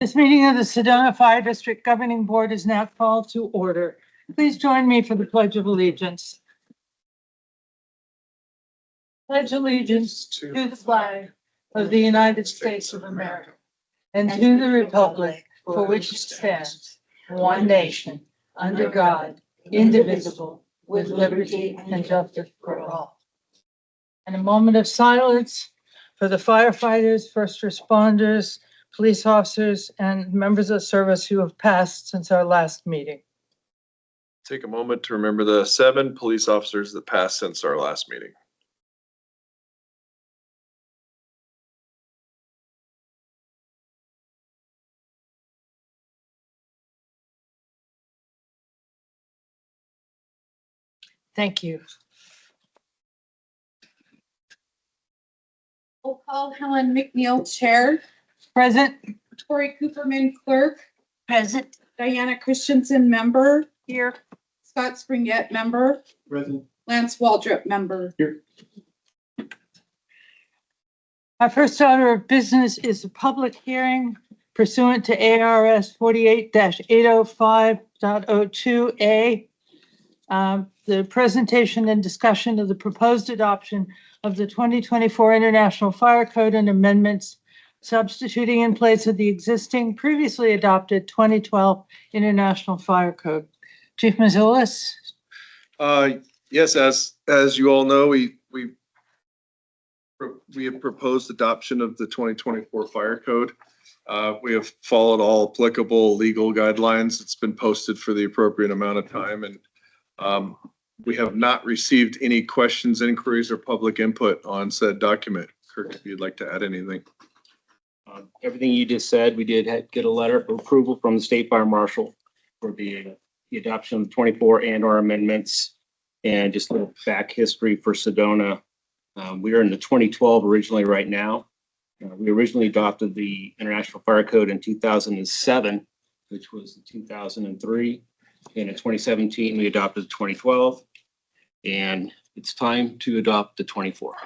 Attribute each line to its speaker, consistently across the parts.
Speaker 1: This meeting of the Sedona Fire District Governing Board is now called to order. Please join me for the Pledge of Allegiance. Pledge allegiance to the flag of the United States of America and to the republic for which it stands, one nation, under God, indivisible, with liberty and justice for all. And a moment of silence for the firefighters, first responders, police officers, and members of service who have passed since our last meeting.
Speaker 2: Take a moment to remember the 7 police officers that passed since our last meeting.
Speaker 1: Thank you.
Speaker 3: Roll call: Helen McNeil, Chair.
Speaker 1: Present.
Speaker 3: Tori Cooperman, Clerk.
Speaker 1: Present.
Speaker 3: Diana Christensen, Member.
Speaker 1: Here.
Speaker 3: Scott Springett, Member.
Speaker 4: Present.
Speaker 3: Lance Waldrop, Member.
Speaker 4: Here.
Speaker 1: Our first order of business is a public hearing pursuant to ARS 48-805.02A. The presentation and discussion of the proposed adoption of the 2024 International Fire Code and amendments substituting in place of the existing previously adopted 2012 International Fire Code. Chief Mazulis?
Speaker 2: Yes, as you all know, we have proposed adoption of the 2024 Fire Code. We have followed all applicable legal guidelines. It's been posted for the appropriate amount of time, and we have not received any questions, inquiries, or public input on said document. Kirk, if you'd like to add anything.
Speaker 4: Everything you just said, we did get a letter of approval from the State Fire Marshal for the adoption of 24 and/or amendments. And just a little back history for Sedona. We are in the 2012 originally right now. We originally adopted the International Fire Code in 2007, which was in 2003. And in 2017, we adopted 2012. And it's time to adopt the 24.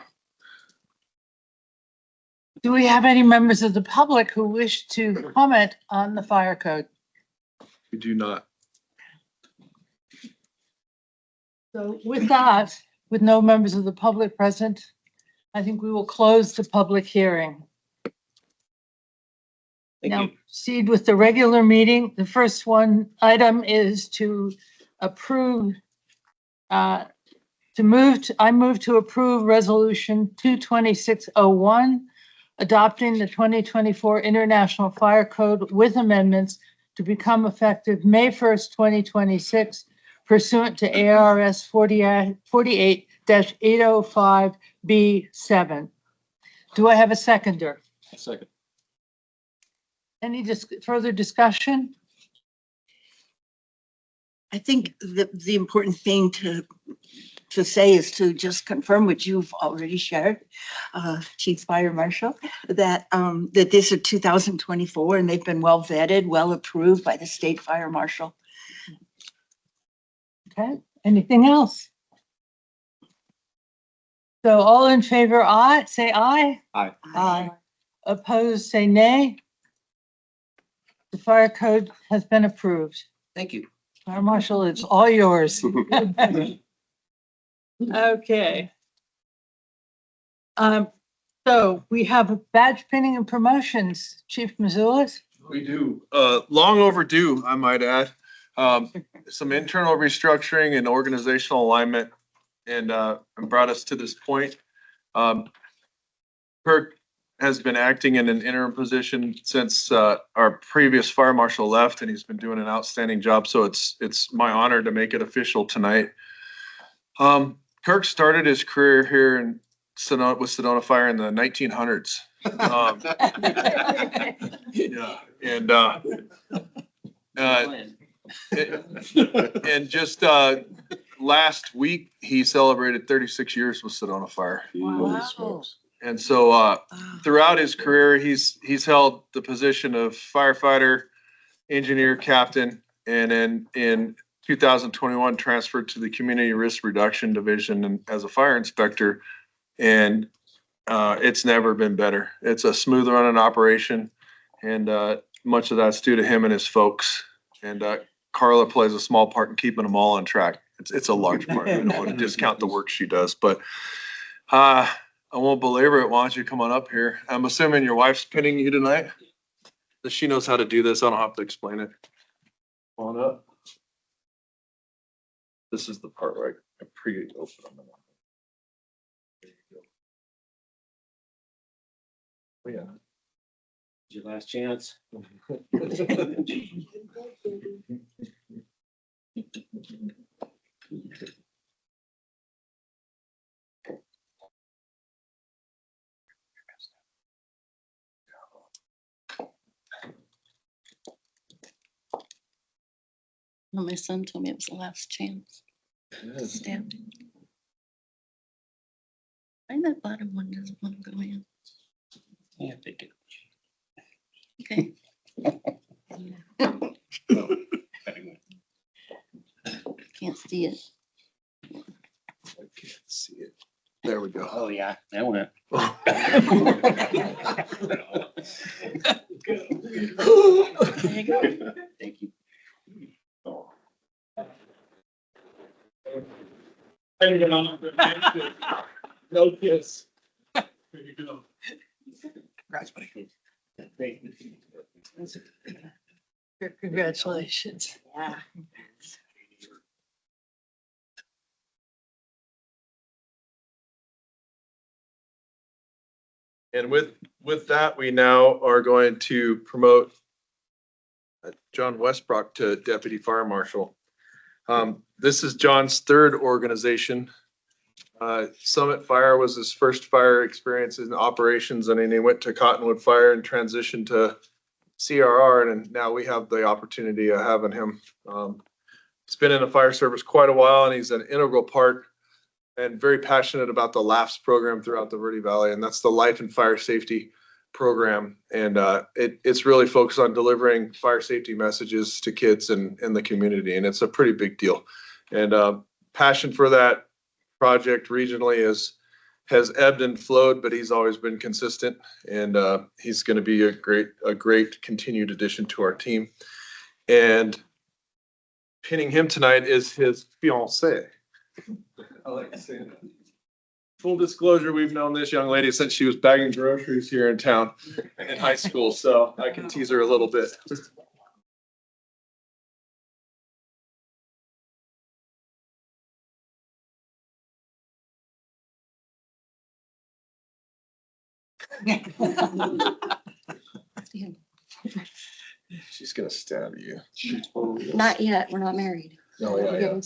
Speaker 1: Do we have any members of the public who wish to comment on the fire code?
Speaker 2: We do not.
Speaker 1: So with that, with no members of the public present, I think we will close the public hearing.
Speaker 4: Thank
Speaker 1: Now
Speaker 4: you.
Speaker 1: proceed with the regular meeting. The first item is to approve, I move to approve resolution 22601, adopting the 2024 International Fire Code with amendments to become effective May 1st, 2026, pursuant to ARS 48-805B7. Do I have a seconder?
Speaker 4: Second.
Speaker 1: Any further discussion?
Speaker 5: I think the important thing to say is to just confirm what you've already shared, Chief Fire Marshal, that this is 2024 and they've been well vetted, well approved by the State Fire Marshal.
Speaker 1: Okay, anything else? So all in favor, aye, say aye.
Speaker 4: Aye.
Speaker 1: Aye. Opposed, say nay. The fire code has been approved.
Speaker 4: Thank you.
Speaker 1: Fire Marshal, it's all yours. Okay. So we have badge pinning and promotions. Chief Mazulis?
Speaker 2: We do. Long overdue, I might add. Some internal restructuring and organizational alignment and brought us to this point. Kirk has been acting in an interim position since our previous fire marshal left, and he's been doing an outstanding job. So it's my honor to make it official tonight. Kirk started his career here in Sedona with Sedona Fire in the 1900s. Yeah, and just last week he celebrated 36 years with Sedona Fire.
Speaker 1: Wow.
Speaker 2: And so throughout his career, he's held the position of firefighter, engineer, captain, and then in 2021 transferred to the Community Risk Reduction Division and as a fire inspector. And it's never been better. It's a smooth running operation. And much of that's due to him and his folks. And Carla plays a small part in keeping them all on track. It's a large part. I don't want to discount the work she does, but I won't belabor it. Why don't you come on up here? I'm assuming your wife's pinning you tonight. That she knows how to do this. I don't have to explain it. Come on up. This is the part where I pre-open them. There you go. Oh, yeah.
Speaker 4: Your last chance.
Speaker 6: Well, my son told me it was the last chance. Stabbed. I that bottom one doesn't want to go in.
Speaker 4: Yeah, take it.
Speaker 6: Okay. Can't see it.
Speaker 2: I can't see it. There we go.
Speaker 4: Oh, yeah, that went.
Speaker 6: There you go.
Speaker 4: Thank you.
Speaker 2: No kiss.
Speaker 4: There you go.
Speaker 2: Congrats, buddy.
Speaker 4: Thank you.
Speaker 1: Congratulations.
Speaker 6: Yeah.
Speaker 2: And with that, we now are going to promote John Westbrook to Deputy Fire Marshal. This is John's third organization. Summit Fire was his first fire experience in operations, and then he went to Cottonwood Fire and transitioned to CRR, and now we have the opportunity of having him. He's been in the fire service quite a while, and he's an integral part and very passionate about the LAFS program throughout the Verde Valley, and that's the Life and Fire Safety program. And it's really focused on delivering fire safety messages to kids and in the community, and it's a pretty big deal. And passion for that project regionally has ebbed and flowed, but he's always been consistent, and he's going to be a great continued addition to our team. And pinning him tonight is his fiancée. I like to say that. Full disclosure, we've known this young lady since she was bagging groceries here in town in high school, so I can tease her a little bit. She's gonna stab you. She totally is.
Speaker 6: Not yet. We're not married.
Speaker 2: Oh, yeah.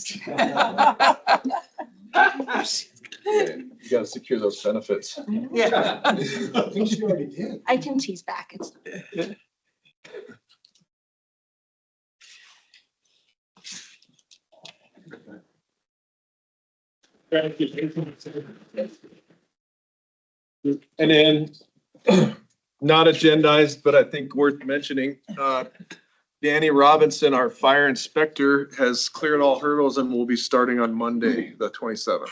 Speaker 2: You gotta secure those benefits.
Speaker 5: Yeah.
Speaker 2: I think she already did.
Speaker 6: I can tease back. It's
Speaker 2: And then, not agendized, but I think worth mentioning, Danny Robinson, our fire inspector, has cleared all hurdles and will be starting on Monday, the 27th.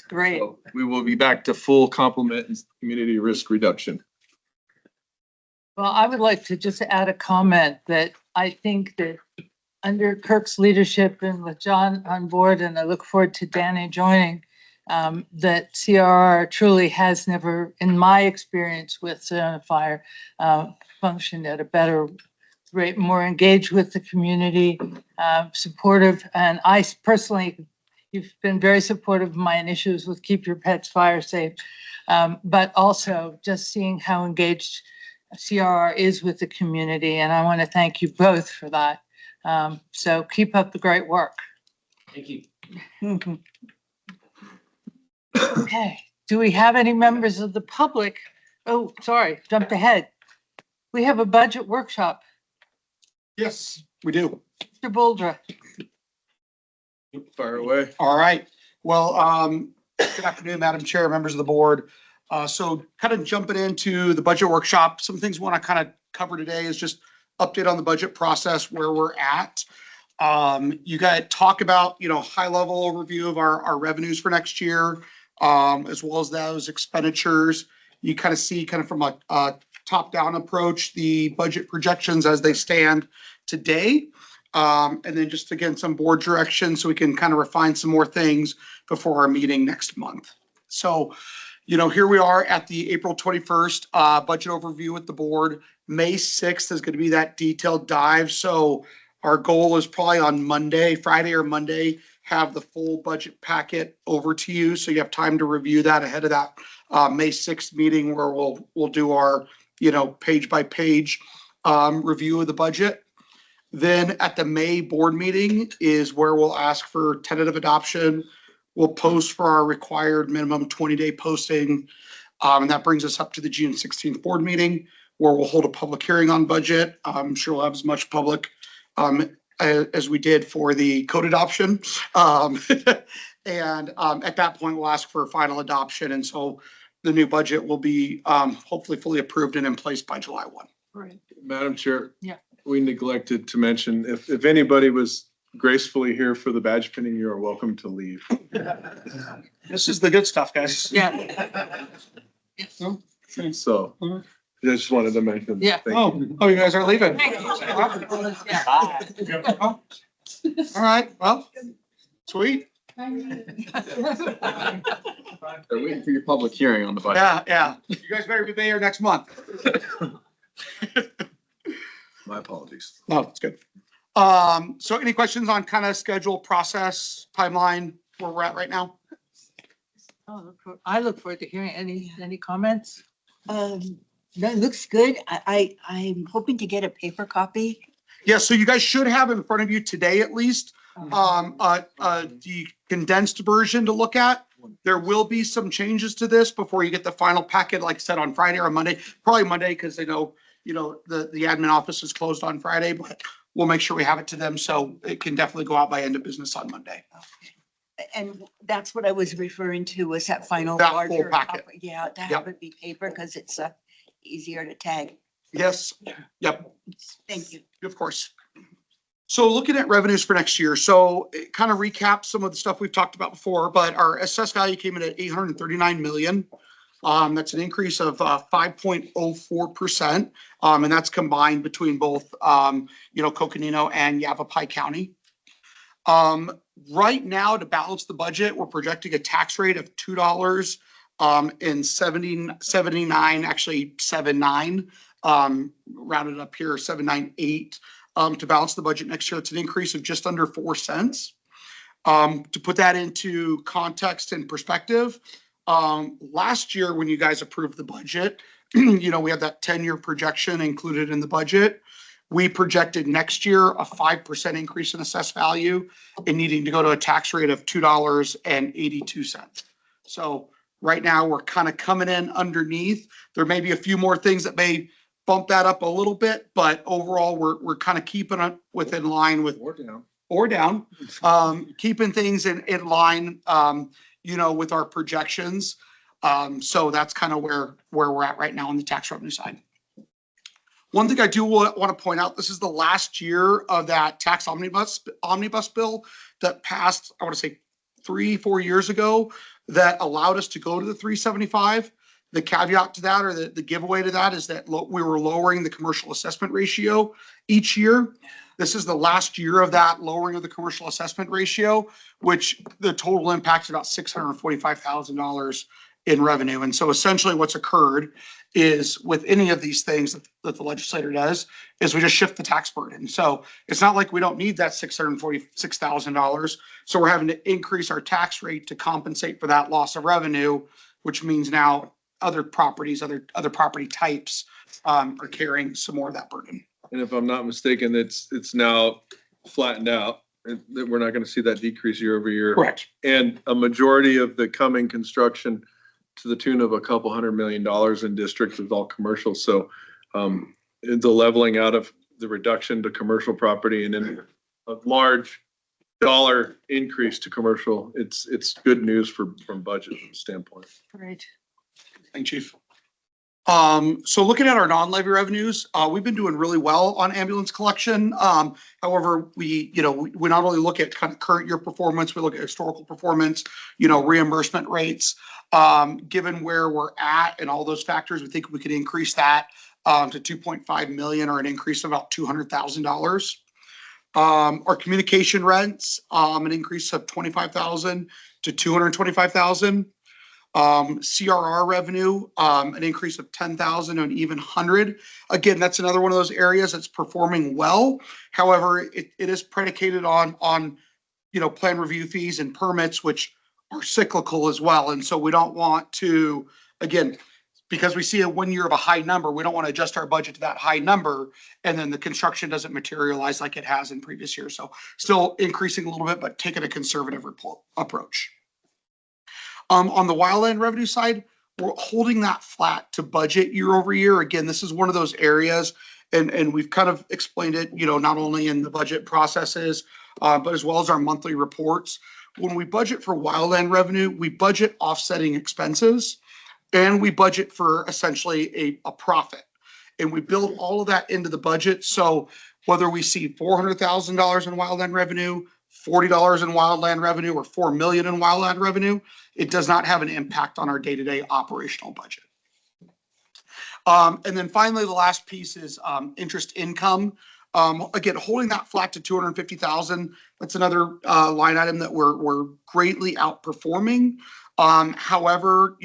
Speaker 5: Great.
Speaker 2: So we will be back to full complement and community risk reduction.
Speaker 1: Well, I would like to just add a comment that I think that under Kirk's leadership and with John on board, and I look forward to Danny joining, that CRR truly has never, in my experience with Sedona Fire, functioned at a better rate, more engaged with the community, supportive. And I personally, you've been very supportive of my initiatives with Keep Your Pets Fire Safe, but also just seeing how engaged CRR is with the community. And I want to thank you both for that. So keep up the great work.
Speaker 4: Thank you.
Speaker 1: Okay, do we have any members of the public? Oh, sorry, jumped ahead. We have a budget workshop.
Speaker 7: Yes, we do.
Speaker 1: Mr. Boldra.
Speaker 2: Fire away.
Speaker 7: All right. Well, good afternoon, Madam Chair, members of the board. So kind of jumping into the budget workshop, some things we want to kind of cover today is just update on the budget process, where we're at. You guys talk about, high level overview of our revenues for next year, as well as those expenditures. You kind of see from a top-down approach, the budget projections as they stand today. And then just again, some board direction so we can kind of refine some more things before our meeting next month. So, here we are at the April 21st budget overview with the board. May 6th is going to be that detailed dive. So our goal is probably on Friday or Monday, have the full budget packet over to you. So you have time to review that ahead of that May 6th meeting where we'll do our, page by page review of the budget. Then at the May board meeting is where we'll ask for tentative adoption. We'll post for our required minimum 20-day posting. And that brings us up to the June 16th board meeting where we'll hold a public hearing on budget. I'm sure we'll have as much public as we did for the code adoption. And at that point, we'll ask for final adoption. And so the new budget will be hopefully fully approved and in place by July 1.
Speaker 1: Right.
Speaker 2: Madam Chair.
Speaker 1: Yeah.
Speaker 2: We neglected to mention, if anybody was gracefully here for the badge pinning, you are welcome to leave.
Speaker 7: This is the good stuff, guys.
Speaker 1: Yeah.
Speaker 2: So I just wanted to mention.
Speaker 1: Yeah.
Speaker 2: Thank you.
Speaker 7: Oh, you guys are leaving.
Speaker 1: Yeah.
Speaker 7: All right, well, sweet.
Speaker 8: They're waiting for your public hearing on the budget.
Speaker 7: Yeah. You guys better be there next month.
Speaker 2: My apologies.
Speaker 7: No, it's good. So any questions on kind of schedule, process, timeline, where we're at right now?
Speaker 1: I look forward to hearing any comments.
Speaker 5: No, it looks good. I'm hoping to get a paper copy.
Speaker 7: Yeah, so you guys should have in front of you today at least, the condensed version to look at. There will be some changes to this before you get the final packet, like I said, on Friday or Monday, probably Monday, because they know, the admin office is closed on Friday, but we'll make sure we have it to them. So it can definitely go out by end of business on Monday.
Speaker 5: And that's what I was referring to, was that final
Speaker 7: That full
Speaker 5: larger
Speaker 7: packet.
Speaker 5: copy. Yeah, to have it be paper because it's easier to tag.
Speaker 7: Yes, yep.
Speaker 5: Thank you.
Speaker 7: Of course. So looking at revenues for next year, so it kind of recaps some of the stuff we've talked about before, but our assessed value came in at 839 million. That's an increase of 5.04%. And that's combined between both, Coconino and Yavapai County. Right now, to balance the budget, we're projecting a tax rate of $2 and 79, actually 79, rounded up here, 798. To balance the budget next year, it's an increase of just under 4 cents. To put that into context and perspective, last year when you guys approved the budget, we had that 10-year projection included in the budget. We projected next year a 5% increase in assessed value and needing to go to a tax rate of $2.82. So right now we're kind of coming in underneath. There may be a few more things that may bump that up a little bit, but overall we're kind of keeping it within line with or down, keeping things in line, with our projections. So that's kind of where we're at right now on the tax revenue side. One thing I do want to point out, this is the last year of that tax omnibus bill that passed, I want to say 3-4 years ago, that allowed us to go to the 375. The caveat to that, or the giveaway to that, is that we were lowering the commercial assessment ratio each year. This is the last year of that lowering of the commercial assessment ratio, which the total impact is about $645,000 in revenue. And so essentially what's occurred is with any of these things that the legislator does is we just shift the tax burden. So it's not like we don't need that $646,000. So we're having to increase our tax rate to compensate for that loss of revenue, which means now other properties, other property types are carrying some more of that burden.
Speaker 2: And if I'm not mistaken, it's now flattened out. That we're not going to see that decrease year over year.
Speaker 7: Correct.
Speaker 2: And a majority of the coming construction to the tune of a couple $100 million in districts is all commercial. So the leveling out of the reduction to commercial property and then a large dollar increase to commercial, it's good news from budget standpoint.
Speaker 1: Right.
Speaker 7: Thank you, Chief. So looking at our non-levy revenues, we've been doing really well on ambulance collection. However, we not only look at kind of current year performance, we look at historical performance, reimbursement rates. Given where we're at and all those factors, we think we could increase that to 2.5 million, or an increase of about $200,000. Our communication rents, an increase of 25,000 to 225,000. CRR revenue, an increase of 10,000 and even 100. Again, that's another one of those areas that's performing well. However, it is predicated on, plan review fees and permits, which are cyclical as well. And so we don't want to, again, because we see a 1 year of a high number, we don't want to adjust our budget to that high number, and then the construction doesn't materialize like it has in previous years. So still increasing a little bit, but taking a conservative approach. On the wildland revenue side, we're holding that flat to budget year over year. Again, this is one of those areas, and we've kind of explained it, not only in the budget processes, but as well as our monthly reports. When we budget for wildland revenue, we budget offsetting expenses, and we budget for essentially a profit. And we build all of that into the budget. So whether we see $400,000 in wildland revenue, $40 in wildland revenue, or $4 million in wildland revenue, it does not have an impact on our day-to-day operational budget. And then finally, the last piece is interest income. Again, holding that flat to 250,000. That's another line item that we're greatly outperforming. However,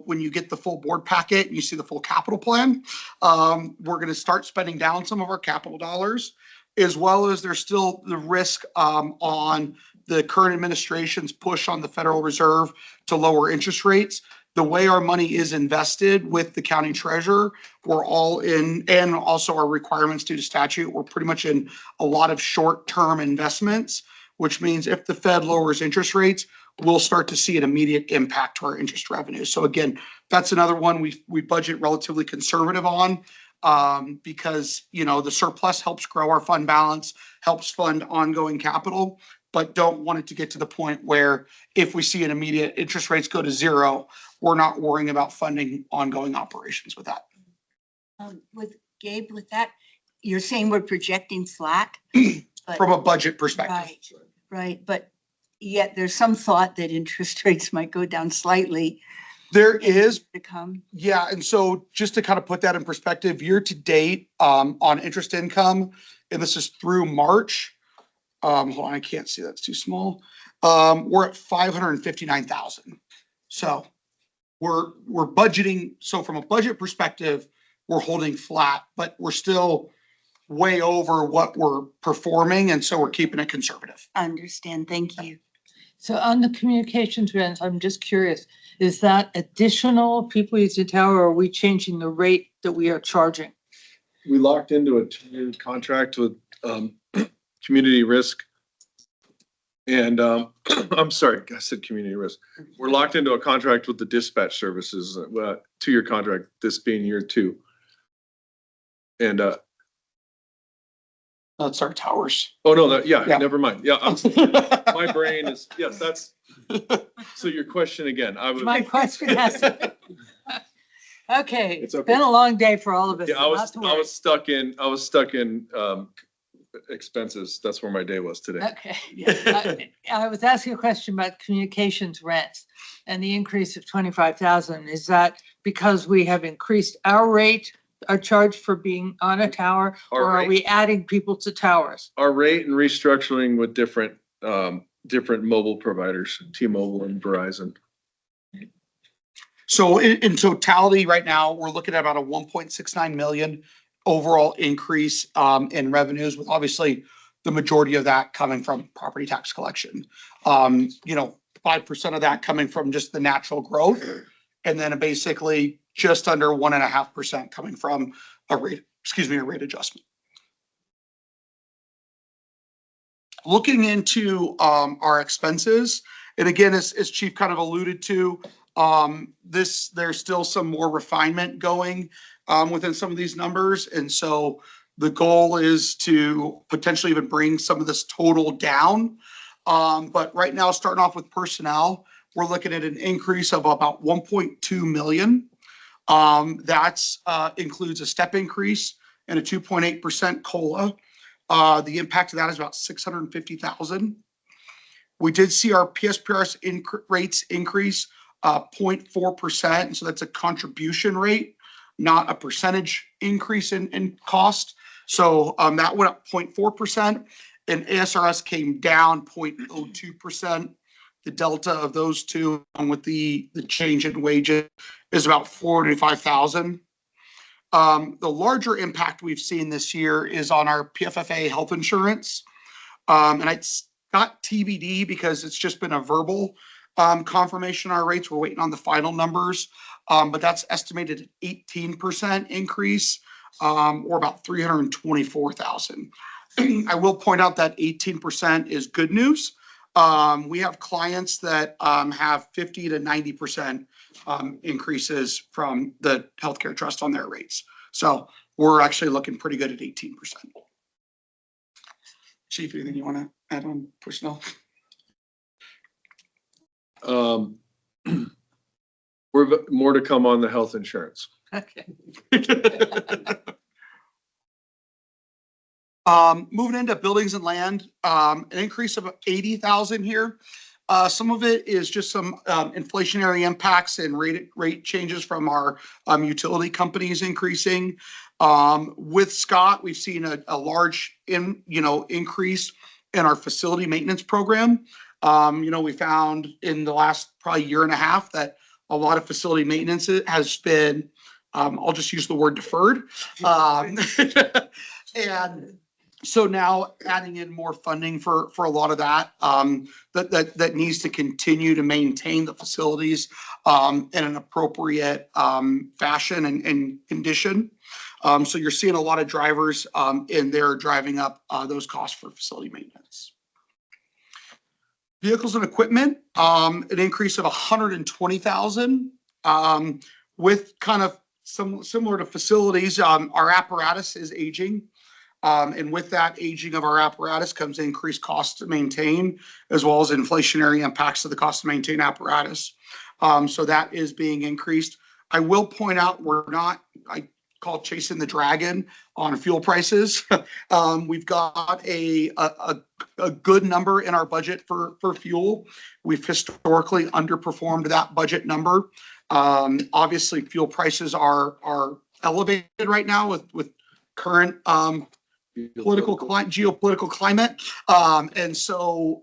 Speaker 7: when you get the full board packet and you see the full capital plan, we're going to start spending down some of our capital dollars, as well as there's still the risk on the current administration's push on the Federal Reserve to lower interest rates. The way our money is invested with the county treasurer, we're all in, and also our requirements due to statute, we're pretty much in a lot of short-term investments, which means if the Fed lowers interest rates, we'll start to see an immediate impact to our interest revenue. So again, that's another one we budget relatively conservative on, because the surplus helps grow our fund balance, helps fund ongoing capital, but don't want it to get to the point where if we see an immediate interest rates go to zero, we're not worrying about funding ongoing operations with that.
Speaker 5: With Gabe, with that, you're saying we're projecting flat? But,
Speaker 7: From a budget perspective.
Speaker 5: right. But yet there's some thought that interest rates might go down slightly.
Speaker 7: There is.
Speaker 5: To come.
Speaker 7: Yeah, and so just to kind of put that in perspective, year to date on interest income, and this is through March. Hold on, I can't see, that's too small. We're at 559,000. So we're budgeting. So from a budget perspective, we're holding flat, but we're still way over what we're performing, and so we're keeping it conservative.
Speaker 5: I understand. Thank you.
Speaker 1: So on the communications rent, I'm just curious, is that additional people using the tower, or are we changing the rate that we are charging?
Speaker 2: We locked into a 2-year contract with Community Risk. And I'm sorry, I said Community Risk. We're locked into a contract with the dispatch services, 2-year contract, this being year 2. And
Speaker 7: That's our towers.
Speaker 2: oh no,
Speaker 7: Yeah.
Speaker 2: never mind. Yeah, my brain is, yes, that's, so your question again,
Speaker 1: My question has to. Okay,
Speaker 2: It's
Speaker 1: it's
Speaker 2: okay.
Speaker 1: been a long day for all of us.
Speaker 2: yeah,
Speaker 1: so not to
Speaker 2: I
Speaker 1: worry.
Speaker 2: was stuck in expenses. That's where my day was today.
Speaker 1: Okay. I was asking a question about communications rents and the increase of 25,000. Is that because we have increased our rate, our charge for being on a tower,
Speaker 2: Our
Speaker 1: or are
Speaker 2: rate.
Speaker 1: we adding people to towers?
Speaker 2: Our rate and restructuring with different mobile providers, T-Mobile and Verizon.
Speaker 7: So in totality, right now, we're looking at about a 1.69 million overall increase in revenues, with obviously the majority of that coming from property tax collection. 5% of that coming from just the natural growth, and then basically just under 1.5% coming from a rate adjustment. Looking into our expenses, and again, as Chief kind of alluded to, there's still some more refinement going within some of these numbers. And so the goal is to potentially even bring some of this total down. But right now, starting off with personnel, we're looking at an increase of about 1.2 million. That's includes a step increase and a 2.8% COLA. The impact of that is about 650,000. We did see our PSPRS rates increase 0.4%. And so that's a contribution rate. not a percentage increase in cost. So that went up 0.4%, and ASRS came down 0.02%. The delta of those two, with the change in wages, is about $45,000. The larger impact we've seen this year is on our PFFA health insurance. And it's not TBD because it's just been a verbal confirmation on our rates. We're waiting on the final numbers, but that's estimated at 18% increase, or about $324,000. I will point out that 18% is good news. We have clients that have 50 to 90% increases from the healthcare trust on their rates. So we're actually looking pretty good at 18%. Chief, anything you want to add on personnel?
Speaker 2: We're more to come on the health insurance.
Speaker 5: Okay.
Speaker 7: Moving into buildings and land, an increase of 80,000 here. Some of it is just some inflationary impacts and rate changes from our utility companies increasing. With Scott, we've seen a large increase in our facility maintenance program. We found in the last probably year and a half that a lot of facility maintenance has been, I'll just use the word deferred. And so now adding in more funding for a lot of that, that needs to continue to maintain the facilities in an appropriate fashion and condition. So you're seeing a lot of drivers in there driving up those costs for facility maintenance. Vehicles and equipment, an increase of 120,000, with kind of similar to facilities. Our apparatus is aging. And with that aging of our apparatus comes increased cost to maintain, as well as inflationary impacts of the cost to maintain apparatus. So that is being increased. I will point out I call chasing the dragon on fuel prices. We've got a good number in our budget for fuel. We've historically underperformed that budget number. Obviously, fuel prices are elevated right now with current geopolitical climate. And so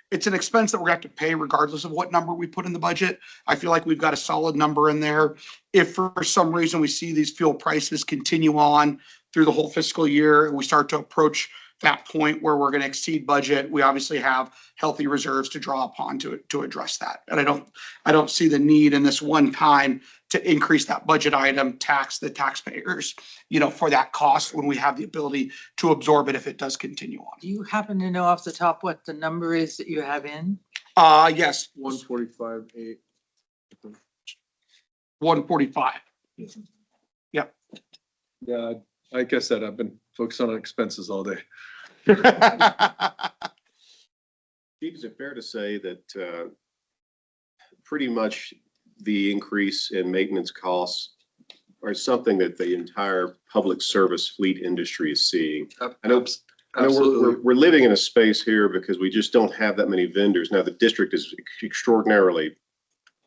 Speaker 7: it's an expense that we're going to have to pay regardless of what number we put in the budget. I feel like we've got a solid number in there. If for some reason we see these fuel prices continue on through the whole fiscal year and we start to approach that point where we're going to exceed budget, we obviously have healthy reserves to draw upon to address that. And I don't see the need in this one time to increase that budget item, tax the taxpayers, for that cost when we have the ability to absorb it if it does continue on.
Speaker 1: Do you happen to know off the top what the number is that you have in?
Speaker 7: Yes.
Speaker 2: 145.8.
Speaker 7: 145. Yep.
Speaker 2: Yeah, like I said, I've been focused on expenses all day.
Speaker 9: Chief, is it fair to say that pretty much the increase in maintenance costs are something that the entire public service fleet industry is seeing? I know we're living in a space here because we just don't have that many vendors. Now, the district is extraordinarily,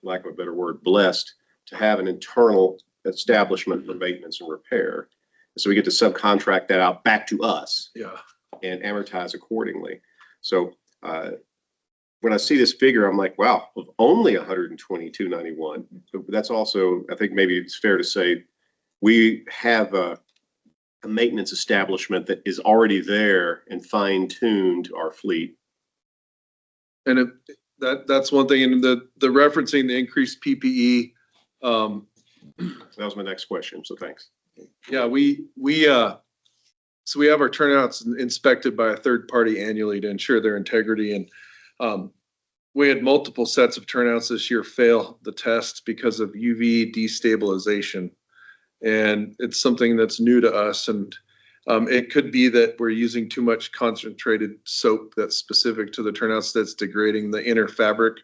Speaker 9: lack of a better word, blessed to have an internal establishment for maintenance and repair. So we get to subcontract that out back to us.
Speaker 2: Yeah.
Speaker 9: And amortize accordingly. So when I see this figure, I'm like, wow, only 122.91. But that's also, I think maybe it's fair to say, we have a maintenance establishment that is already there and fine-tuned our fleet.
Speaker 2: And that's one thing. And the referencing the increased PPE.
Speaker 9: That was my next question. So thanks.
Speaker 2: Yeah, so we have our turnouts inspected by a third party annually to ensure their integrity. And we had multiple sets of turnouts this year fail the test because of UV destabilization. And it's something that's new to us. And it could be that we're using too much concentrated soap that's specific to the turnouts that's degrading the inner fabric.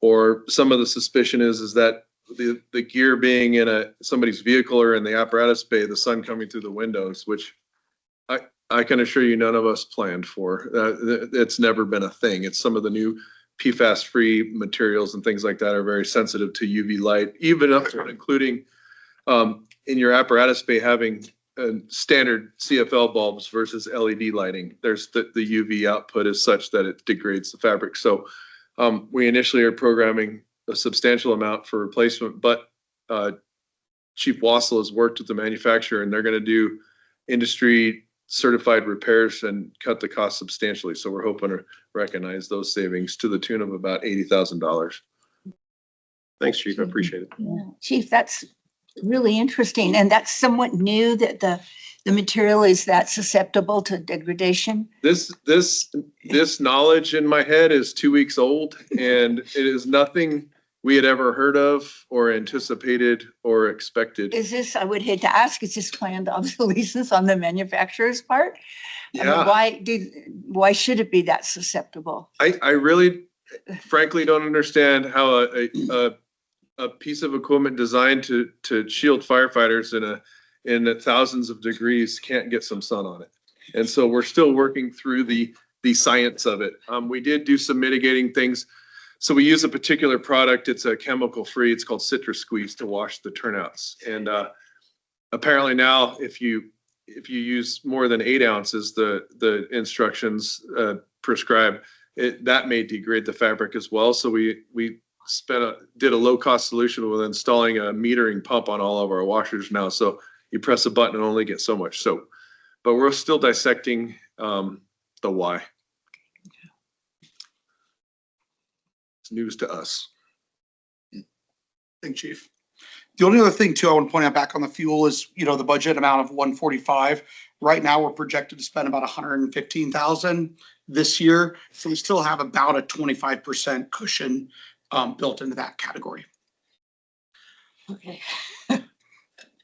Speaker 2: Or some of the suspicion is that the gear being in somebody's vehicle or in the apparatus bay, the sun coming through the windows, which I can assure you none of us planned for. It's never been a thing. It's some of the new PFAS-free materials and things like that are very sensitive to UV light, even up to including in your apparatus bay having standard CFL bulbs versus LED lighting, there's the UV output is such that it degrades the fabric. So we initially are programming a substantial amount for replacement, but Chief Wassel has worked with the manufacturer and they're going to do industry certified repairs and cut the cost substantially. So we're hoping to recognize those savings to the tune of about $80,000.
Speaker 9: Thanks, Chief. I appreciate it.
Speaker 5: Yeah. Chief, that's really interesting. And that's somewhat new that the material is that susceptible to degradation.
Speaker 2: This knowledge in my head is 2 weeks old, and it is nothing we had ever heard of or anticipated or expected.
Speaker 5: Is this, I would hate to ask, is this planned obsolescence on the manufacturer's part? I mean, why should it be that susceptible?
Speaker 2: I really frankly don't understand how a piece of equipment designed to shield firefighters in thousands of degrees can't get some sun on it. And so we're still working through the science of it. We did do some mitigating things. So we use a particular product. It's a chemical free. It's called Citrus Squeeze to wash the turnouts. And apparently now, if you use more than 8 ounces, the instructions prescribe that may degrade the fabric as well. So we did a low cost solution with installing a metering pump on all of our washers now. So you press a button and only get so much soap. But we're still dissecting the why. It's news to us.
Speaker 7: Thank you, Chief. The only other thing too, I want to point out back on the fuel is, the budget amount of 145. Right now, we're projected to spend about 115,000 this year. So we still have about a 25% cushion built into that category.
Speaker 5: Okay.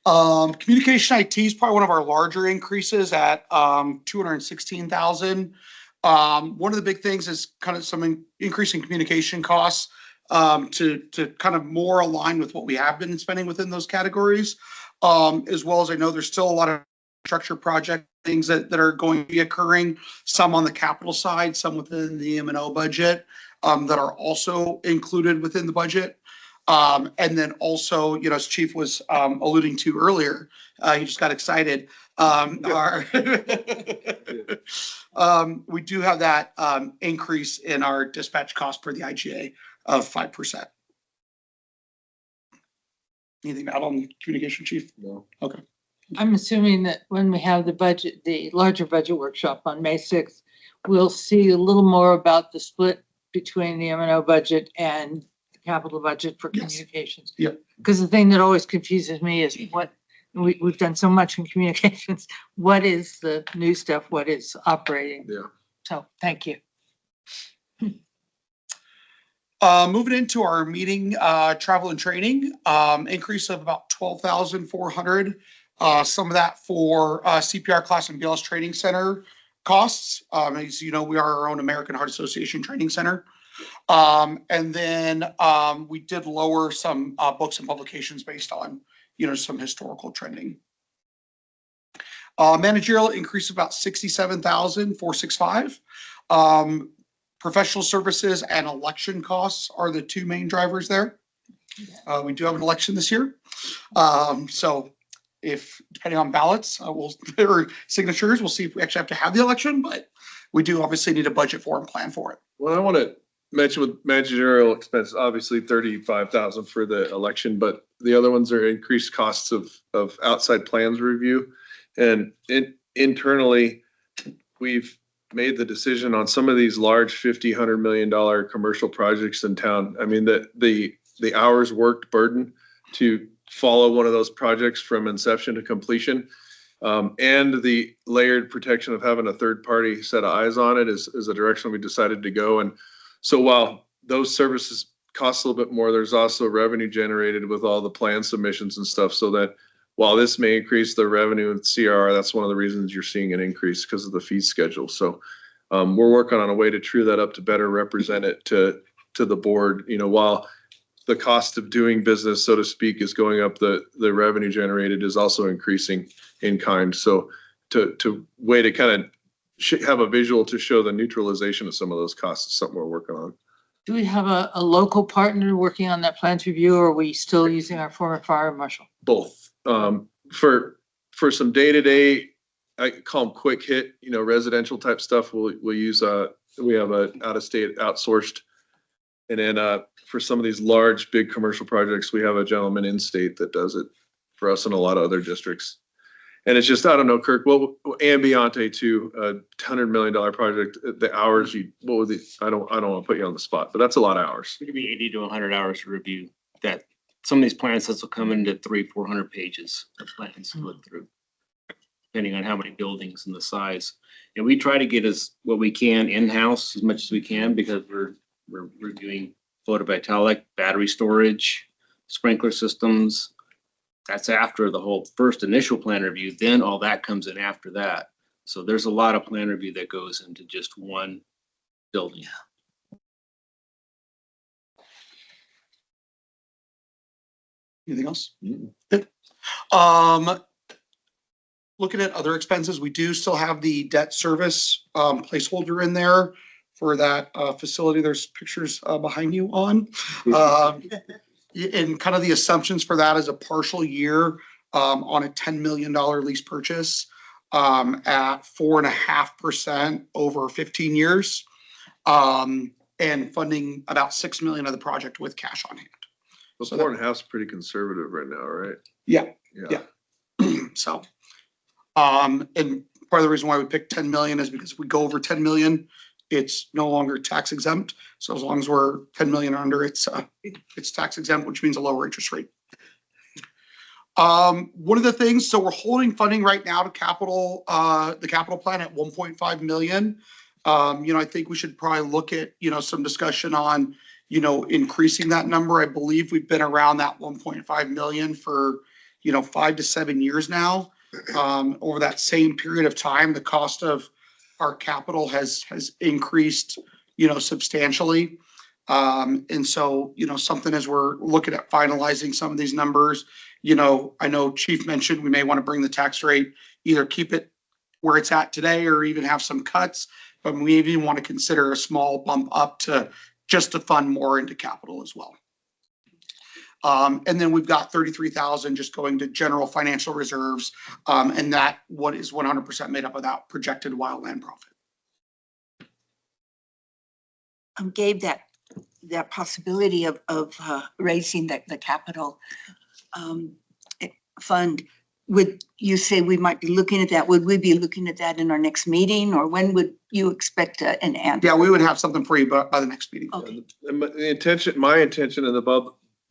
Speaker 7: Communication IT is probably one of our larger increases at 216,000. One of the big things is kind of some increase in communication costs to kind of more align with what we have been spending within those categories. As well as I know there's still a lot of structure project things that are going to be occurring, some on the capital side, some within the M&O budget that are also included within the budget. And then also, as Chief was alluding to earlier, he just got excited. We do have that increase in our dispatch cost per the IGA of 5%. Anything to add on communication, Chief?
Speaker 2: No.
Speaker 7: Okay.
Speaker 1: I'm assuming that when we have the larger budget workshop on May 6th, we'll see a little more about the split between the M&O budget and the capital budget for
Speaker 7: Yes.
Speaker 1: communications.
Speaker 7: Yep.
Speaker 1: Because the thing that always confuses me is what we've done so much in communications. What is the new stuff? What is operating?
Speaker 2: Yeah.
Speaker 1: So thank you.
Speaker 7: Moving into our meeting, travel and training, increase of about 12,400. Some of that for CPR class and BLS training center costs. As you know, we are our own American Heart Association training center. And then we did lower some books and publications based on, some historical trending. Managerial increase of about 67,465. Professional services and election costs are the two main drivers there. We do have an election this year. So if, depending on ballots, or signatures, we'll see if we actually have to have the election, but we do obviously need a budget for and plan for it.
Speaker 2: Well, I want to mention with managerial expense, obviously 35,000 for the election, but the other ones are increased costs of outside plans review. And internally, we've made the decision on some of these large $50-100 million commercial projects in town. I mean, the hours worked burden to follow one of those projects from inception to completion, and the layered protection of having a third party set of eyes on it is a direction we decided to go. And so while those services cost a little bit more, there's also revenue generated with all the plan submissions and stuff, so that while this may increase the revenue in CR, that's one of the reasons you're seeing an increase because of the fee schedule. So we're working on a way to true that up to better represent it to the board. While the cost of doing business, so to speak, is going up, the revenue generated is also increasing in kind. So to way to kind of have a visual to show the neutralization of some of those costs is something we're working on.
Speaker 1: Do we have a local partner working on that plans review, or are we still using our former fire marshal?
Speaker 2: Both. For some day-to-day, I call them quick hit, residential type stuff, we'll use, we have a out-of-state outsourced. And then, for some of these large, big commercial projects, we have a gentleman in state that does it for us and a lot of other districts. And it's just, I don't know, Kirk, Ambiente too, $100 million project, the hours what would I don't want to put you on the spot, but that's a lot of hours.
Speaker 4: It could be 80 to 100 hours to review that. Some of these plan sets will come into 300-400 pages of plans to look through, depending on how many buildings and the size. And we try to get what we can in-house as much as we can, because we're reviewing photovoltaic, battery storage, sprinkler systems. That's after the whole first initial plan review, then all that comes in after that. So there's a lot of plan review that goes into just one building.
Speaker 7: Anything else? Good. Looking at other expenses, we do still have the debt service placeholder in there for that facility. There's pictures behind you on. And kind of the assumptions for that is a partial year on a $10 million lease purchase at 4.5% over 15 years, and funding about $6 million of the project with cash on hand.
Speaker 2: So 4.5 is pretty conservative right now, right?
Speaker 7: Yeah.
Speaker 2: Yeah.
Speaker 7: So, and part of the reason why we picked 10 million is because if we go over 10 million, it's no longer tax exempt. So as long as we're 10 million under, it's tax exempt, which means a lower interest rate. One of the things, so we're holding funding right now to the capital plan at 1.5 million. I think we should probably look at, some discussion on, increasing that number. I believe we've been around that 1.5 million for, 5 to 7 years now. Over that same period of time, the cost of our capital has increased, substantially. And so, something as we're looking at finalizing some of these numbers, I know Chief mentioned we may want to bring the tax rate, either keep it where it's at today or even have some cuts, but we even want to consider a small bump up just to fund more into capital as well. And then we've got 33,000 just going to general financial reserves, and that what is 100% made up of that projected wildland profit.
Speaker 5: Gabe, that possibility of raising the capital fund, would you say we might be looking at that? Would we be looking at that in our next meeting, or when would you expect an answer?
Speaker 7: Yeah, we would have something for you by the next meeting.
Speaker 5: Okay.
Speaker 2: And my intention in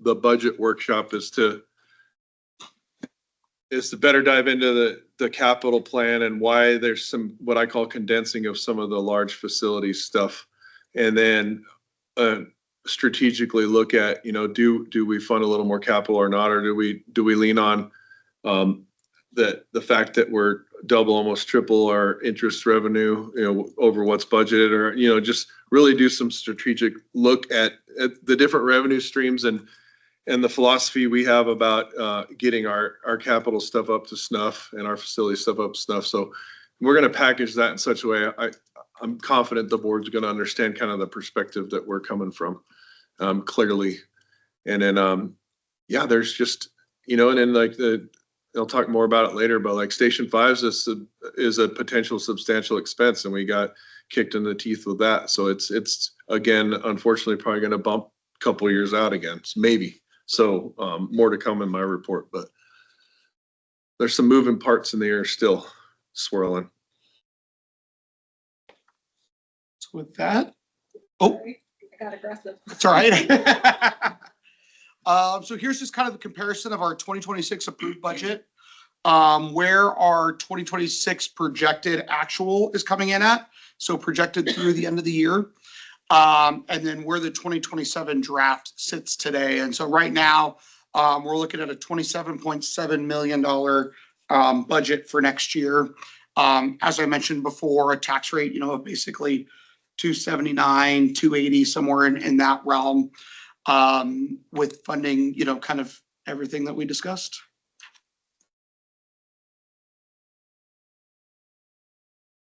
Speaker 2: the budget workshop is to better dive into the capital plan and why there's some, what I call condensing of some of the large facility stuff. And then strategically look at, do we fund a little more capital or not? Or do we lean on the fact that we're double, almost triple our interest revenue, over what's budgeted, or, just really do some strategic look at the different revenue streams and the philosophy we have about getting our capital stuff up to snuff and our facility stuff up to snuff. So we're going to package that in such a way. I'm confident the board's going to understand kind of the perspective that we're coming from clearly. And then, there's just, and then I'll talk more about it later, but like Station 5 is a potential substantial expense, and we got kicked in the teeth with that. So it's again, unfortunately, probably going to bump a couple of years out again, maybe. So more to come in my report, but there's some moving parts in the air still swirling.
Speaker 7: So with that,
Speaker 3: I got aggressive.
Speaker 7: it's all right. So here's just kind of the comparison of our 2026 approved budget, where our 2026 projected actual is coming in at. So projected through the end of the year. And then where the 2027 draft sits today. And so right now, we're looking at a $27.7 million budget for next year. As I mentioned before, a tax rate, of basically 279, 280, somewhere in that realm, with funding, kind of everything that we discussed.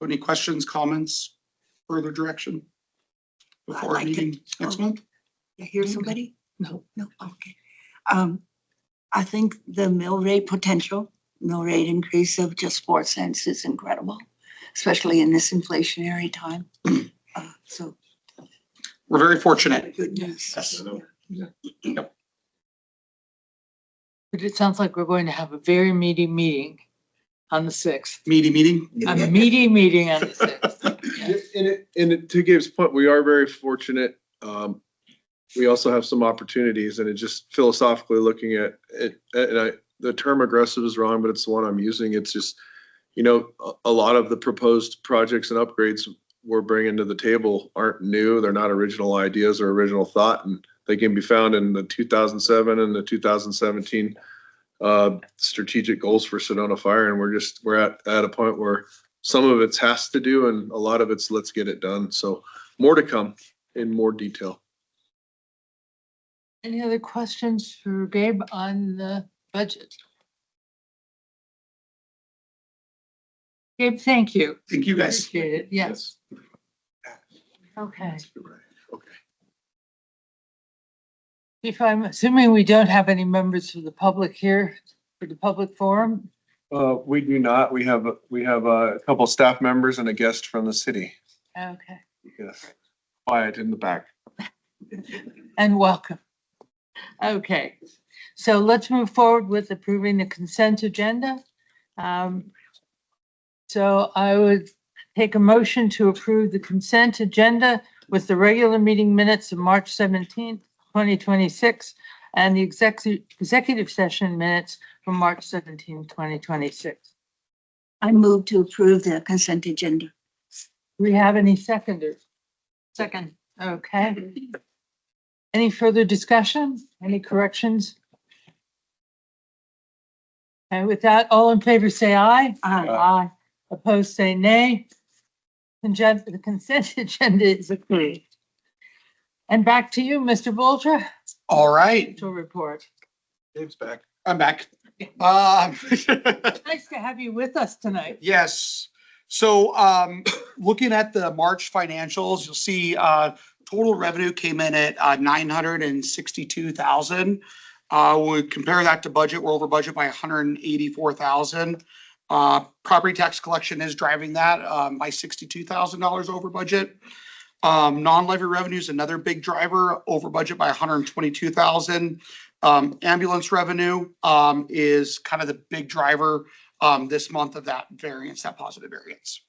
Speaker 7: Any questions, comments, further direction before our meeting next month?
Speaker 5: You hear somebody? No, okay. I think the mill rate increase of just 4 cents is incredible, especially in this inflationary time. So
Speaker 7: We're very fortunate.
Speaker 5: good news.
Speaker 7: Yes.
Speaker 1: But it sounds like we're going to have a very meaty meeting on the 6th.
Speaker 7: Meeting.
Speaker 1: A meaty meeting on the 6th.
Speaker 2: And to Gabe's point, we are very fortunate. We also have some opportunities, and it just philosophically looking at it, and the term aggressive is wrong, but it's the one I'm using. It's just, a lot of the proposed projects and upgrades we're bringing to the table aren't new. They're not original ideas or original thought, and they can be found in the 2007 and the 2017 strategic goals for Sedona Fire. And we're at a point where some of it's has to do, and a lot of it's let's get it done. So more to come in more detail.
Speaker 1: Any other questions for Gabe on the budget? Gabe, thank you.
Speaker 7: Thank you, guys.
Speaker 1: Appreciate it. Yes. Okay.
Speaker 2: Okay.
Speaker 1: If I'm assuming we don't have any members of the public here for the public forum.
Speaker 2: We do not. We have a couple staff members and a guest from the city.
Speaker 1: Okay.
Speaker 2: Yes. Quiet in the back.
Speaker 1: And welcome. Okay, so let's move forward with approving the consent agenda. So I would take a motion to approve the consent agenda with the regular meeting minutes of March 17th, 2026, and the executive session minutes from March 17th, 2026.
Speaker 5: I move to approve the consent agenda.
Speaker 1: Do we have any seconders?
Speaker 6: Second.
Speaker 1: Okay. Any further discussion? Any corrections? And with that, all in favor say aye.
Speaker 5: Aye.
Speaker 1: Aye. Opposed say nay. The consent agenda is approved. And back to you, Mr. Bolger.
Speaker 7: All right,
Speaker 1: To report.
Speaker 2: Dave's back.
Speaker 7: I'm back.
Speaker 1: Nice to have you with us tonight.
Speaker 7: Yes. So looking at the March financials, you'll see total revenue came in at 962,000. We compare that to budget, we're over budget by 184,000. Property tax collection is driving that by $62,000 over budget. Non-levy revenue is another big driver, over budget by 122,000. Ambulance revenue is kind of the big driver this month of that variance, that positive variance.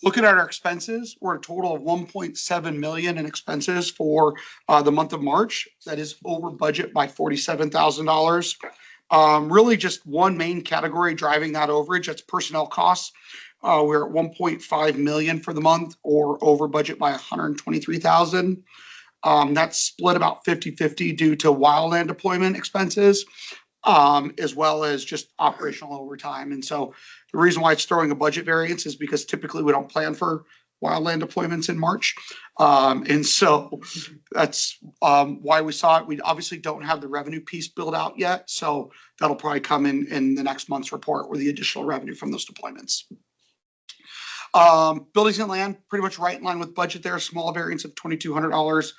Speaker 7: Looking at our expenses, we're a total of 1.7 million in expenses for the month of March. That is over budget by $47,000. Really just one main category driving that overage, that's personnel costs. We're at 1.5 million for the month, or over budget by 123,000. That's split about 50-50 due to wildland deployment expenses, as well as just operational overtime. And so the reason why it's throwing a budget variance is because typically we don't plan for wildland deployments in March. And so that's why we saw it. We obviously don't have the revenue piece built out yet. So that'll probably come in the next month's report with the additional revenue from those deployments. Buildings and land, pretty much right in line with budget there, small variance of $2,200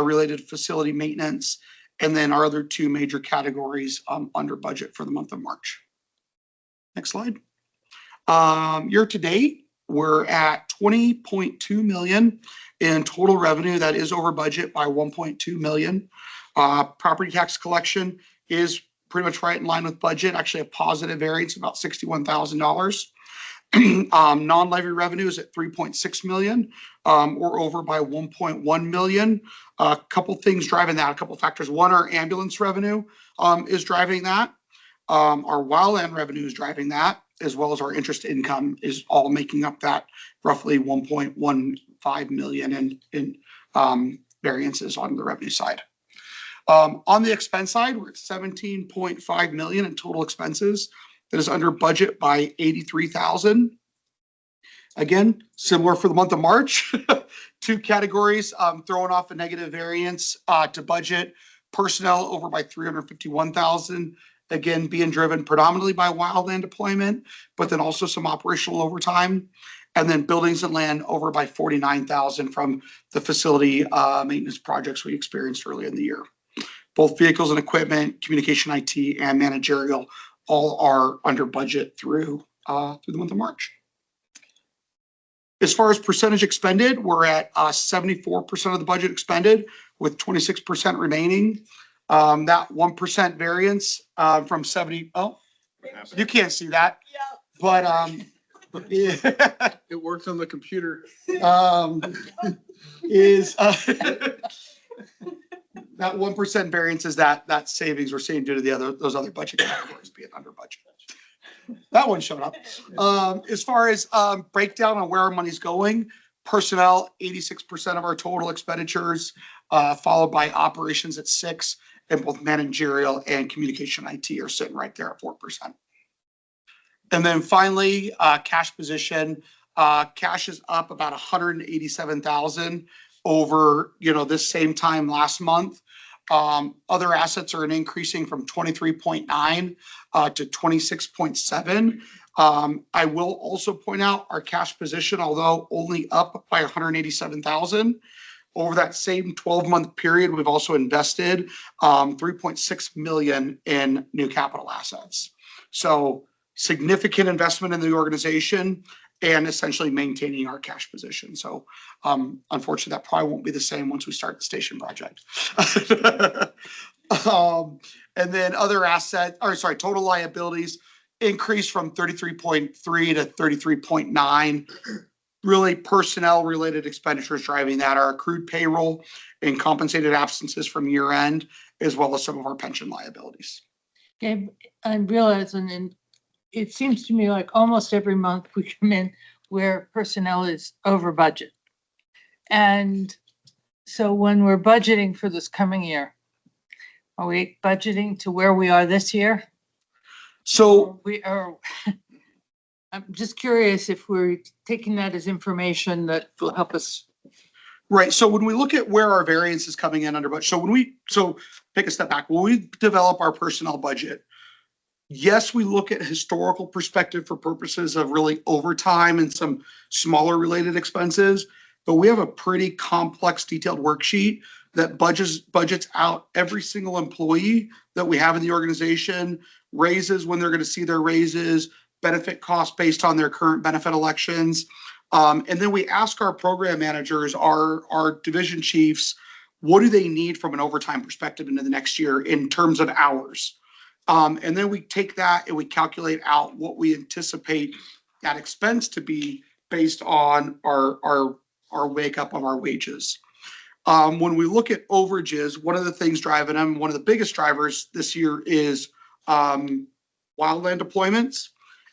Speaker 7: related to facility maintenance. And then our other two major categories under budget for the month of March. Next slide. Year to date, we're at 20.2 million in total revenue. That is over budget by 1.2 million. Property tax collection is pretty much right in line with budget, actually a positive variance of about $61,000. Non-levy revenue is at 3.6 million, or over by 1.1 million. A couple things driving that, a couple factors. One, our ambulance revenue is driving that. Our wildland revenue is driving that, as well as our interest income is all making up that roughly 1.15 million in variances on the revenue side. On the expense side, we're at 17.5 million in total expenses. That is under budget by 83,000. Again, similar for the month of March. Two categories throwing off a negative variance to budget. Personnel over by 351,000. Again, being driven predominantly by wildland deployment, but then also some operational overtime. And then buildings and land over by 49,000 from the facility maintenance projects we experienced early in the year. both vehicles and equipment, communication IT, and managerial all are under budget through the month of March. As far as percentage expended, we're at 74% of the budget expended with 26% remaining. That 1% variance from 70, oh, you can't see that. But yeah.
Speaker 2: It works on the computer.
Speaker 7: Is that 1% variance is that savings we're seeing due to those other budget categories being under budget. That one showed up. As far as breakdown on where our money's going, personnel, 86% of our total expenditures, followed by operations at 6%, and both managerial and communication IT are sitting right there at 4%. And then finally, cash position, cash is up about 187,000 over, this same time last month. Other assets are increasing from 23.9 to 26.7. I will also point out our cash position, although only up by 187,000 over that same 12-month period, we've also invested 3.6 million in new capital assets. So significant investment in the organization and essentially maintaining our cash position. So unfortunately, that probably won't be the same once we start the station project. And then other total liabilities increased from 33.3 to 33.9. Really personnel related expenditures driving that are accrued payroll and compensated absences from year end, as well as some of our pension liabilities.
Speaker 1: Okay, I'm realizing, and it seems to me like almost every month we come in where personnel is over budget. And so when we're budgeting for this coming year, are we budgeting to where we are this year?
Speaker 7: So
Speaker 1: We are, I'm just curious if we're taking that as information that will help us.
Speaker 7: right. So when we look at where our variance is coming in under budget, so take a step back. When we develop our personnel budget, yes, we look at historical perspective for purposes of really overtime and some smaller related expenses, but we have a pretty complex detailed worksheet that budgets out every single employee that we have in the organization, raises when they're going to see their raises, benefit costs based on their current benefit elections. And then we ask our program managers, our division chiefs, what do they need from an overtime perspective into the next year in terms of hours? And then we take that and we calculate out what we anticipate that expense to be based on our wake up of our wages. When we look at overages, one of the things driving them, one of the biggest drivers this year is wildland deployments.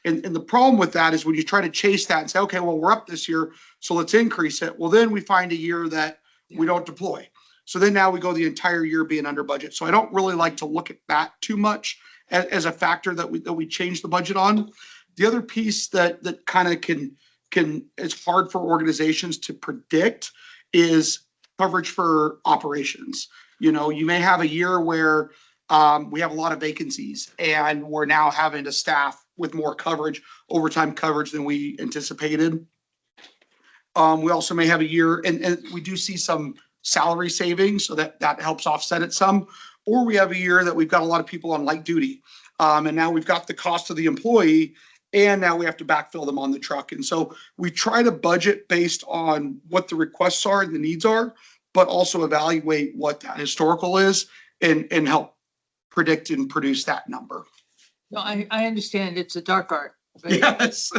Speaker 7: And the problem with that is when you try to chase that and say, okay, well, we're up this year, so let's increase it. Well, then we find a year that we don't deploy. So then now we go the entire year being under budget. So I don't really like to look at that too much as a factor that we change the budget on. The other piece that kind of can it's hard for organizations to predict is coverage for operations. You may have a year where we have a lot of vacancies and we're now having to staff with more coverage, overtime coverage than we anticipated. We also may have a year and we do see some salary savings, so that helps offset it some. Or we have a year that we've got a lot of people on light duty. And now we've got the cost of the employee and now we have to backfill them on the truck. And so we try to budget based on what the requests are and the needs are, but also evaluate what that historical is and help predict and produce that number.
Speaker 1: No, I understand it's a dark art. But,
Speaker 7: Yes.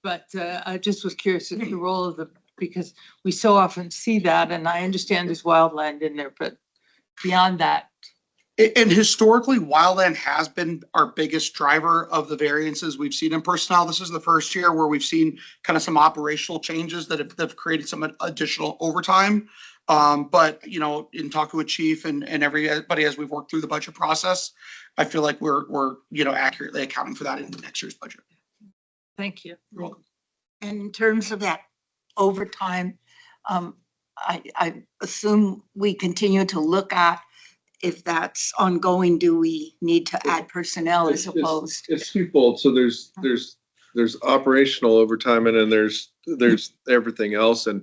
Speaker 1: but I just was curious of the role of because we so often see that, and I understand there's wildland in there, but beyond that.
Speaker 7: And historically, wildland has been our biggest driver of the variances we've seen in personnel. This is the first year where we've seen kind of some operational changes that have created some additional overtime. But, in talking with chief and everybody as we've worked through the budget process, I feel like we're accurately accounting for that in next year's budget.
Speaker 1: Thank you.
Speaker 7: You're welcome.
Speaker 5: And in terms of that overtime, I assume we continue to look at if that's ongoing, do we need to add personnel as opposed?
Speaker 2: It's twofold. So there's operational overtime and then there's everything else. And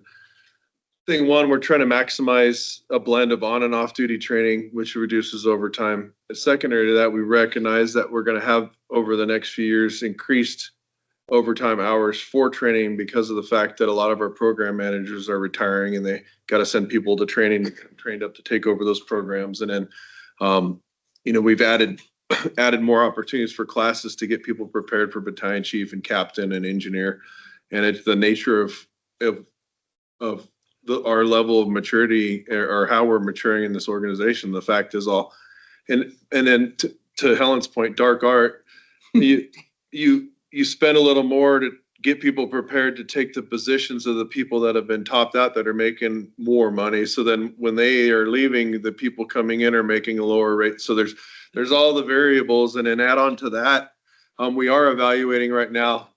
Speaker 2: thing one, we're trying to maximize a blend of on and off duty training, which reduces overtime. Secondary to that, we recognize that we're going to have over the next few years increased overtime hours for training because of the fact that a lot of our program managers are retiring and they got to send people to training to get trained up to take over those programs. And then, we've added more opportunities for classes to get people prepared for battalion chief and captain and engineer. And it's the nature of our level of maturity or how we're maturing in this organization. The fact is all, and then to Helen's point, dark art, you spend a little more to get people prepared to take the positions of the people that have been topped out that are making more money. So then when they are leaving, the people coming in are making a lower rate. So there's all the variables. And then add on to that, we are evaluating right now.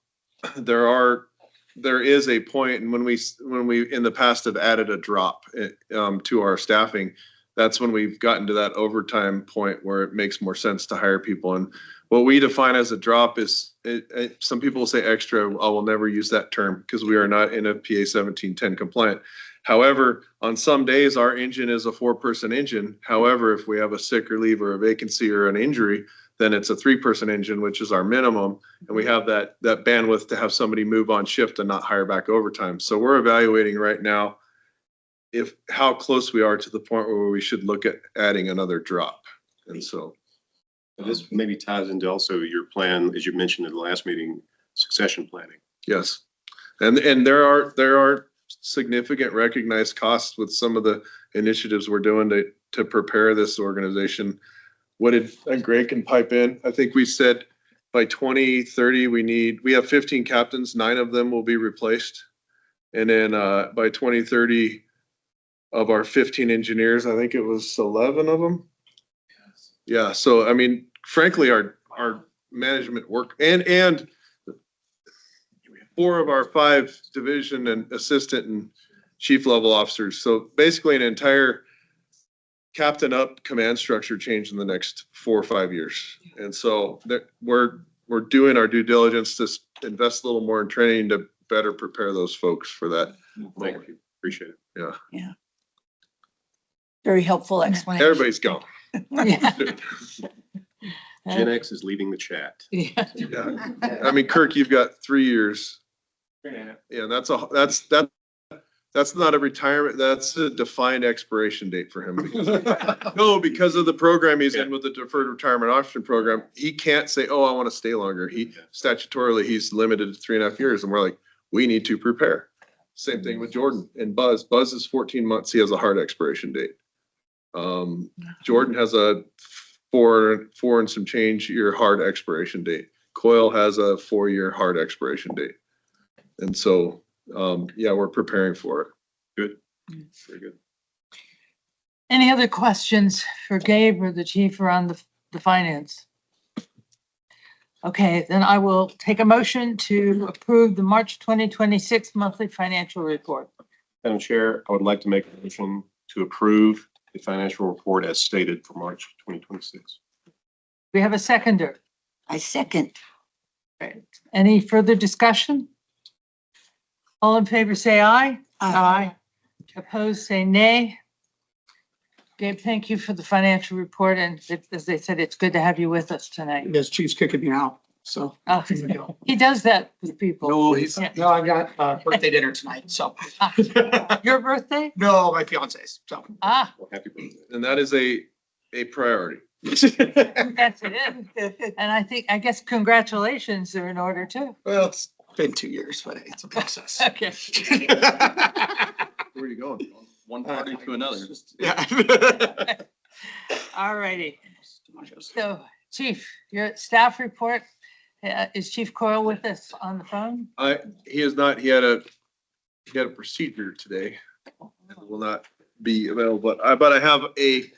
Speaker 2: There is a point, and when we in the past have added a drop to our staffing, that's when we've gotten to that overtime point where it makes more sense to hire people. And what we define as a drop is, some people will say extra. I will never use that term because we are not NFPA 1710 compliant. However, on some days our engine is a 4-person engine. However, if we have a sick or leave or a vacancy or an injury, then it's a 3-person engine, which is our minimum. And we have that bandwidth to have somebody move on shift and not hire back overtime. So we're evaluating right now how close we are to the point where we should look at adding another drop. And so
Speaker 9: This maybe ties into also your plan, as you mentioned in the last meeting, succession planning.
Speaker 2: yes, and there are significant recognized costs with some of the initiatives we're doing to prepare this organization. And Greg can pipe in. I think we said by 2030 we have 15 captains, 9 of them will be replaced, and then by 2030 of our 15 engineers, I think it was 11 of them. Yeah, so I mean, frankly, our management work and 4 of our 5 division and assistant and chief level officers. So basically an entire captain up command structure change in the next 4 or 5 years. And so we're doing our due diligence to invest a little more in training to better prepare those folks for that.
Speaker 9: Thank you. Appreciate it.
Speaker 2: Yeah.
Speaker 5: Very helpful explanation.
Speaker 2: Everybody's gone.
Speaker 1: Yeah.
Speaker 9: Gen X is leading the chat.
Speaker 1: Yeah.
Speaker 2: Yeah. I mean, Kirk, you've got 3 years. Yeah, that's not a retirement. That's a defined expiration date for him. Because of the program he's in with the deferred retirement option program, he can't say, "Oh, I want to stay longer." Statutorily, he's limited to 3.5 years, and we're like, we need to prepare. Same thing with Jordan and Buzz. Buzz is 14 months. He has a hard expiration date. Jordan has a 4 and some change year hard expiration date. Coyle has a 4-year hard expiration date. And so, we're preparing for it.
Speaker 9: Good. Very good.
Speaker 1: Any other questions for Gabe or the chief around the finance? Okay, then I will take a motion to approve the March 2026 monthly financial report.
Speaker 9: Madam Chair, I would like to make a motion to approve the financial report as stated for March 2026.
Speaker 1: We have a seconder.
Speaker 5: I second.
Speaker 1: Right. Any further discussion? All in favor, say aye.
Speaker 5: Aye.
Speaker 1: Opposed, say nay. Gabe, thank you for the financial report, and as they said, it's good to have you with us tonight.
Speaker 7: This chief's kicking me out, so.
Speaker 1: Oh, he does that with people.
Speaker 7: No,
Speaker 1: Yeah.
Speaker 7: no, I got birthday dinner tonight, so.
Speaker 1: Your birthday?
Speaker 7: No, my fiance's, so.
Speaker 1: Ah,
Speaker 9: Well, happy birthday.
Speaker 2: And that is a priority.
Speaker 1: yes, it is. And I guess congratulations are in order too.
Speaker 7: Well, it's been 2 years, but it's a process.
Speaker 1: Okay.
Speaker 2: Where are you going?
Speaker 8: One party to another.
Speaker 7: Yeah.
Speaker 1: All righty. So, Chief, your staff report, is Chief Coyle with us on the phone?
Speaker 2: He is not. He had a procedure today. Will not be available, but I have a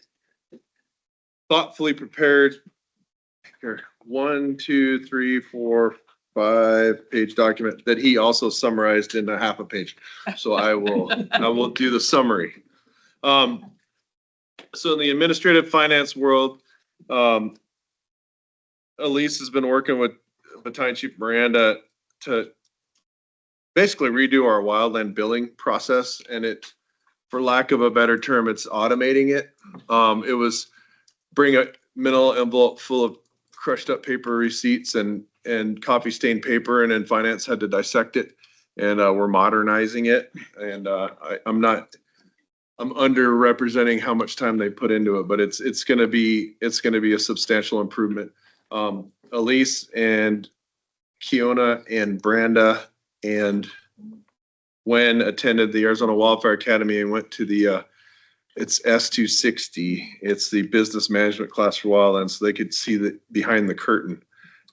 Speaker 2: thoughtfully prepared here 1, 2, 3, 4, 5-page document that he also summarized in a half a page. So I will do the summary. So in the administrative finance world, Elise has been working with Battalion Chief Miranda to basically redo our wildland billing process, and for lack of a better term, it's automating it. It was bring a manila envelope full of crushed up paper receipts and copy stained paper, and then finance had to dissect it. And we're modernizing it. And I'm underrepresenting how much time they put into it, but it's gonna be a substantial improvement. Elise and Kiona and Branda and Gwen attended the Arizona Wildfire Academy and went to the it's S260. It's the business management class for wildland, so they could see the behind the curtain.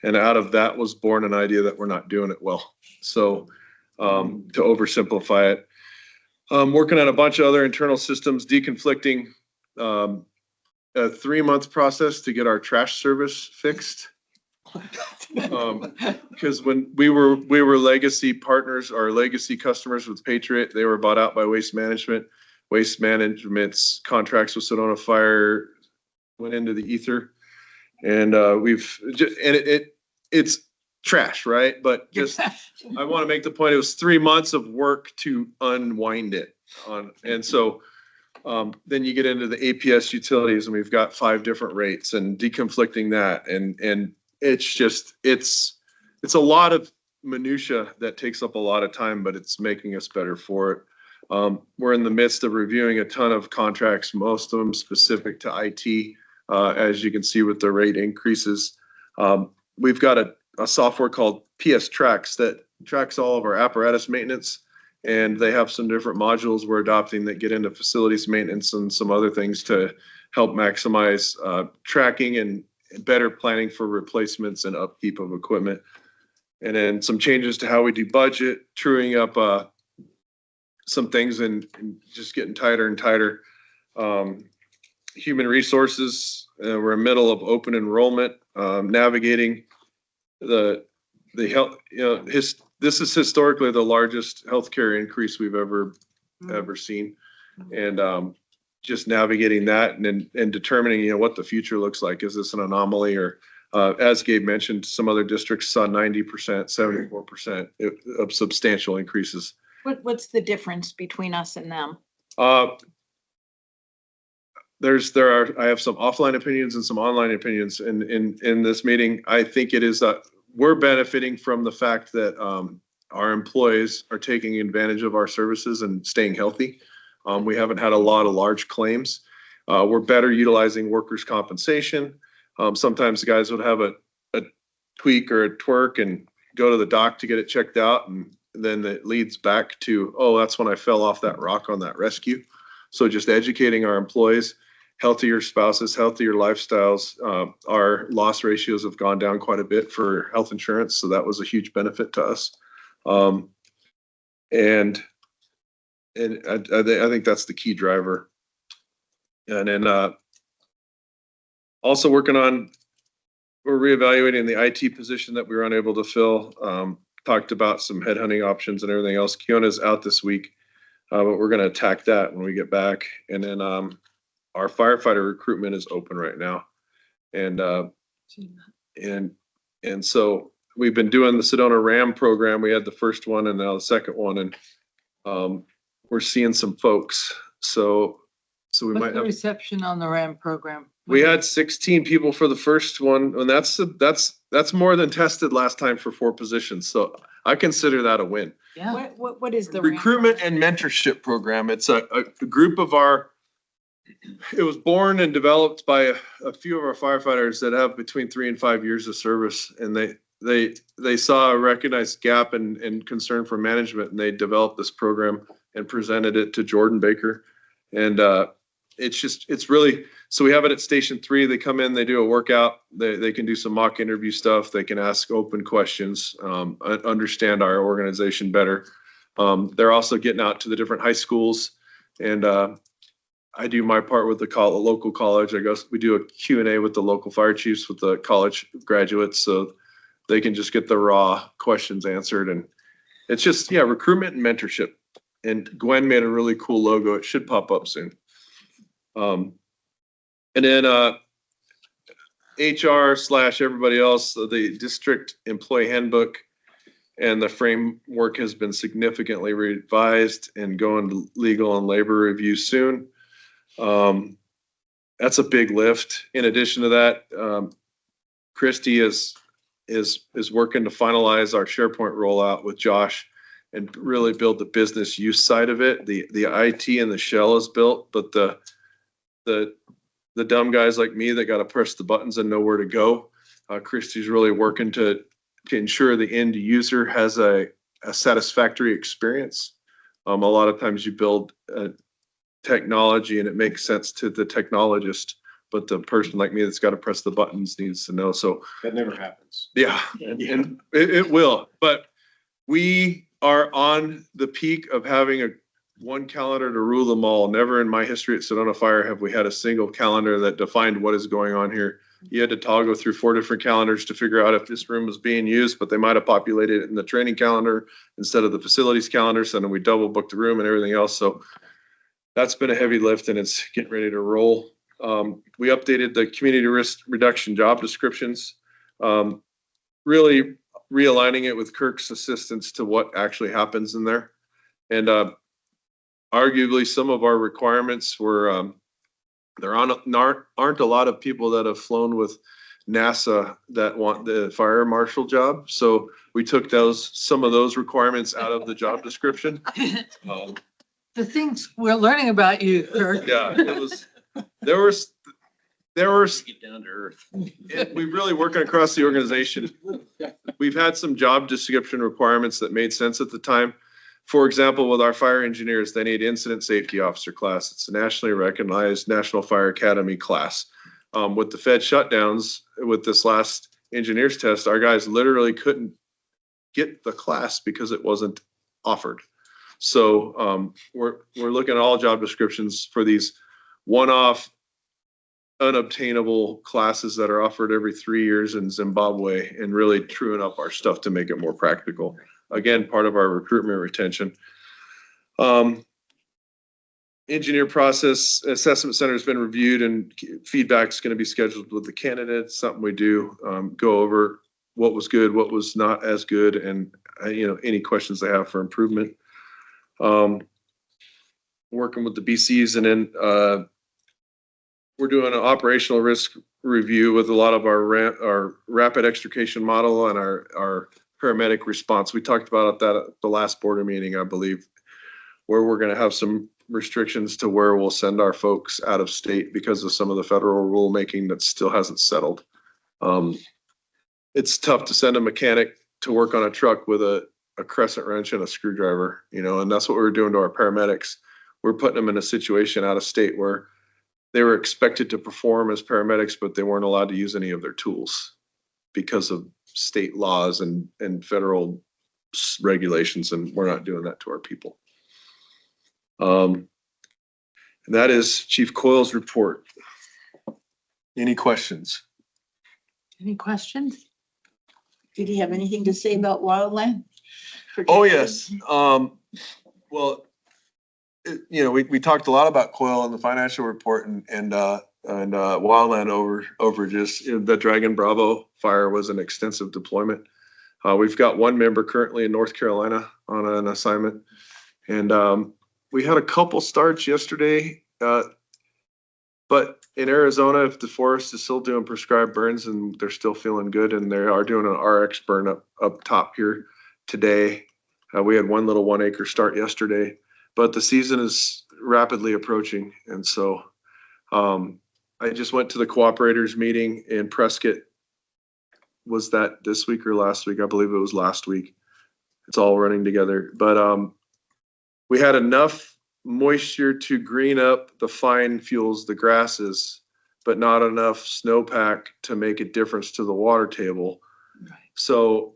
Speaker 2: And out of that was born an idea that we're not doing it well. So to oversimplify it, working on a bunch of other internal systems, deconflicting, a 3-month process to get our trash service fixed. Because when we were legacy partners or legacy customers with Patriot, they were bought out by Waste Management. Waste Management's contracts with Sedona Fire went into the ether, and it's trash, right? But just I want to make the point, it was 3 months of work to unwind it and so then you get into the APS utilities, and we've got 5 different rates and deconflicting that, and it's a lot of minutia that takes up a lot of time, but it's making us better for it. We're in the midst of reviewing a ton of contracts, most of them specific to IT, as you can see with the rate increases. We've got a software called PS Tracks that tracks all of our apparatus maintenance, and they have some different modules we're adopting that get into facilities maintenance and some other things to help maximize tracking and better planning for replacements and upkeep of equipment. And then some changes to how we do budget, truing up some things and just getting tighter and tighter. Human resources, we're in the middle of open enrollment, navigating the health, this is historically the largest healthcare increase we've ever seen. And just navigating that and determining, what the future looks like. Is this an anomaly, or as Gabe mentioned, some other districts saw 90%, 74% of substantial increases.
Speaker 3: What's the difference between us and them?
Speaker 2: I have some offline opinions and some online opinions in this meeting. I think it is we're benefiting from the fact that our employees are taking advantage of our services and staying healthy. We haven't had a lot of large claims. We're better utilizing workers' compensation. Sometimes the guys would have a tweak or a twerk and go to the doc to get it checked out, and then it leads back to, oh, that's when I fell off that rock on that rescue. So just educating our employees, healthier spouses, healthier lifestyles. Our loss ratios have gone down quite a bit for health insurance, so that was a huge benefit to us. And I think that's the key driver. And then also working on, we're reevaluating the IT position that we were unable to fill. Talked about some headhunting options and everything else. Kiona's out this week, but we're going to attack that when we get back. And then our firefighter recruitment is open right now. And so we've been doing the Sedona RAM program. We had the first one and now the second one, and we're seeing some folks. So we might have
Speaker 1: reception on the RAM program.
Speaker 2: We had 16 people for the first one, and that's more than tested last time for 4 positions. So I consider that a win.
Speaker 1: Yeah.
Speaker 3: What is the
Speaker 2: Recruitment and mentorship program. It's a group of it was born and developed by a few of our firefighters that have between 3 and 5 years of service, and they saw a recognized gap and concern for management, and they developed this program and presented it to Jordan Baker. And it's really, so we have it at Station 3. They come in, they do a workout, they can do some mock interview stuff, they can ask open questions, understand our organization better. They're also getting out to the different high schools, and I do my part with the local college. I guess we do a Q&A with the local fire chiefs, with the college graduates, so they can just get the raw questions answered. And it's just, recruitment and mentorship. And Gwen made a really cool logo. It should pop up soon. And then HR / everybody else, the district employee handbook and the framework has been significantly revised and going to legal and labor review soon. That's a big lift. In addition to that, Christie is working to finalize our SharePoint rollout with Josh and really build the business use side of it. The IT and the shell is built, but the dumb guys like me that got to press the buttons and know where to go. Christie's really working to ensure the end user has a satisfactory experience. A lot of times you build technology and it makes sense to the technologist, but the person like me that's got to press the buttons needs to know. So
Speaker 9: That never happens.
Speaker 2: yeah, and it will. But we are on the peak of having one calendar to rule them all. Never in my history at Sedona Fire have we had a single calendar that defined what is going on here. You had to toggle through 4 different calendars to figure out if this room was being used, but they might have populated it in the training calendar instead of the facilities calendar. So then we double booked the room and everything else. So that's been a heavy lift and it's getting ready to roll. We updated the community risk reduction job descriptions, really realigning it with Kirk's assistance to what actually happens in there. And arguably some of our requirements were, there aren't a lot of people that have flown with NASA that want the fire marshal job. So we took some of those requirements out of the job description.
Speaker 1: The things we're learning about you, Kirk.
Speaker 2: Yeah, there was
Speaker 8: Get down to earth.
Speaker 2: we really working across the organization. We've had some job description requirements that made sense at the time. For example, with our fire engineers, they need incident safety officer class. It's a nationally recognized National Fire Academy class. With the Fed shutdowns, with this last engineers test, our guys literally couldn't get the class because it wasn't offered. So we're looking at all job descriptions for these one-off unobtainable classes that are offered every 3 years in Zimbabwe and really truing up our stuff to make it more practical. Again, part of our recruitment retention. Engineer process assessment center has been reviewed and feedback is going to be scheduled with the candidates. Something we do, go over what was good, what was not as good, and any questions they have for improvement. Working with the BCs, and then we're doing an operational risk review with a lot of our rapid extrication model and our paramedic response. We talked about that at the last board meeting, I believe, where we're going to have some restrictions to where we'll send our folks out of state because of some of the federal rulemaking that still hasn't settled. It's tough to send a mechanic to work on a truck with a crescent wrench and a screwdriver, and that's what we're doing to our paramedics. We're putting them in a situation out of state where they were expected to perform as paramedics, but they weren't allowed to use any of their tools because of state laws and federal regulations, and we're not doing that to our people. And that is Chief Coyle's report. Any questions?
Speaker 1: Any questions?
Speaker 5: Did he have anything to say about wildland?
Speaker 2: Oh, yes. Well, we talked a lot about Coyle in the financial report and wildland overages. The Dragon Bravo fire was an extensive deployment. We've got one member currently in North Carolina on an assignment, and we had a couple starts yesterday. But in Arizona, if the forest is still doing prescribed burns and they're still feeling good, and they are doing an RX burn up top here today. We had one little 1 acre start yesterday, but the season is rapidly approaching. And so I just went to the cooperators meeting in Prescott. Was that this week or last week? I believe it was last week. It's all running together. But we had enough moisture to green up the fine fuels, the grasses, but not enough snowpack to make a difference to the water table.
Speaker 1: Right.
Speaker 2: So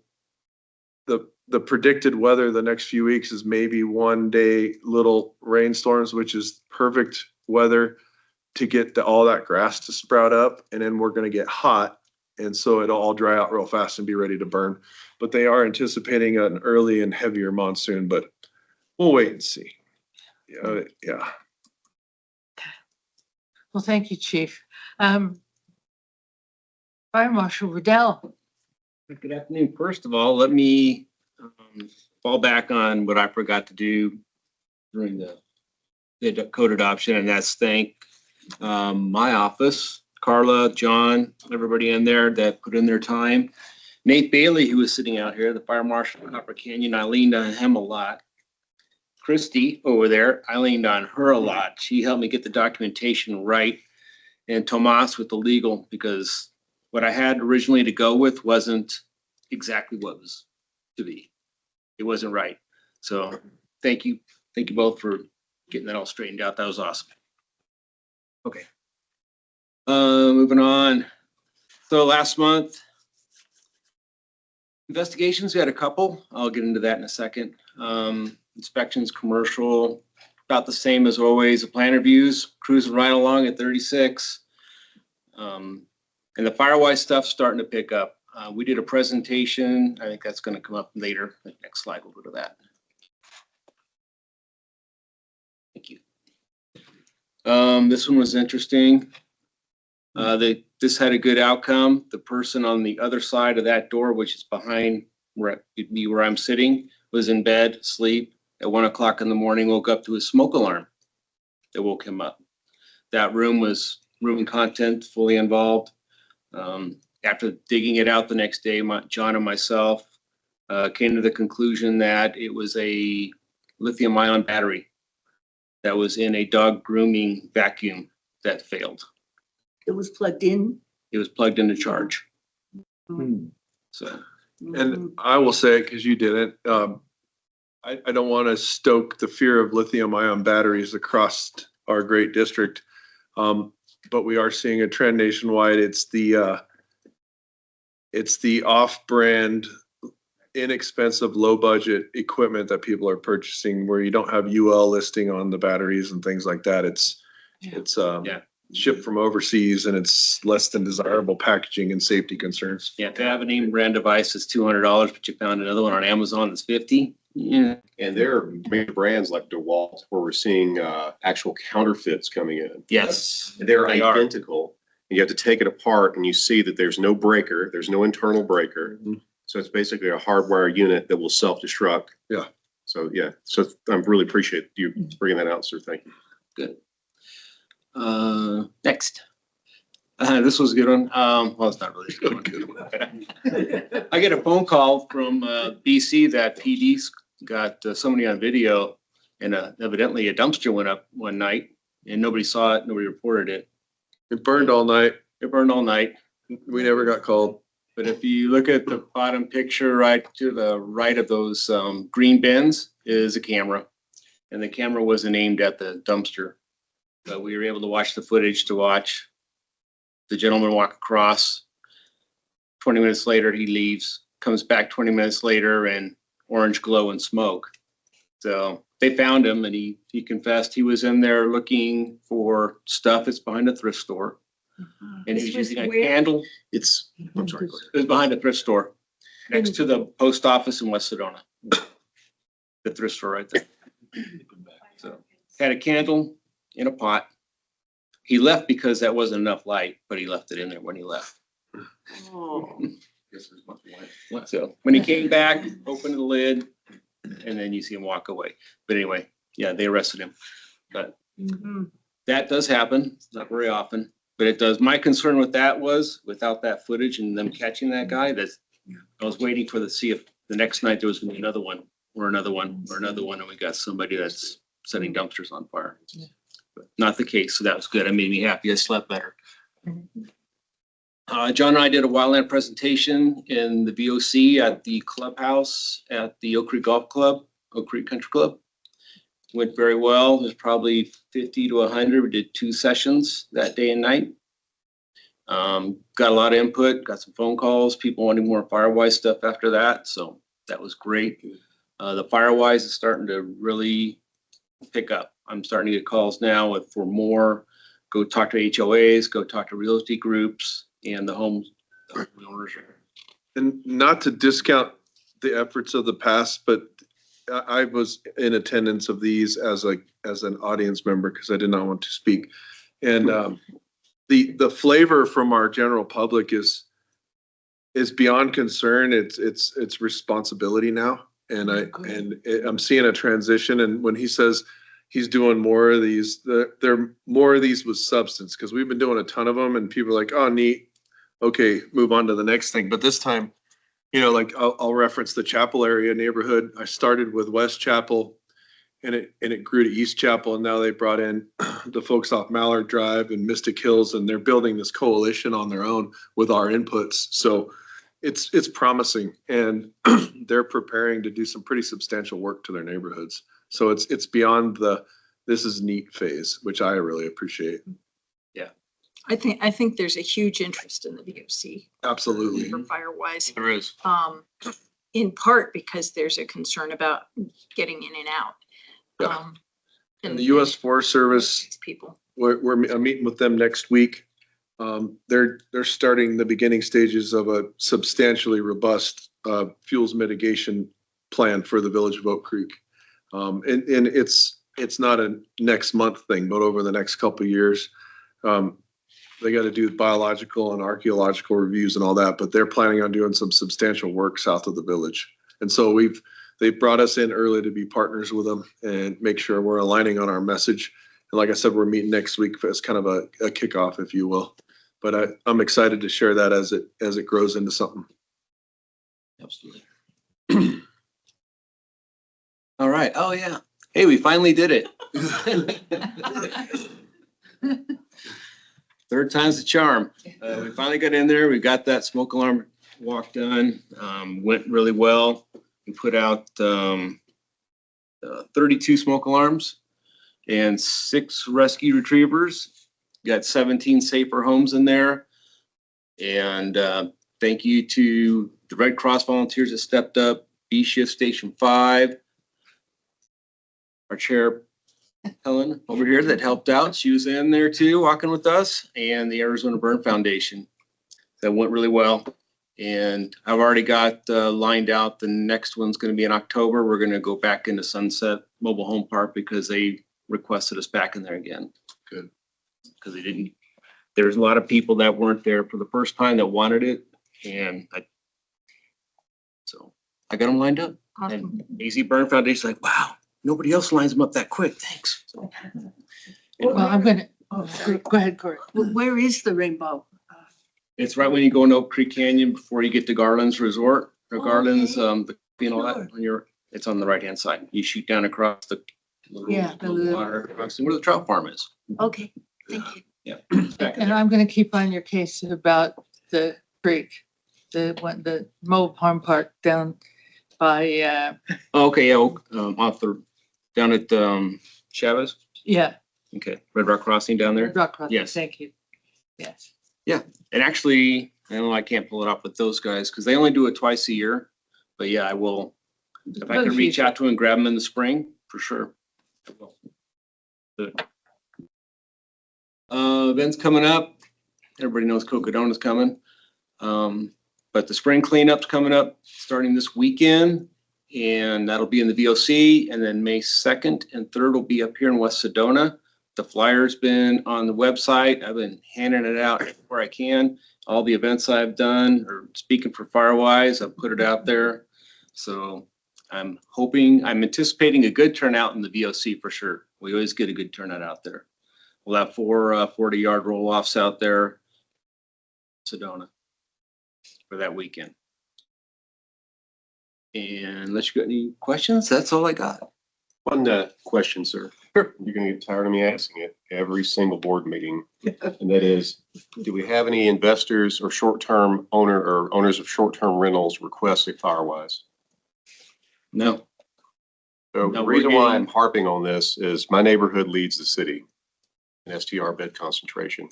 Speaker 2: the predicted weather the next few weeks is maybe 1 day little rainstorms, which is perfect weather to get all that grass to sprout up. And then we're going to get hot. And so it'll all dry out real fast and be ready to burn. But they are anticipating an early and heavier monsoon, but we'll wait and see. Yeah.
Speaker 1: Well, thank you, Chief. Fire Marshal Riddell.
Speaker 4: Good afternoon. First of all, let me fall back on what I forgot to do during the code adoption, and that's thank my office, Carla, John, everybody in there that put in their time. Nate Bailey, who was sitting out here, the fire marshal of Copper Canyon, I leaned on him a lot. Christy over there, I leaned on her a lot. She helped me get the documentation right. And Tomas with the legal, because what I had originally to go with wasn't exactly what was to be. It wasn't right. So thank you. Thank you both for getting that all straightened out. That was awesome. Okay. Moving on. So last month, investigations, we had a couple. I'll get into that in a second. Inspections, commercial, about the same as always. The plan reviews, cruising right along at 36. And the Firewise stuff starting to pick up. We did a presentation. I think that's going to come up later. The next slide, we'll go to that. Thank you. This one was interesting. This had a good outcome. The person on the other side of that door, which is behind where I'm sitting, was in bed, asleep. At 1 o'clock in the morning, woke up to a smoke alarm that woke him up. That room was room and content fully involved. After digging it out the next day, John and myself came to the conclusion that it was a lithium-ion battery that was in a dog grooming vacuum that failed.
Speaker 5: It was plugged in.
Speaker 4: It was plugged into charge. So,
Speaker 2: And I will say it because you didn't. I don't want to stoke the fear of lithium ion batteries across our great district. But we are seeing a trend nationwide. It's the off-brand, inexpensive, low-budget equipment that people are purchasing where you don't have UL listing on the batteries and things like that. It's shipped from overseas and it's less than desirable packaging and safety concerns.
Speaker 4: yeah, to have a name brand device is $200, but you found another one on Amazon that's $50. Yeah.
Speaker 9: And there are major brands like DeWalt where we're seeing actual counterfeits coming in.
Speaker 4: Yes.
Speaker 9: They're
Speaker 4: They are.
Speaker 9: identical. You have to take it apart and you see that there's no breaker, there's no internal breaker.
Speaker 2: Mhm.
Speaker 9: So it's basically a hardwire unit that will self-destruct.
Speaker 2: Yeah.
Speaker 9: So, yeah, so I really appreciate you bringing that out, sir. Thank you.
Speaker 4: Good. Next. This was a good one. Well, it's not really a good one. I get a phone call from BC that PD's got somebody on video, and evidently a dumpster went up one night and nobody saw it, nobody reported it.
Speaker 2: It burned all night.
Speaker 4: It burned all night.
Speaker 2: We never got called.
Speaker 4: But if you look at the bottom picture right to the right of those green bins is a camera. And the camera wasn't aimed at the dumpster. But we were able to watch the footage to watch the gentleman walk across. 20 minutes later, he leaves, comes back 20 minutes later and orange glow and smoke. So they found him and he confessed he was in there looking for stuff that's behind a thrift store. And he was
Speaker 3: This was
Speaker 4: using a
Speaker 3: where?
Speaker 4: candle.
Speaker 9: I'm sorry. go ahead.
Speaker 4: It was behind a thrift store next to the post office in West Sedona. The thrift store right there. So had a candle in a pot. He left because that wasn't enough light, but he left it in there when he left.
Speaker 5: Oh.
Speaker 4: So when he came back, opened the lid, and then you see him walk away. But anyway, yeah, they arrested him. But that does happen, not very often, but it does. My concern with that was without that footage and them catching that guy, that I was waiting for see if the next night there was gonna be another one or another one or another one, and we got somebody that's setting dumpsters on fire. But not the case, so that was good. It made me happy. I slept better. John and I did a wildland presentation in the VOC at the clubhouse at the Oak Creek Golf Club, Oak Creek Country Club. Went very well. There's probably 50 to 100. We did 2 sessions that day and night. Got a lot of input, got some phone calls, people wanting more Firewise stuff after that. So that was great. The Firewise is starting to really pick up. I'm starting to get calls now for more. Go talk to HOAs, go talk to realty groups and the home owners.
Speaker 2: And not to discount the efforts of the past, but I was in attendance of these as an audience member because I did not want to speak. And the flavor from our general public is beyond concern. It's responsibility now. And I'm seeing a transition. And when he says he's doing more of these, they're more of these with substance, because we've been doing a ton of them and people are like, oh, neat. Okay, move on to the next thing. But this time, you know, like I'll reference the Chapel area neighborhood. I started with West Chapel and it grew to East Chapel, and now they brought in the folks off Mallard Drive and Mystic Hills, and they're building this coalition on their own with our inputs. So it's promising, and they're preparing to do some pretty substantial work to their neighborhoods. So it's beyond the this is neat phase, which I really appreciate.
Speaker 3: I think there's a huge interest in the VOC
Speaker 2: Absolutely.
Speaker 3: for Firewise.
Speaker 4: There is.
Speaker 3: In part because there's a concern about getting in and out.
Speaker 2: Yeah. And the U.S. Forest Service,
Speaker 3: People.
Speaker 2: I'm meeting with them next week. They're starting the beginning stages of a substantially robust fuels mitigation plan for the village of Oak Creek. And it's not a next month thing, but over the next couple of years. They got to do biological and archaeological reviews and all that, but they're planning on doing some substantial work south of the village. And so they brought us in early to be partners with them and make sure we're aligning on our message. And like I said, we're meeting next week as kind of a kickoff, if you will. But I'm excited to share that as it grows into something.
Speaker 8: Absolutely. All right. Oh, yeah. Hey, we finally did it. Third time's the charm. We finally got in there. We got that smoke alarm walk done. Went really well. We put out 32 smoke alarms and 6 rescue retrievers. Got 17 safer homes in there. And thank you to the Red Cross volunteers that stepped up, B Shift Station 5, our chair Helen over here that helped out. She was in there too, walking with us, and the Arizona Burn Foundation. That went really well. And I've already got lined out. The next one's going to be in October. We're going to go back into Sunset Mobile Home Park because they requested us back in there again.
Speaker 2: Good.
Speaker 8: Because there's a lot of people that weren't there for the first time that wanted it. And so I got them lined up.
Speaker 3: Awesome.
Speaker 8: And AZ Burn Foundation's like, wow, nobody else lines them up that quick. Thanks. So,
Speaker 1: Well, I'm gonna, go ahead, Cory.
Speaker 5: Where is the rainbow?
Speaker 8: it's right when you go into Oak Creek Canyon before you get to Garland's Resort or Garland's, the, you know, that when it's on the right-hand side. You shoot down across the
Speaker 5: Yeah,
Speaker 8: little water, across where the trout farm is.
Speaker 5: Okay, thank you.
Speaker 8: Yeah. Back in
Speaker 1: And
Speaker 8: there.
Speaker 1: I'm gonna keep on your case about the creek, the mobile home park down by,
Speaker 8: Okay, yeah, down at, Chavez.
Speaker 1: yeah.
Speaker 8: Okay, Red Rock Crossing down there.
Speaker 1: Rock Crossing,
Speaker 8: Yes.
Speaker 1: thank you. Yes.
Speaker 8: And actually, I know I can't pull it up with those guys because they only do it twice a year. But yeah, I will, if I can reach out to them and grab them in the spring, for sure. I will. Good. Events coming up. Everybody knows Cocodona's coming. But the spring cleanup's coming up starting this weekend. And that'll be in the VOC. And then May 2nd and 3rd will be up here in West Sedona. The flyer's been on the website. I've been handing it out where I can. All the events I've done, or speaking for Firewise, I've put it out there. So I'm anticipating a good turnout in the VOC for sure. We always get a good turnout out there. We'll have 4 40-yard roll-offs out there, Sedona, for that weekend. And unless you got any questions, that's all I got.
Speaker 9: One question, sir.
Speaker 8: Sure.
Speaker 9: You're gonna get tired of me asking it every single board meeting. And that is, do we have any investors or short-term owners of short-term rentals request a Firewise?
Speaker 8: No.
Speaker 9: So
Speaker 8: No,
Speaker 9: the
Speaker 8: we're
Speaker 9: reason why I'm
Speaker 8: getting-
Speaker 9: harping on this is my neighborhood leads the city in STR bed concentration.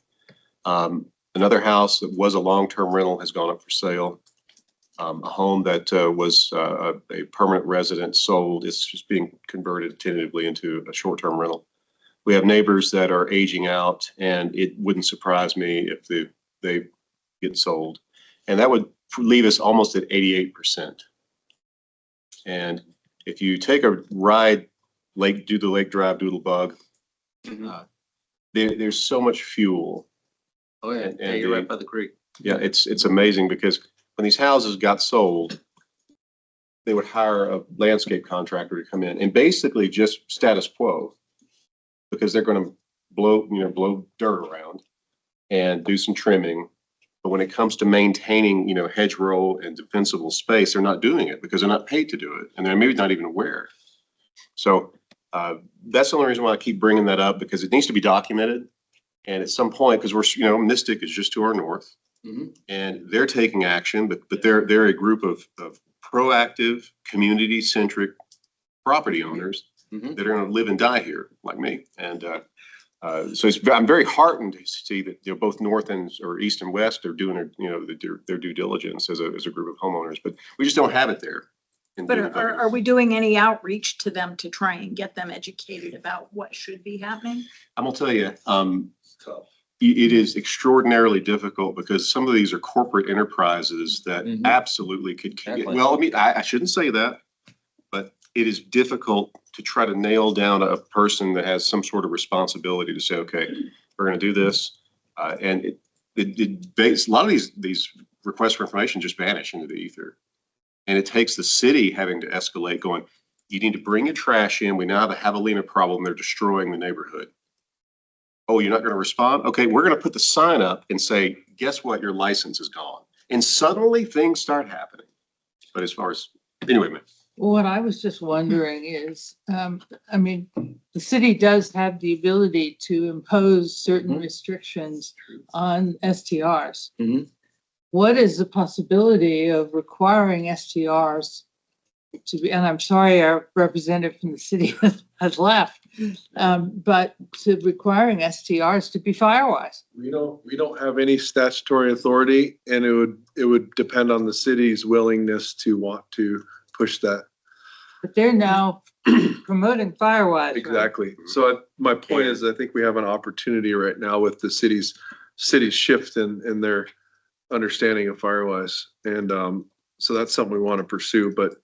Speaker 9: Another house that was a long-term rental has gone up for sale. A home that was a permanent resident sold. It's just being converted tentatively into a short-term rental. We have neighbors that are aging out, and it wouldn't surprise me if they get sold. And that would leave us almost at 88%. And if you take a ride, do the Lake Drive Doodlebug, there's so much fuel.
Speaker 8: Oh, yeah,
Speaker 9: And
Speaker 8: you're right by the creek.
Speaker 9: Yeah, it's amazing because when these houses got sold, they would hire a landscape contractor to come in and basically just status quo. Because they're gonna blow dirt around and do some trimming. But when it comes to maintaining, hedgerow and defensible space, they're not doing it because they're not paid to do it. And they're maybe not even aware. So that's the only reason why I keep bringing that up, because it needs to be documented. And at some point, because we're, Mystic is just to our north.
Speaker 8: Mhm.
Speaker 9: And they're taking action, but they're a group of proactive, community-centric property owners
Speaker 8: Mhm.
Speaker 9: that are gonna live and die here, like me. And so I'm very heartened to see that, both north or east and west are doing their due diligence as a group of homeowners, but we just don't have it there.
Speaker 3: But are we doing any outreach to them to try and get them educated about what should be happening?
Speaker 9: I'm gonna tell you, it is extraordinarily difficult because some of these are corporate enterprises that
Speaker 8: Mhm.
Speaker 9: absolutely could get,
Speaker 8: Exactly.
Speaker 9: well, I shouldn't say that, but it is difficult to try to nail down a person that has some sort of responsibility to say, okay, we're gonna do this. And a lot of these requests for information just vanish into the ether. And it takes the city having to escalate, going, you need to bring your trash in. We now have a javelina problem. They're destroying the neighborhood. Oh, you're not gonna respond? Okay, we're gonna put the sign up and say, guess what? Your license is gone. And suddenly things start happening. But as far as, anyway, man.
Speaker 1: What I was just wondering is, the city does have the ability to impose certain restrictions on STRs.
Speaker 8: Mhm.
Speaker 1: What is the possibility of requiring STRs to be, and I'm sorry, our representative from the city has left, but to requiring STRs to be firewise?
Speaker 2: We don't have any statutory authority, and it would depend on the city's willingness to want to push that.
Speaker 1: But they're now promoting firewise. right?
Speaker 2: Exactly. So my point is, I think we have an opportunity right now with the city's shift in their understanding of firewise. And so that's something we want to pursue. But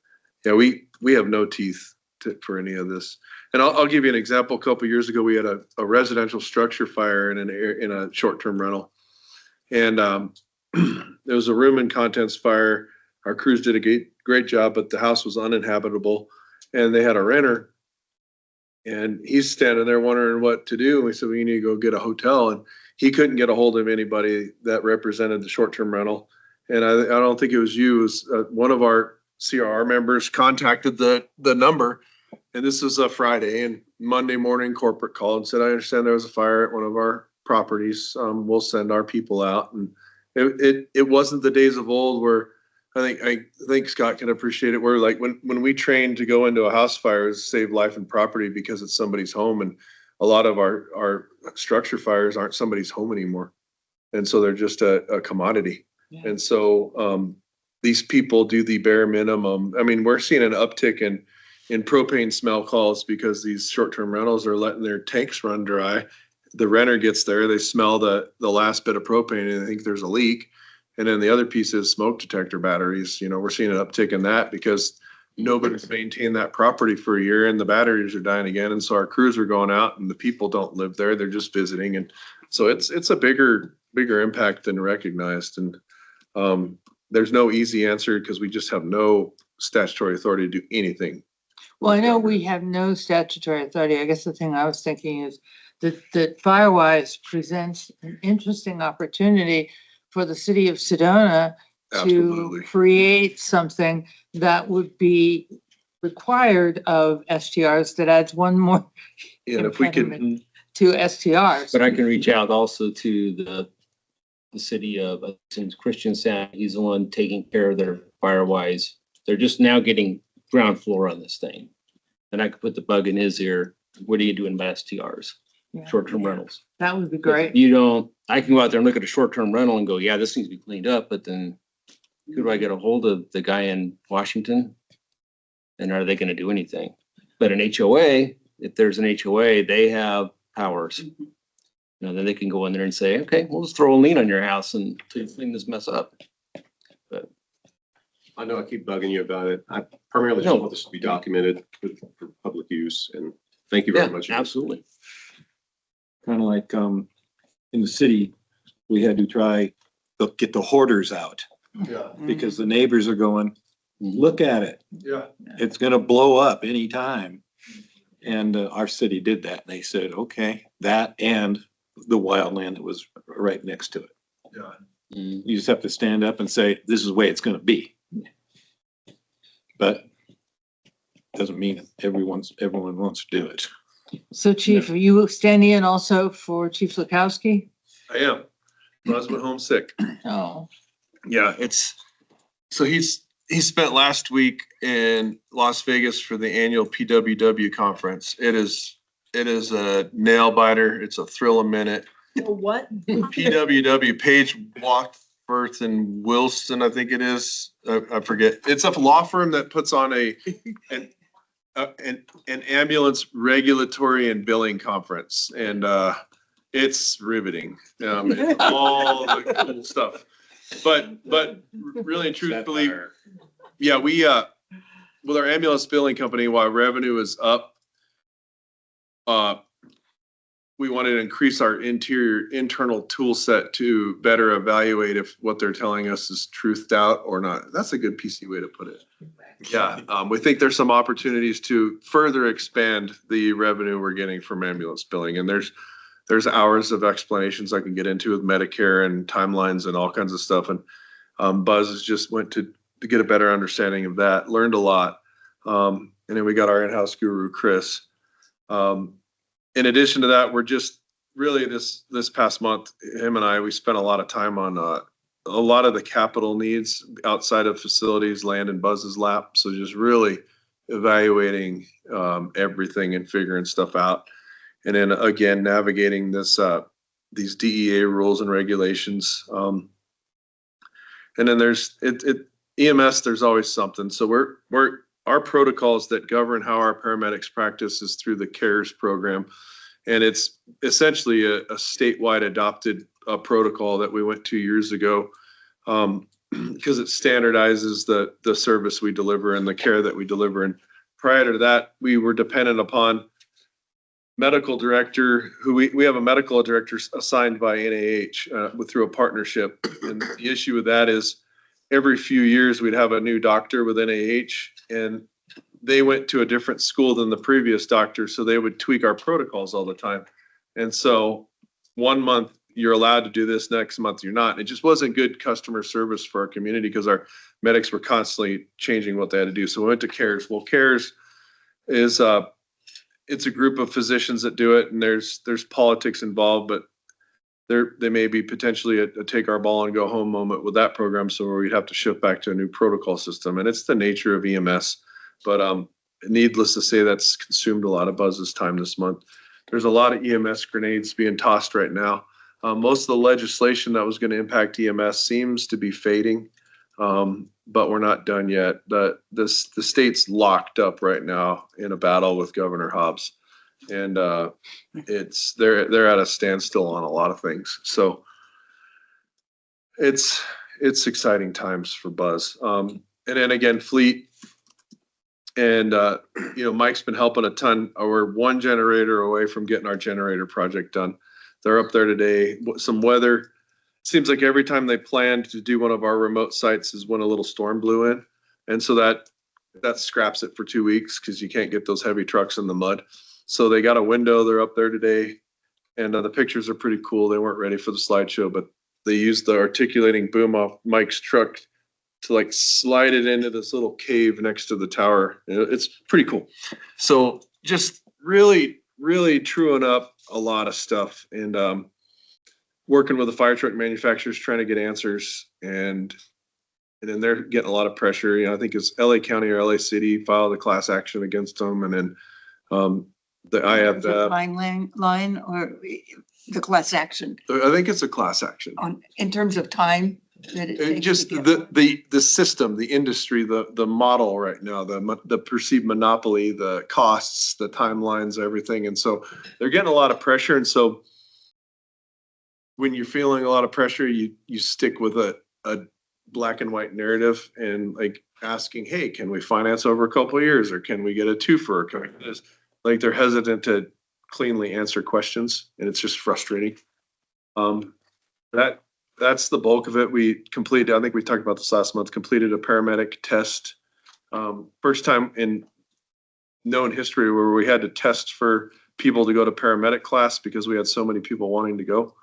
Speaker 2: yeah, we have no teeth for any of this. And I'll give you an example. A couple of years ago, we had a residential structure fire in a short-term rental. And there was a room and contents fire. Our crews did a great job, but the house was uninhabitable. And they had a renter. And he's standing there wondering what to do. And we said, we need to go get a hotel. And he couldn't get a hold of anybody that represented the short-term rental. And I don't think it was you. It was one of our CRR members contacted the number. And this was a Friday, and Monday morning corporate called and said, I understand there was a fire at one of our properties. We'll send our people out. And it wasn't the days of old where I think Scott can appreciate it. Where like when we trained to go into a house fire, is save life and property because it's somebody's home. And a lot of our structure fires aren't somebody's home anymore. And so they're just a commodity.
Speaker 1: Yeah.
Speaker 2: And so these people do the bare minimum. I mean, we're seeing an uptick in propane smell calls because these short-term rentals are letting their tanks run dry. The renter gets there, they smell the last bit of propane and they think there's a leak. And then the other piece is smoke detector batteries. We're seeing an uptick in that because nobody's maintained that property for a year and the batteries are dying again. And so our crews are going out and the people don't live there. They're just visiting. And so it's a bigger impact than recognized. And there's no easy answer because we just have no statutory authority to do anything.
Speaker 1: Well, I know we have no statutory authority. I guess the thing I was thinking is that Firewise presents an interesting opportunity for the city of Sedona to
Speaker 2: Absolutely.
Speaker 1: create something that would be required of STRs that adds one more
Speaker 2: And if we could,
Speaker 1: impediment to STRs.
Speaker 4: But I can reach out also to the city of Christian Sound. He's the one taking care of their Firewise. They're just now getting ground floor on this thing. And I could put the bug in his ear. What are you doing about STRs?
Speaker 1: Yeah.
Speaker 4: Short-term rentals.
Speaker 1: That would be great.
Speaker 4: I can go out there and look at a short-term rental and go, yeah, this needs to be cleaned up, but then who do I get a hold of? The guy in Washington? And are they going to do anything? But an HOA, if there's an HOA, they have powers. Then they can go in there and say, okay, we'll just throw a lien on your house and to clean this mess up. But
Speaker 9: I know I keep bugging you about it. I primarily just want this to be documented for public use, and thank you very much.
Speaker 4: Absolutely.
Speaker 10: Kind of like in the city, we had to try to get the hoarders out
Speaker 2: yeah,
Speaker 10: because the neighbors are going, look at it.
Speaker 2: Yeah.
Speaker 10: It's gonna blow up anytime. And our city did that. They said, okay, that and the wildland that was right next to it.
Speaker 2: Yeah.
Speaker 10: You just have to stand up and say, this is the way it's gonna be. But doesn't mean everyone wants to do it.
Speaker 1: So Chief, are you standing in also for Chief Lukowski?
Speaker 2: I am. Buzz went home sick.
Speaker 1: Oh,
Speaker 2: Yeah, so he spent last week in Las Vegas for the annual PWW conference. It is a nail biter. It's a thrill a minute.
Speaker 3: What?
Speaker 2: PWW, Page Wadsworth and Wilson, I think it is. I forget. It's a law firm that puts on an ambulance regulatory and billing conference, and it's riveting. It's all the cool stuff. But really and truthfully, yeah, we with our ambulance billing company, while revenue is up, we wanted to increase our internal tool set to better evaluate if what they're telling us is truthed out or not. That's a good PC way to put it. Yeah, we think there's some opportunities to further expand the revenue we're getting from ambulance billing, and there's hours of explanations I can get into with Medicare and timelines and all kinds of stuff. And Buzz has just went to get a better understanding of that, learned a lot. And then we got our in-house guru, Chris. In addition to that, we're just really this past month, him and I, we spent a lot of time on a lot of the capital needs outside of facilities, land in Buzz's lap. So just really evaluating everything and figuring stuff out. And then again, navigating these DEA rules and regulations. And then there's EMS, there's always something. So our protocols that govern how our paramedics practice is through the CARES program. And it's essentially a statewide adopted protocol that we went 2 years ago because it standardizes the service we deliver and the care that we deliver. And prior to that, we were dependent upon medical director who we have a medical director assigned by NAH through a partnership. And the issue with that is every few years we'd have a new doctor with NAH, and they went to a different school than the previous doctor, so they would tweak our protocols all the time. And so 1 month you're allowed to do this, next month you're not. It just wasn't good customer service for our community because our medics were constantly changing what they had to do. So we went to CARES. Well, CARES is it's a group of physicians that do it, and there's politics involved, but they may be potentially a take our ball and go home moment with that program. So we'd have to shift back to a new protocol system, and it's the nature of EMS. But needless to say, that's consumed a lot of Buzz's time this month. There's a lot of EMS grenades being tossed right now. Most of the legislation that was going to impact EMS seems to be fading, but we're not done yet. The state's locked up right now in a battle with Governor Hobbs, and they're at a standstill on a lot of things. So it's exciting times for Buzz. And then again, Fleet. And, Mike's been helping a ton. We're one generator away from getting our generator project done. They're up there today. Some weather. Seems like every time they planned to do one of our remote sites is when a little storm blew in. And so that scraps it for 2 weeks because you can't get those heavy trucks in the mud. So they got a window. They're up there today. And the pictures are pretty cool. They weren't ready for the slideshow, but they used the articulating boom off Mike's truck to like slide it into this little cave next to the tower. It's pretty cool. So just really, really truing up a lot of stuff and working with the fire truck manufacturers, trying to get answers. And then they're getting a lot of pressure. I think it's LA County or LA City filed a class action against them. And then the IFF.
Speaker 5: Line or the class action
Speaker 2: I think it's a class action.
Speaker 5: in terms of time that it takes
Speaker 2: Just
Speaker 5: to get-
Speaker 2: the system, the industry, the model right now, the perceived monopoly, the costs, the timelines, everything. And so they're getting a lot of pressure. And so when you're feeling a lot of pressure, you stick with a black and white narrative and like asking, hey, can we finance over a couple of years, or can we get a twofer? Like they're hesitant to cleanly answer questions, and it's just frustrating. That's the bulk of it. We completed, I think we talked about this last month, completed a paramedic test First time in known history where we had to test for people to go to paramedic class because we had so many people wanting to go.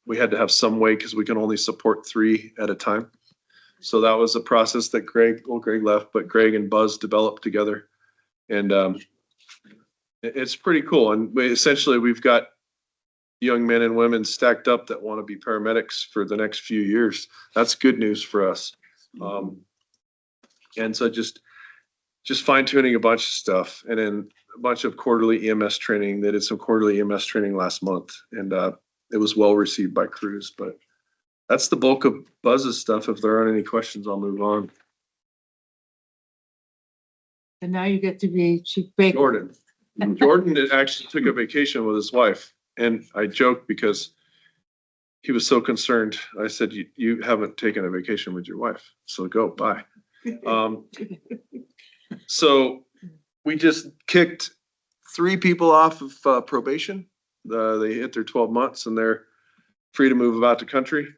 Speaker 2: We had to have some way because we can only support 3 at a time. So that was a process that Greg left, but Greg and Buzz developed together. And it's pretty cool. And we've got young men and women stacked up that want to be paramedics for the next few years. That's good news for us. And so just fine tuning a bunch of stuff, and then a bunch of quarterly EMS training. They did some quarterly EMS training last month, and it was well received by crews. But that's the bulk of Buzz's stuff. If there aren't any questions, I'll move on.
Speaker 1: And now you get to be Chief Baker.
Speaker 2: Jordan actually took a vacation with his wife, and I joked because he was so concerned. I said, you haven't taken a vacation with your wife, so go, bye. So we just kicked 3 people off of probation. They hit their 12 months and they're free to move about the country.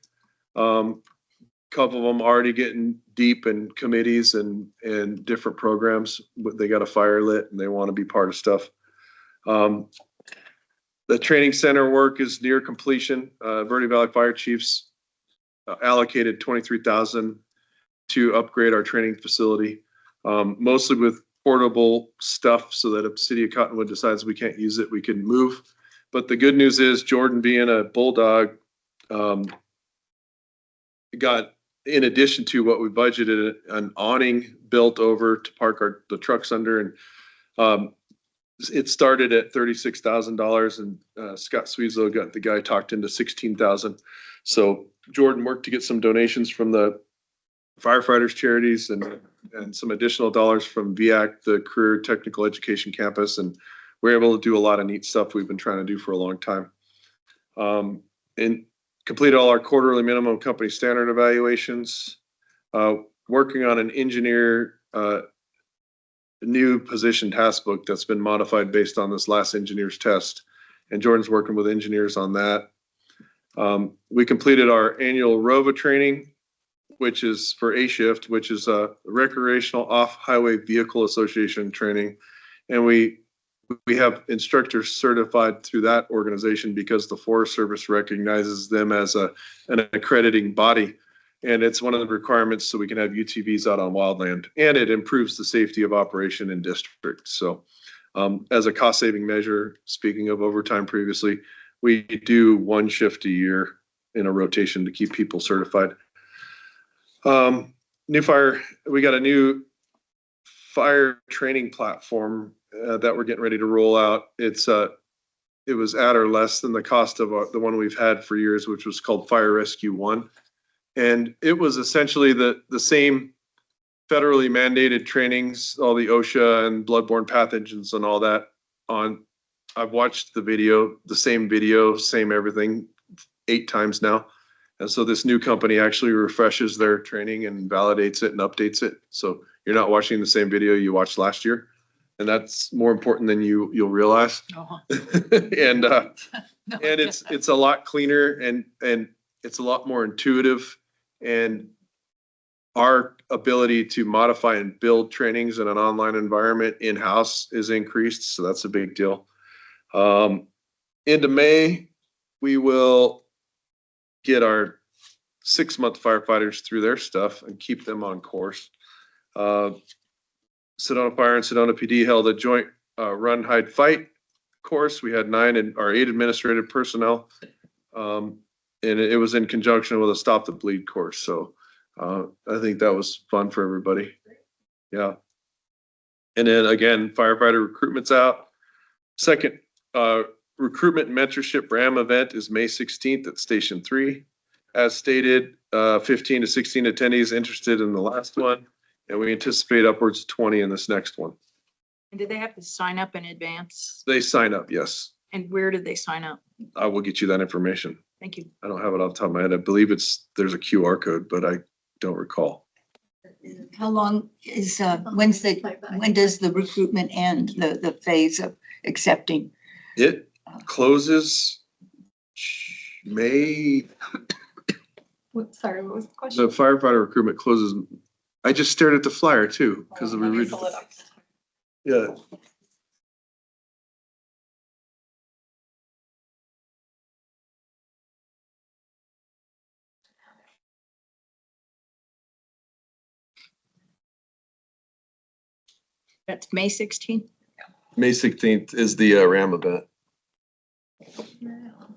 Speaker 2: Couple of them already getting deep in committees and different programs. They got a fire lit and they want to be part of stuff. The training center work is near completion. Verde Valley Fire Chiefs allocated $23,000 to upgrade our training facility, mostly with portable stuff so that if the city of Cottonwood decides we can't use it, we can move. But the good news is Jordan, being a bulldog, got, in addition to what we budgeted, an awning built over to park the trucks under. And it started at $36,000, and Scott Sweezo got the guy talked into $16,000. So Jordan worked to get some donations from the firefighters charities and some additional dollars from VIAC, the Career Technical Education Campus, and we're able to do a lot of neat stuff we've been trying to do for a long time. And completed all our quarterly minimum company standard evaluations, working on an engineer new position task book that's been modified based on this last engineer's test, and Jordan's working with engineers on that. We completed our annual ROVA training, which is for A Shift, which is a Recreational Off-Highway Vehicle Association training. And we have instructors certified through that organization because the Forest Service recognizes them as an accrediting body. And it's one of the requirements so we can have UTVs out on wildland, and it improves the safety of operation in districts. So as a cost saving measure, speaking of overtime previously, we do 1 shift a year in a rotation to keep people certified. We got a new fire training platform that we're getting ready to roll out. It was at or less than the cost of the one we've had for years, which was called Fire Rescue One. And it was essentially the same federally mandated trainings, all the OSHA and bloodborne pathogens and all that I've watched the video, same everything 8 times now. And so this new company actually refreshes their training and validates it and updates it. So you're not watching the same video you watched last year. And that's more important than you'll realize. And it's a lot cleaner and it's a lot more intuitive, and our ability to modify and build trainings in an online environment in-house is increased. So that's a big deal. Into May, we will get our 6-month firefighters through their stuff and keep them on course. Sedona Fire and Sedona PD held a joint run, hide, fight course. We had 8 administrative personnel, and it was in conjunction with a stop the bleed course. So I think that was fun for everybody. Yeah. And then again, firefighter recruitment's out. Second recruitment mentorship RAM event is May 16th at Station 3. As stated, 15 to 16 attendees interested in the last one, and we anticipate upwards of 20 in this next one.
Speaker 3: And did they have to sign up in advance?
Speaker 2: They sign up, yes.
Speaker 3: And where did they sign up?
Speaker 2: I will get you that information.
Speaker 3: Thank you.
Speaker 2: I don't have it off the top of my head. I believe there's a QR code, but I don't recall.
Speaker 5: How long is, when does the recruitment end, the phase of accepting?
Speaker 2: It closes May.
Speaker 6: Sorry, what was the question?
Speaker 2: The firefighter recruitment closes I just stared at the flyer too, because we read. Yeah.
Speaker 3: That's May 16th.
Speaker 2: May 16th is the RAM event.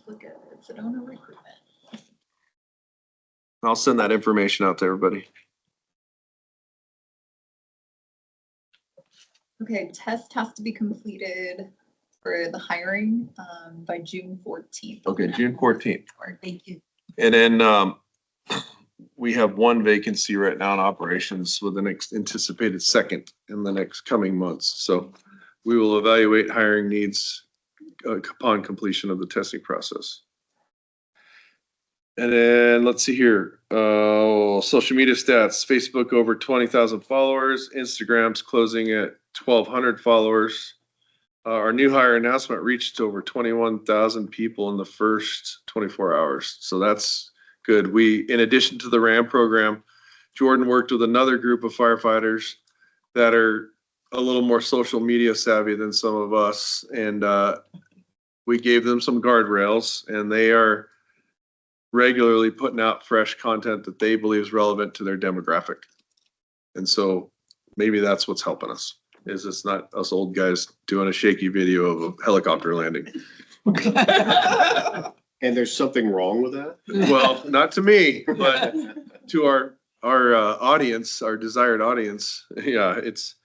Speaker 6: Look at Sedona recruitment.
Speaker 2: I'll send that information out to everybody.
Speaker 11: Okay, test has to be completed for the hiring by June 14th.
Speaker 2: Okay, June 14th.
Speaker 5: Thank you.
Speaker 2: And then we have one vacancy right now in operations with an anticipated second in the next coming months. So we will evaluate hiring needs upon completion of the testing process. And then let's see here, social media stats, Facebook over 20,000 followers, Instagram's closing at 1,200 followers. Our new hire announcement reached over 21,000 people in the first 24 hours. So that's good. In addition to the RAM program, Jordan worked with another group of firefighters that are a little more social media savvy than some of us. And we gave them some guardrails, and they are regularly putting out fresh content that they believe is relevant to their demographic. And so maybe that's what's helping us, is it's not us old guys doing a shaky video of a helicopter landing.
Speaker 9: And there's something wrong with that?
Speaker 2: Well, not to me, but to our audience, our desired audience. Yeah, it's,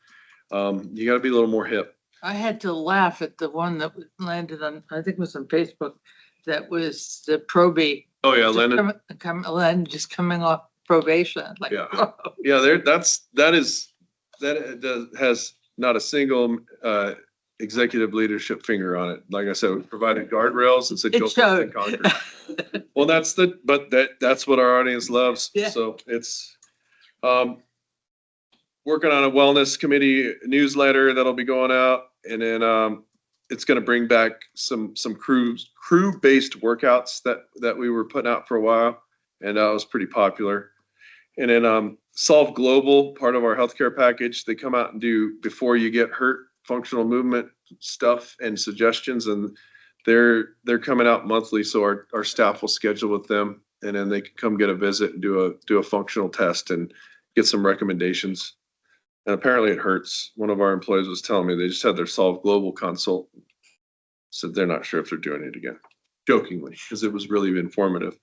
Speaker 2: you gotta be a little more hip.
Speaker 1: I had to laugh at the one that landed on, I think it was on Facebook, that was the probate.
Speaker 2: Oh, yeah, Lennon.
Speaker 1: Len just coming off probation, like.
Speaker 2: Yeah. Yeah, that has not a single executive leadership finger on it. Like I said, we provided guardrails and said,
Speaker 1: It
Speaker 2: go forth
Speaker 1: showed.
Speaker 2: and conquer. Well, that's what our audience loves.
Speaker 1: Yeah.
Speaker 2: So it's, working on a wellness committee newsletter that'll be going out, and then, it's gonna bring back some crew-based workouts that we were putting out for a while, and that was pretty popular. And then, Solve Global, part of our healthcare package, they come out and do before you get hurt functional movement stuff and suggestions, and they're coming out monthly, so our staff will schedule with them, and then they can come get a visit and do a functional test and get some recommendations. And apparently it hurts. One of our employees was telling me they just had their Solve Global consult. Said they're not sure if they're doing it again, jokingly, because it was really informative.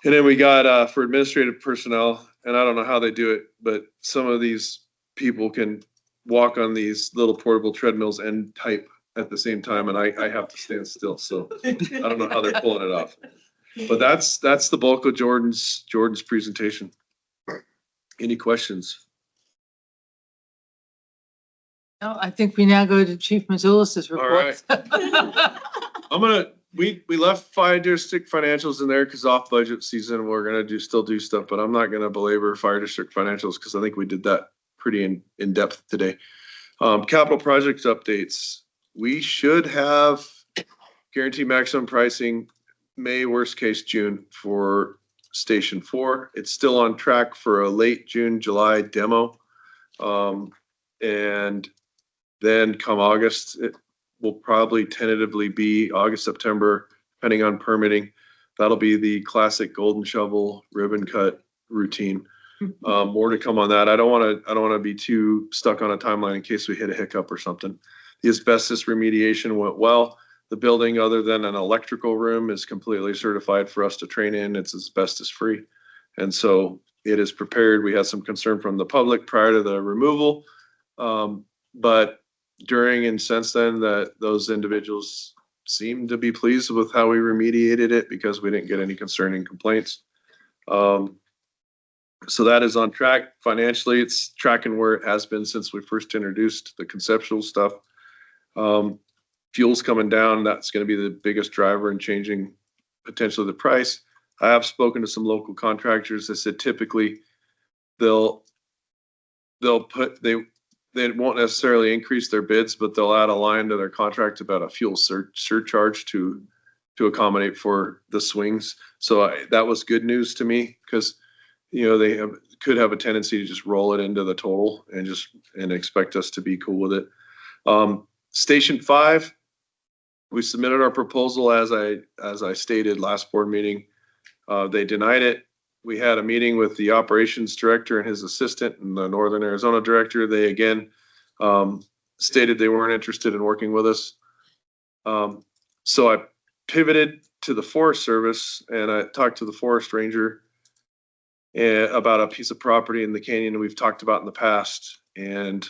Speaker 2: And then we got for administrative personnel, and I don't know how they do it, but some of these people can walk on these little portable treadmills and type at the same time, and I have to stand still. So I don't know how they're pulling it off. But that's the bulk of Jordan's presentation. Any questions?
Speaker 1: No, I think we now go to Chief Mazulis's report.
Speaker 2: We left fire district financials in there because off budget season, we're gonna still do stuff, but I'm not gonna belabor fire district financials because I think we did that pretty in depth today. Capital project updates. We should have guaranteed maximum pricing May, worst case June for Station 4. It's still on track for a late June, July demo. And then come August, it will probably tentatively be August, September, depending on permitting. That'll be the classic golden shovel ribbon cut routine. More to come on that. I don't want to be too stuck on a timeline in case we hit a hiccup or something. The asbestos remediation went well. The building, other than an electrical room, is completely certified for us to train in. It's asbestos free. And so it is prepared. We had some concern from the public prior to the removal. But during and since then, that those individuals seem to be pleased with how we remediated it because we didn't get any concerning complaints. So that is on track. Financially, it's tracking where it has been since we first introduced the conceptual stuff. Fuel's coming down. That's going to be the biggest driver in changing potentially the price. I have spoken to some local contractors that said typically they won't necessarily increase their bids, but they'll add a line to their contract about a fuel surcharge to accommodate for the swings. So that was good news to me because, they have could have a tendency to just roll it into the total and expect us to be cool with it. Station 5, we submitted our proposal as I stated last board meeting. They denied it. We had a meeting with the operations director and his assistant and the Northern Arizona director. They again stated they weren't interested in working with us. So I pivoted to the Forest Service and I talked to the forest ranger about a piece of property in the canyon we've talked about in the past. And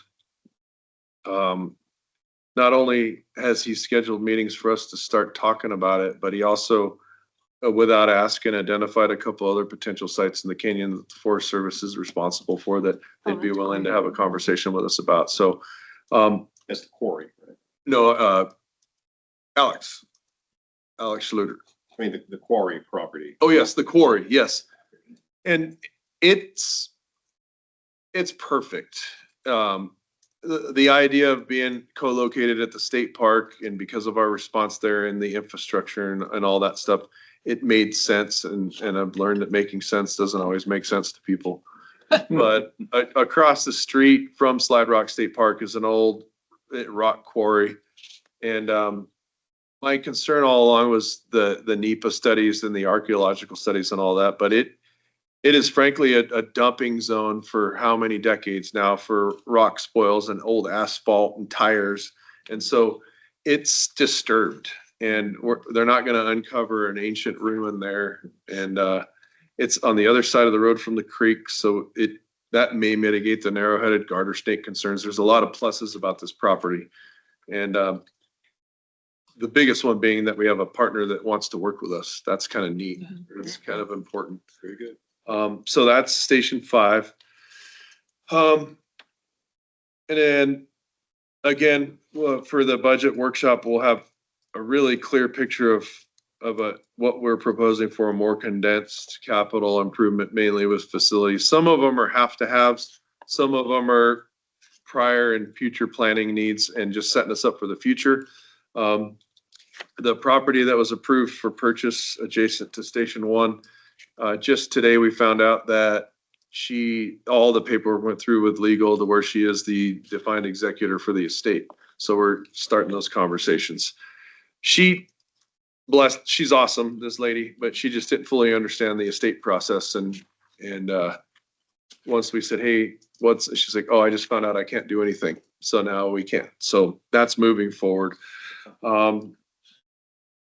Speaker 2: not only has he scheduled meetings for us to start talking about it, but he also, without asking, identified a couple other potential sites in the canyon that the Forest Service is responsible for that they'd be willing to have a conversation with us about. So
Speaker 9: That's the quarry, right?
Speaker 2: no, Alex Schluter.
Speaker 9: I mean, the quarry property.
Speaker 2: Oh, yes, the quarry, yes. And it's perfect. The idea of being co-located at the state park and because of our response there and the infrastructure and all that stuff, it made sense. And I've learned that making sense doesn't always make sense to people. But across the street from Slide Rock State Park is an old rock quarry. And my concern all along was the NEPA studies and the archaeological studies and all that, but it is frankly a dumping zone for how many decades now for rock spoils and old asphalt and tires. And so it's disturbed and they're not going to uncover an ancient ruin there. And it's on the other side of the road from the creek. So that may mitigate the narrow-headed garter snake concerns. There's a lot of pluses about this property. And the biggest one being that we have a partner that wants to work with us. That's kind of neat. It's kind of important.
Speaker 9: Very good.
Speaker 2: So that's Station 5. And then again, for the budget workshop, we'll have a really clear picture of what we're proposing for a more condensed capital improvement, mainly with facilities. Some of them are have to haves, some of them are prior and future planning needs and just setting us up for the future. The property that was approved for purchase adjacent to Station 1, just today we found out that all the paperwork went through with legal to where she is the defined executor for the estate. So we're starting those conversations. She's awesome, this lady, but she just didn't fully understand the estate process. And once we said, hey, she's like, oh, I just found out I can't do anything. So now we can. So that's moving forward.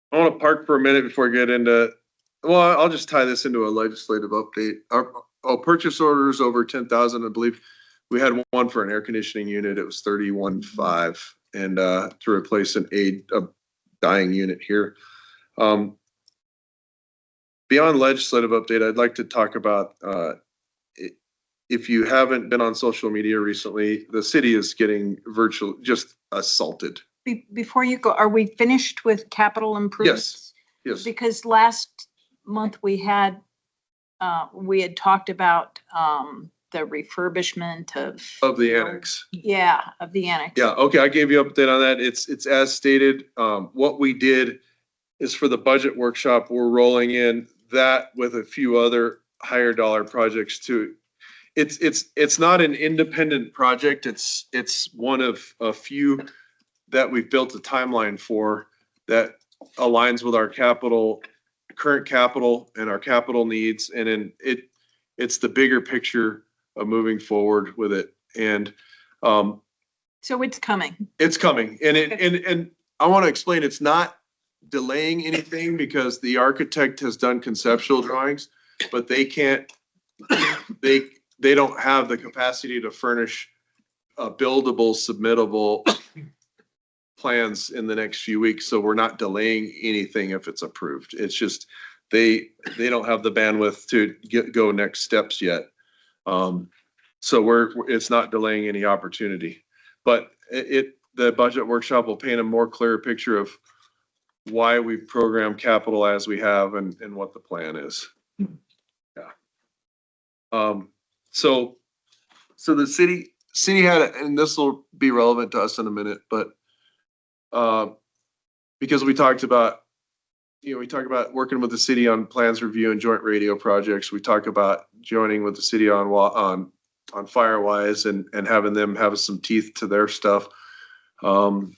Speaker 2: I want to park for a minute before I get into, well, I'll just tie this into a legislative update. Our purchase orders over 10,000, I believe. We had one for an air conditioning unit. It was 31.5 and to replace a dying unit here. Beyond legislative update, I'd like to talk about if you haven't been on social media recently, the city is getting just assaulted.
Speaker 3: Before you go, are we finished with capital improvements?
Speaker 2: Yes.
Speaker 3: Because last month we had talked about the refurbishment
Speaker 2: Of the annex.
Speaker 3: Of the annex.
Speaker 2: Yeah, okay, I gave you an update on that. It's as stated. What we did is for the budget workshop, we're rolling in that with a few other higher dollar projects too. It's not an independent project. It's one of a few that we've built a timeline for that aligns with our current capital and our capital needs. And then it's the bigger picture of moving forward with it. And
Speaker 3: so it's coming.
Speaker 2: it's coming. And I want to explain, it's not delaying anything because the architect has done conceptual drawings, but they don't have the capacity to furnish buildable, submittable plans in the next few weeks. So we're not delaying anything if it's approved. It's just, they don't have the bandwidth to go next steps yet. So it's not delaying any opportunity, but the budget workshop will paint a more clear picture of why we've programmed capital as we have and what the plan is. Yeah. So the city had, and this will be relevant to us in a minute, but because we talked about we talk about working with the city on plans review and joint radio projects. We talk about joining with the city on Firewise and having them have some teeth to their stuff. And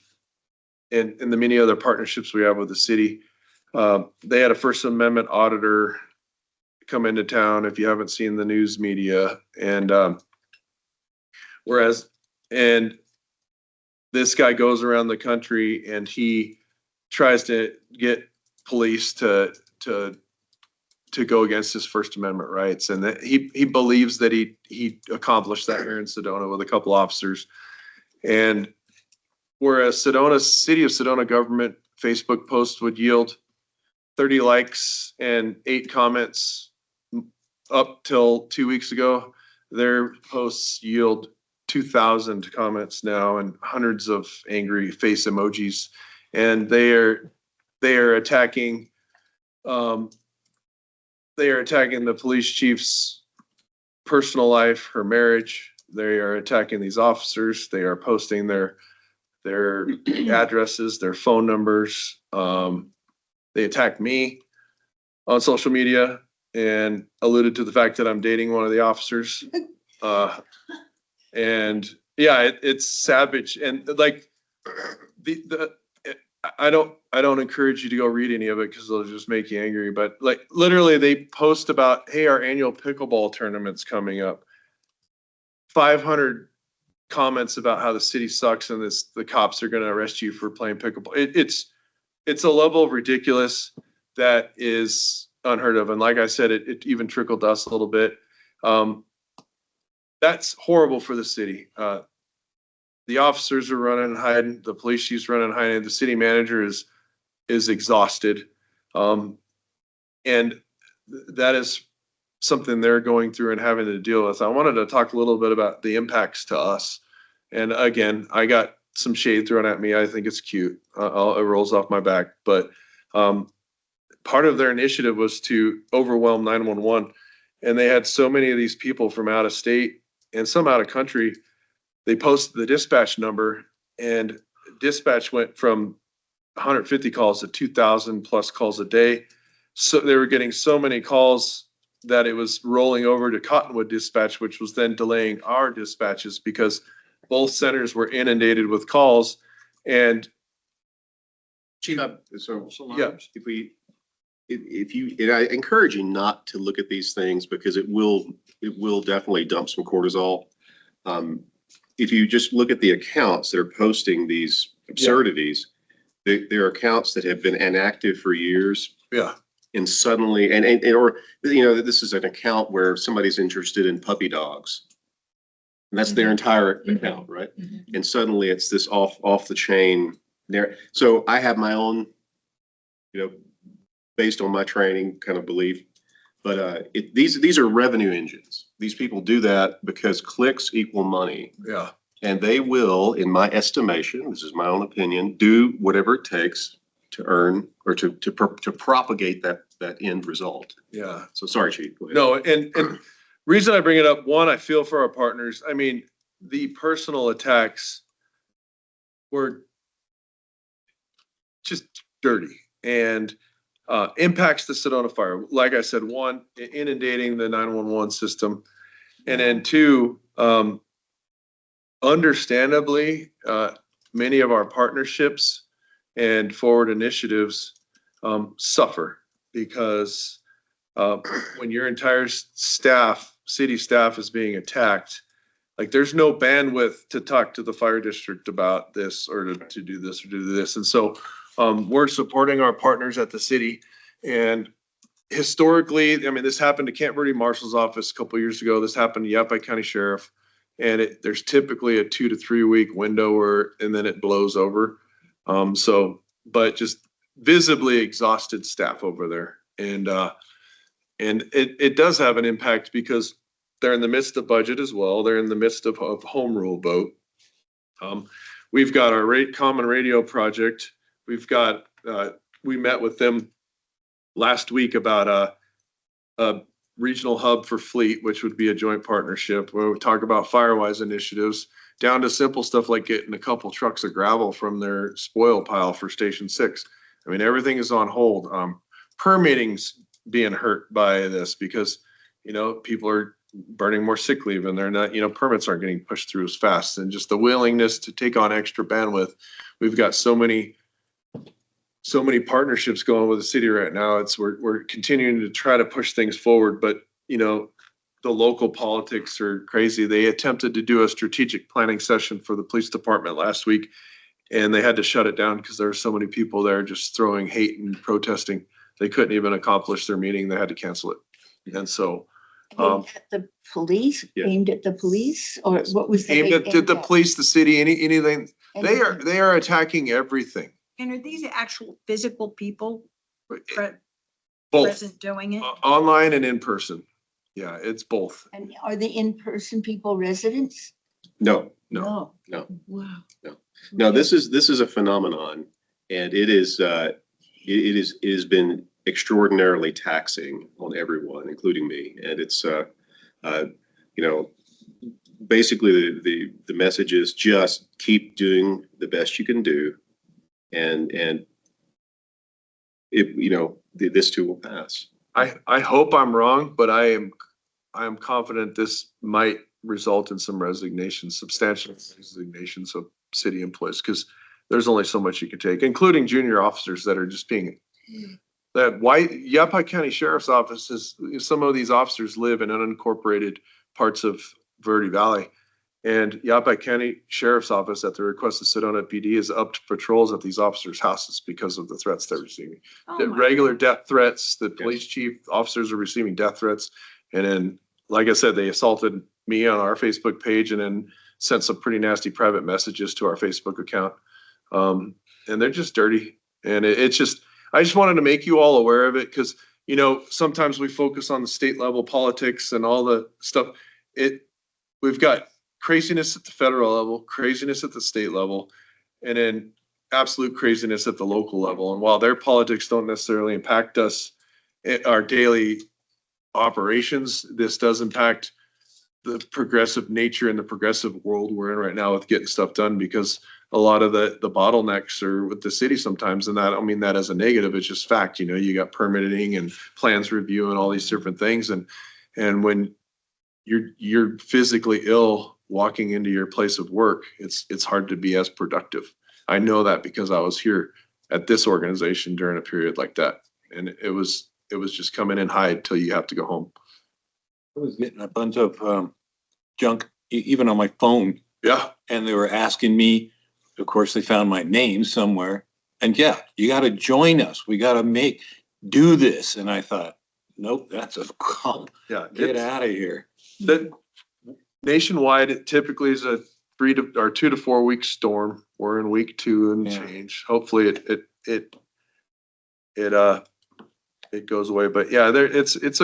Speaker 2: the many other partnerships we have with the city. They had a First Amendment auditor come into town, if you haven't seen the news media. And and this guy goes around the country and he tries to get police to go against his First Amendment rights. And that he believes that he accomplished that here in Sedona with a couple officers. And whereas city of Sedona government Facebook post would yield 30 likes and 8 comments up till 2 weeks ago, their posts yield 2,000 comments now and hundreds of angry face emojis. And they are attacking the police chief's personal life, her marriage. They are attacking these officers. They are posting their addresses, their phone numbers. They attacked me on social media and alluded to the fact that I'm dating one of the officers. And yeah, it's savage. And like I don't encourage you to go read any of it because it'll just make you angry. But like literally they post about, hey, our annual pickleball tournament's coming up. 500 comments about how the city sucks and the cops are going to arrest you for playing pickleball. It's a level of ridiculous that is unheard of. And like I said, it even trickled us a little bit. That's horrible for the city. The officers are running and hiding. The police chief's running and hiding. The city manager is exhausted. And that is something they're going through and having to deal with. I wanted to talk a little bit about the impacts to us. And again, I got some shade thrown at me. I think it's cute. It rolls off my back. But part of their initiative was to overwhelm 911. And they had so many of these people from out of state and some out of country. They posted the dispatch number, and dispatch went from 150 calls to 2,000 plus calls a day. So they were getting so many calls that it was rolling over to Cottonwood dispatch, which was then delaying our dispatches because both centers were inundated with calls. And
Speaker 9: So
Speaker 2: yeah,
Speaker 9: and I encourage you not to look at these things because it will definitely dump some cortisol. If you just look at the accounts that are posting these absurdities, there are accounts that have been inactive for years.
Speaker 2: Yeah.
Speaker 9: And suddenly, or, this is an account where somebody's interested in puppy dogs. And that's their entire account, right? And suddenly it's this off the chain there. So I have my own, based on my training kind of belief, but these are revenue engines. These people do that because clicks equal money.
Speaker 2: Yeah.
Speaker 9: And they will, in my estimation, this is my own opinion, do whatever it takes to earn or to propagate that end result.
Speaker 2: Yeah.
Speaker 9: So sorry, Chief. Go ahead.
Speaker 2: No, and reason I bring it up, one, I feel for our partners. I mean, the personal attacks were just dirty and impacts the Sedona fire. Like I said, one, inundating the 911 system. And then two, understandably, many of our partnerships and forward initiatives suffer because when your entire city staff is being attacked, like there's no bandwidth to talk to the fire district about this or to do this or do this. And so we're supporting our partners at the city. And historically, I mean, this happened to Camp Verde Marshal's office a couple of years ago. This happened to Yapa County Sheriff. And there's typically a 2 to 3 week window and then it blows over. But just visibly exhausted staff over there. And it does have an impact because they're in the midst of budget as well. They're in the midst of home rule vote. We've got our common radio project. We've got, we met with them last week about a regional hub for fleet, which would be a joint partnership where we talk about Firewise initiatives down to simple stuff like getting a couple trucks of gravel from their spoil pile for Station 6. I mean, everything is on hold. Permitting's being hurt by this because, you know, people are burning more sick leave and they're not, you know, permits aren't getting pushed through as fast, and just the willingness to take on extra bandwidth. We've got so many partnerships going with the city right now. We're continuing to try to push things forward, but you know, the local politics are crazy. They attempted to do a strategic planning session for the police department last week, and they had to shut it down because there were so many people there just throwing hate and protesting. They couldn't even accomplish their meeting. They had to cancel it. And so
Speaker 5: Aimed at the police,
Speaker 9: Yeah.
Speaker 5: aimed at the police, or what was the?
Speaker 2: aimed at the police, the city, anything. They
Speaker 5: Anything.
Speaker 2: are attacking everything.
Speaker 3: And are these actual physical people
Speaker 2: Both
Speaker 3: present doing it?
Speaker 2: online and in person. Yeah, it's both.
Speaker 5: And are the in-person people residents?
Speaker 9: No,
Speaker 2: No.
Speaker 9: no.
Speaker 5: Wow.
Speaker 9: No, this is a phenomenon, and it has been extraordinarily taxing on everyone, including me. And it's you know, basically the message is just keep doing the best you can do, and it, you know, this too will pass.
Speaker 2: I hope I'm wrong, but I am confident this might result in some resignations, substantial resignations of city employees, because there's only so much you can take, including junior officers that are just being that white Yavapai County Sheriff's Office is, some of these officers live in unincorporated parts of Verde Valley. And Yavapai County Sheriff's Office, at the request of Sedona PD, has upped patrols at these officers' houses because of the threats they're receiving.
Speaker 3: Oh
Speaker 2: The
Speaker 3: my
Speaker 2: regular death threats, the police chief, officers are receiving death threats. And then, like I said, they assaulted me on our Facebook page and then sent some pretty nasty private messages to our Facebook account. And they're just dirty. And it's just, I just wanted to make you all aware of it because, you know, sometimes we focus on the state level politics and all the stuff. We've got craziness at the federal level, craziness at the state level, and then absolute craziness at the local level. And while their politics don't necessarily impact us, our daily operations, this does impact the progressive nature and the progressive world we're in right now with getting stuff done, because a lot of the bottlenecks are with the city sometimes. And that, I don't mean that as a negative, it's just fact. You know, you got permitting and plans review and all these different things. And when you're physically ill walking into your place of work, it's hard to be as productive. I know that because I was here at this organization during a period like that. And it was just come in and hide till you have to go home.
Speaker 10: I was getting a bunch of junk, even on my phone,
Speaker 2: Yeah.
Speaker 10: and they were asking me, of course, they found my name somewhere. And yeah, you got to join us. We got to do this. And I thought, nope, that's a call.
Speaker 2: Yeah.
Speaker 10: Get out of here.
Speaker 2: That nationwide, it typically is a 2 to 4 week storm. We're in week 2 and
Speaker 10: Yeah.
Speaker 2: change. Hopefully it goes away. But yeah, it's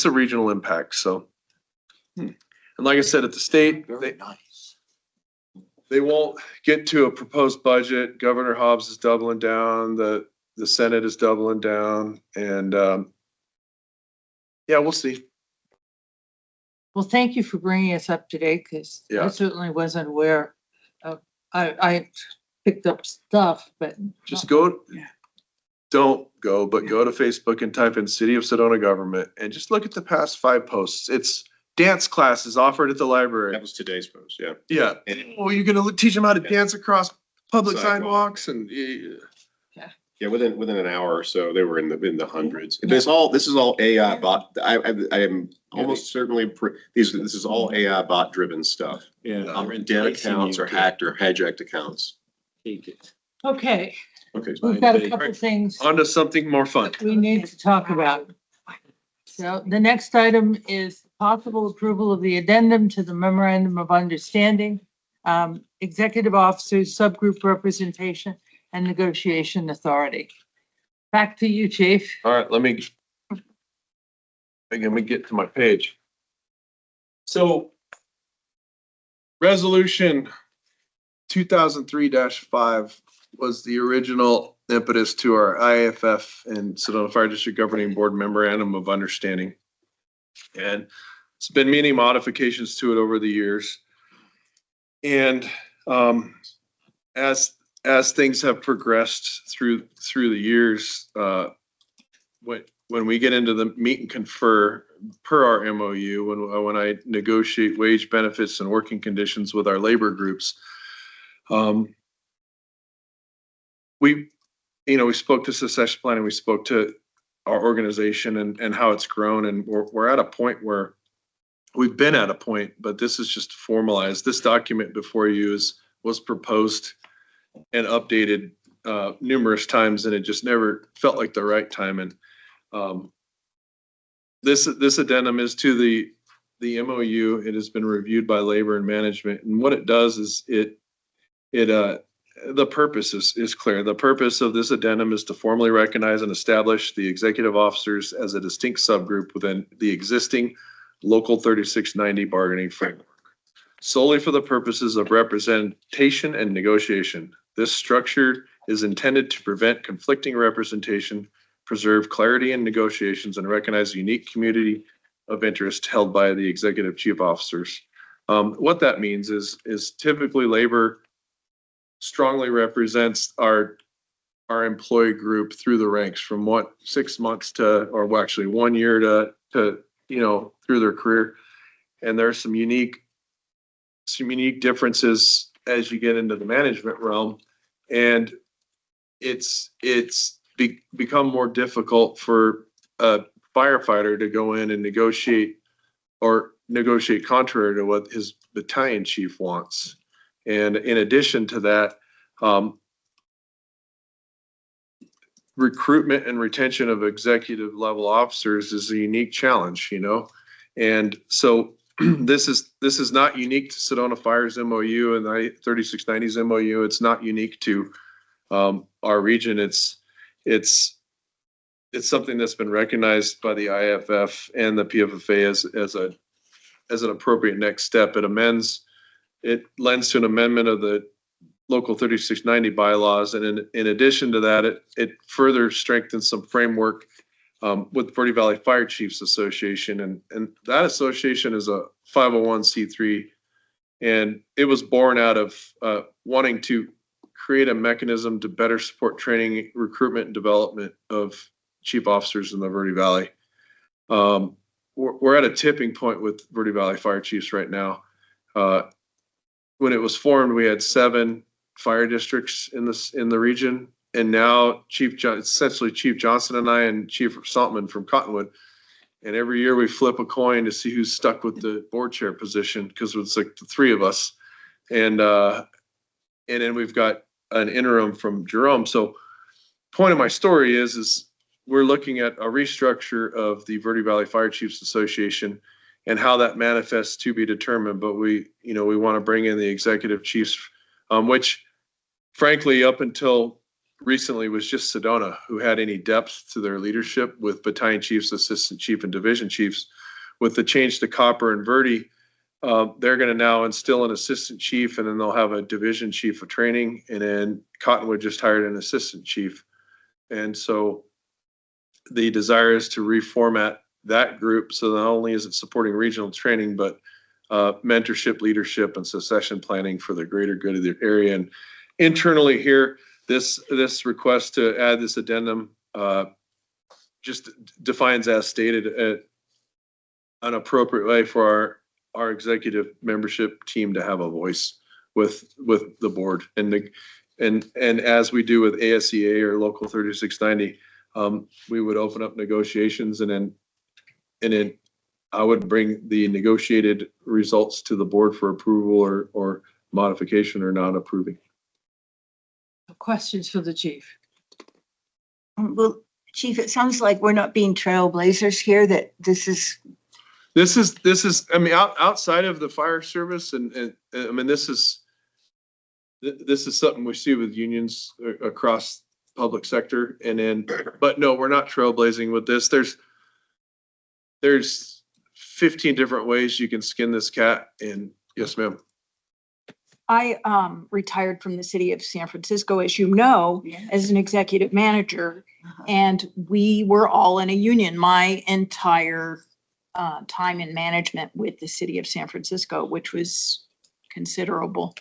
Speaker 2: a regional impact. So, and like I said, at the state,
Speaker 10: Very nice.
Speaker 2: they won't get to a proposed budget. Governor Hobbs is doubling down. The Senate is doubling down, and yeah, we'll see.
Speaker 1: Well, thank you for bringing us up to date, because I
Speaker 2: Yeah.
Speaker 1: certainly wasn't aware of, I picked up stuff, but.
Speaker 2: Just don't go, but go to Facebook and type in City of Sedona Government and just look at the past 5 posts. It's dance classes offered at the library.
Speaker 9: That was today's post, yeah.
Speaker 2: Yeah.
Speaker 9: And-
Speaker 2: Oh, you're gonna teach them how to
Speaker 9: Yeah.
Speaker 2: dance across public
Speaker 9: Sidewalk.
Speaker 2: sidewalks and
Speaker 9: Yeah, within an hour or so, they were in the hundreds. This is all AI bot. I am almost certainly, this is all AI bot driven stuff.
Speaker 10: Yeah.
Speaker 9: Dead accounts or hacked or hijacked accounts.
Speaker 10: Take it.
Speaker 1: Okay,
Speaker 9: Okay.
Speaker 1: we've got a couple things
Speaker 2: onto something more fun.
Speaker 1: we need to talk about. So the next item is possible approval of the addendum to the memorandum of understanding, executive officers, subgroup representation, and negotiation authority. Back to you, chief.
Speaker 2: All right, let me get to my page. So resolution 2003-5 was the original impetus to our IAFF and Sedona Fire District Governing Board Memorandum of Understanding. And it's been many modifications to it over the years. And as as things have progressed through the years, when we get into the meet and confer per our MOU, when I negotiate wage, benefits, and working conditions with our labor groups, we spoke to succession planning, we spoke to our organization and how it's grown, and we're at a point where we've been at a point, but this is just formalized. This document before you was proposed and updated numerous times, and it just never felt like the right time. And this addendum is to the MOU. It has been reviewed by labor and management, and what it does is the purpose is clear. The purpose of this addendum is to formally recognize and establish the executive officers as a distinct subgroup within the existing Local 3690 bargaining framework, solely for the purposes of representation and negotiation. This structure is intended to prevent conflicting representation, preserve clarity in negotiations, and recognize the unique community of interest held by the executive chief officers. What that means is typically labor strongly represents our employee group through the ranks from 6 months to, or well, actually 1 year to through their career. And there are some unique differences as you get into the management realm, and it's become more difficult for a firefighter to go in and negotiate contrary to what his battalion chief wants. And in addition to that, recruitment and retention of executive level officers is a unique challenge, and so this is not unique to Sedona Fire's MOU and the 3690's MOU. It's not unique to our region. It's something that's been recognized by the IFF and the PFFA as an appropriate next step. It lends to an amendment of the Local 3690 bylaws, and in addition to that, it further strengthens some framework with Verde Valley Fire Chiefs Association, and that association is a 501c3, and it was born out of wanting to create a mechanism to better support training, recruitment, and development of chief officers in the Verde Valley. We're at a tipping point with Verde Valley Fire Chiefs right now. When it was formed, we had 7 fire districts in the region, and now essentially Chief Johnson and I and Chief Saltman from Cottonwood, and every year we flip a coin to see who's stuck with the board chair position, because it's like the 3 of us, and then we've got an interim from Jerome. So point of my story is we're looking at a restructure of the Verde Valley Fire Chiefs Association and how that manifests to be determined, but we want to bring in the executive chiefs, which frankly, up until recently was just Sedona who had any depth to their leadership, with battalion chiefs, assistant chief, and division chiefs. With the change to Copper and Verde, they're going to now instill an assistant chief, and then they'll have a division chief of training, and then Cottonwood just hired an assistant chief. And so the desire is to reformat that group so not only is it supporting regional training, but mentorship, leadership, and succession planning for the greater good of the area. And internally here, this request to add this addendum just defines, as stated, an appropriate way for our executive membership team to have a voice with the board, and as we do with ASEA or Local 3690, we would open up negotiations, and then I would bring the negotiated results to the board for approval or modification or not approving.
Speaker 1: Questions for the chief?
Speaker 5: Well, Chief, it sounds like we're not being trailblazers here, that this is,
Speaker 2: I mean, outside of the fire service, and I mean, this is something we see with unions across public sector, but no, we're not trailblazing with this. There's 15 different ways you can skin this cat, and yes, ma'am.
Speaker 3: I retired from the city of San Francisco, as you know, as an executive manager, and we were all in a union my entire time in management with the city of San Francisco, which was considerable.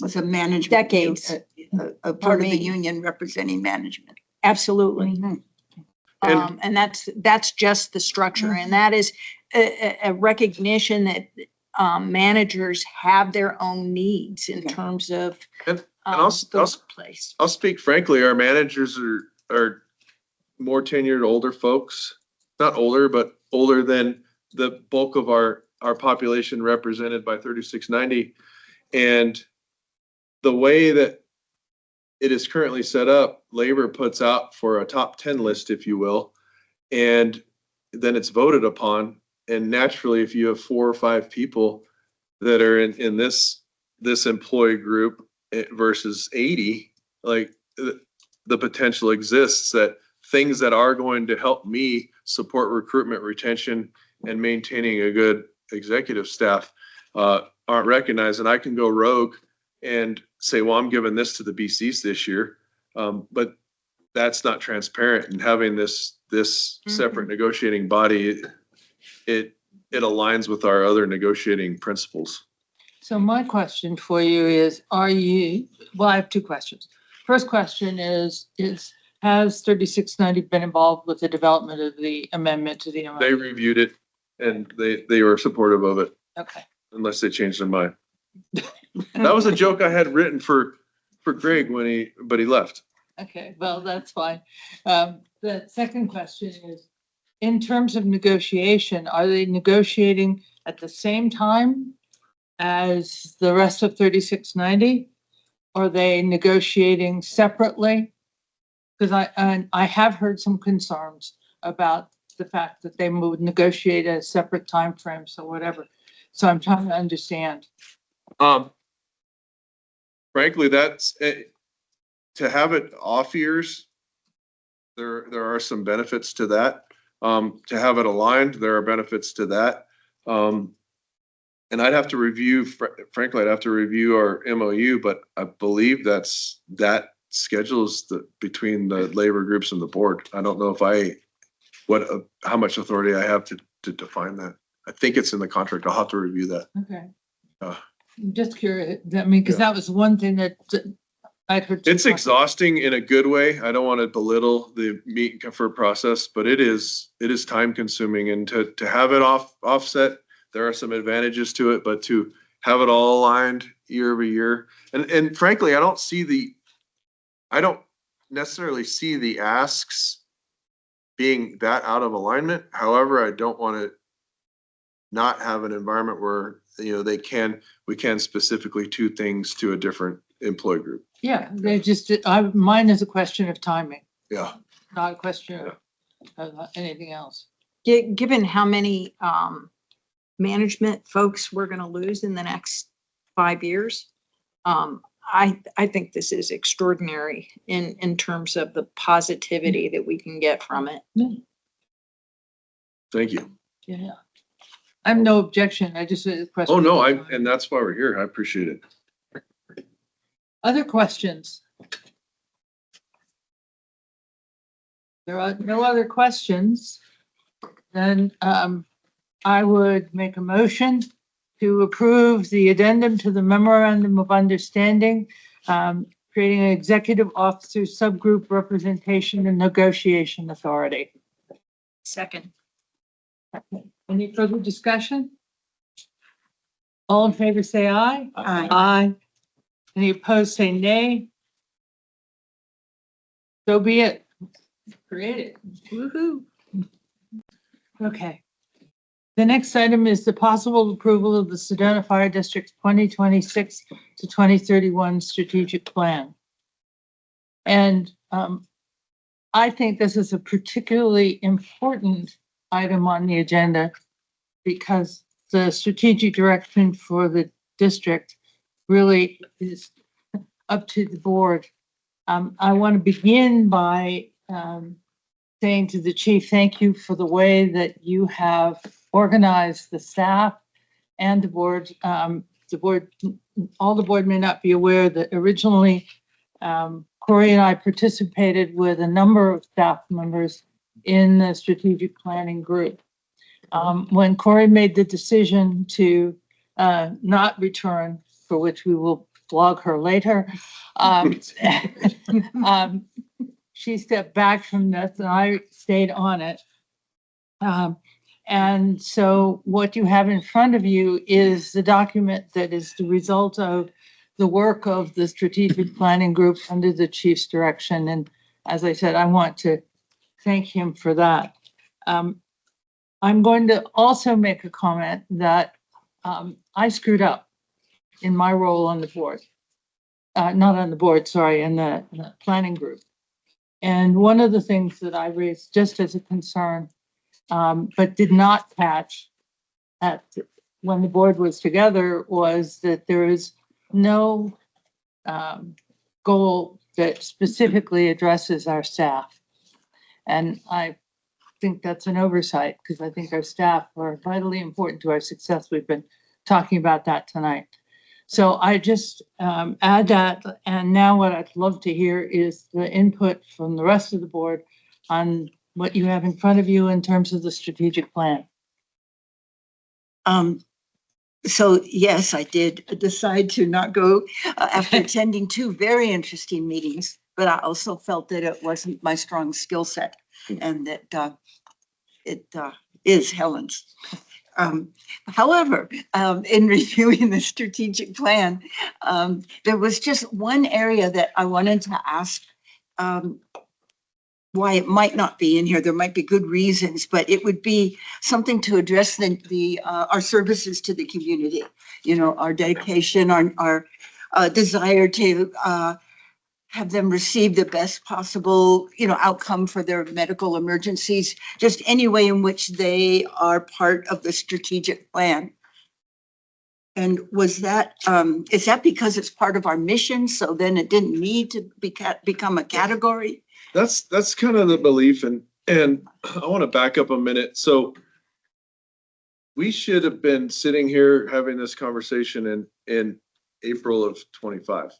Speaker 5: Was a management.
Speaker 3: Decades.
Speaker 5: A part of the
Speaker 3: me.
Speaker 5: union representing management.
Speaker 3: Absolutely.
Speaker 5: Mhm.
Speaker 3: And that's just the structure. And that is a recognition that managers have their own needs in
Speaker 5: Yeah.
Speaker 3: terms of
Speaker 2: And also,
Speaker 3: the workplace.
Speaker 2: I'll speak frankly, our managers are more tenured, older folks. Not older, but older than the bulk of our population represented by 3690. And the way that it is currently set up, labor puts out for a top 10 list, if you will, and then it's voted upon. And naturally, if you have 4 or 5 people that are in this employee group versus 80, like the potential exists that things that are going to help me support recruitment, retention, and maintaining a good executive staff aren't recognized. And I can go rogue and say, well, I'm giving this to the BCs this year. But that's not transparent. And having this separate negotiating body, it aligns with our other negotiating principles.
Speaker 1: So my question for you is, well, I have 2 questions. First question is has 3690 been involved with the development of the amendment to the
Speaker 2: They
Speaker 1: amendment?
Speaker 2: reviewed it and they were supportive of it,
Speaker 1: Okay.
Speaker 2: unless they changed their mind. That was a joke I had written for Greg but he left.
Speaker 1: Okay, well, that's fine. The second question is, in terms of negotiation, are they negotiating at the same time as the rest of 3690? Are they negotiating separately? Because I have heard some concerns about the fact that they would negotiate at separate timeframes or whatever. So I'm trying to understand.
Speaker 2: Frankly, that's to have it off years. There are some benefits to that. To have it aligned, there are benefits to that. And I'd have to review, frankly, I'd have to review our MOU, but I believe that schedules between the labor groups and the board. I don't know if how much authority I have to define that. I think it's in the contract. I'll have to review that.
Speaker 1: Okay.
Speaker 2: Uh,
Speaker 1: I'm just curious. I mean, because
Speaker 2: Yeah.
Speaker 1: that was one thing that I'd heard.
Speaker 2: It's exhausting in a good way. I don't want to belittle the meet and confer process, but it is time consuming, and to have it offset, there are some advantages to it, but to have it all aligned year over year. And frankly, I don't necessarily see the asks being that out of alignment. However, I don't want to not have an environment where, we can specifically to things to a different employee group.
Speaker 1: Yeah, they just, mine is a question of timing,
Speaker 2: Yeah.
Speaker 1: not a question of anything else.
Speaker 3: Given how many management folks we're going to lose in the next 5 years, I think this is extraordinary in terms of the positivity that we can get from it.
Speaker 2: Thank you.
Speaker 1: Yeah. I have no objection. I just a question.
Speaker 2: Oh, no, and that's why we're here. I appreciate it.
Speaker 1: Other questions? There are no other questions. Then I would make a motion to approve the addendum to the memorandum of understanding, creating an executive officer subgroup representation and negotiation authority.
Speaker 3: Second.
Speaker 1: Any further discussion? All in favor, say aye.
Speaker 5: Aye.
Speaker 1: Aye. Any opposed, say nay. So be it. Create it. Woo-hoo. Okay. The next item is the possible approval of the Sedona Fire District's 2026 to 2031 strategic plan. And I think this is a particularly important item on the agenda because the strategic direction for the district really is up to the board. I want to begin by saying to the chief, thank you for the way that you have organized the staff and the board. All the board may not be aware that originally Corey and I participated with a number of staff members in the strategic planning group. When Corey made the decision to not return, for which we will flog her later. Um, she stepped back from this and I stayed on it. And so what you have in front of you is the document that is the result of the work of the strategic planning group under the chief's direction. And as I said, I want to thank him for that. I'm going to also make a comment that I screwed up in my role on the board. Not on the board, sorry, in the planning group. And one of the things that I raised just as a concern, but did not catch when the board was together, was that there is no goal that specifically addresses our staff. And I think that's an oversight because I think our staff are vitally important to our success. We've been talking about that tonight. So I just add that. And now what I'd love to hear is the input from the rest of the board on what you have in front of you in terms of the strategic plan.
Speaker 5: So yes, I did decide to not go after attending two very interesting meetings, but I also felt that it wasn't my strong skill set and that it is Helen's. However, in reviewing the strategic plan, there was just one area that I wanted to ask why it might not be in here. There might be good reasons, but it would be something to address our services to the community. You know, our dedication, our desire to have them receive the best possible, outcome for their medical emergencies, just any way in which they are part of the strategic plan. And was that, is that because it's part of our mission? So then it didn't need to become a category?
Speaker 2: That's kind of the belief, and I want to back up a minute. So we should have been sitting here having this conversation in April of 25.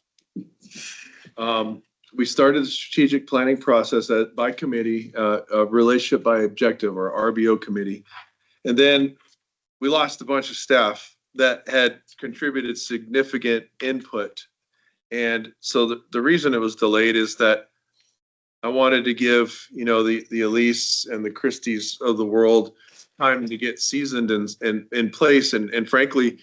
Speaker 2: We started the strategic planning process by committee, a relationship by objective, or RBO committee. And then we lost a bunch of staff that had contributed significant input. And so the reason it was delayed is that I wanted to give, the Elise and the Christies of the world time to get seasoned and in place. And frankly,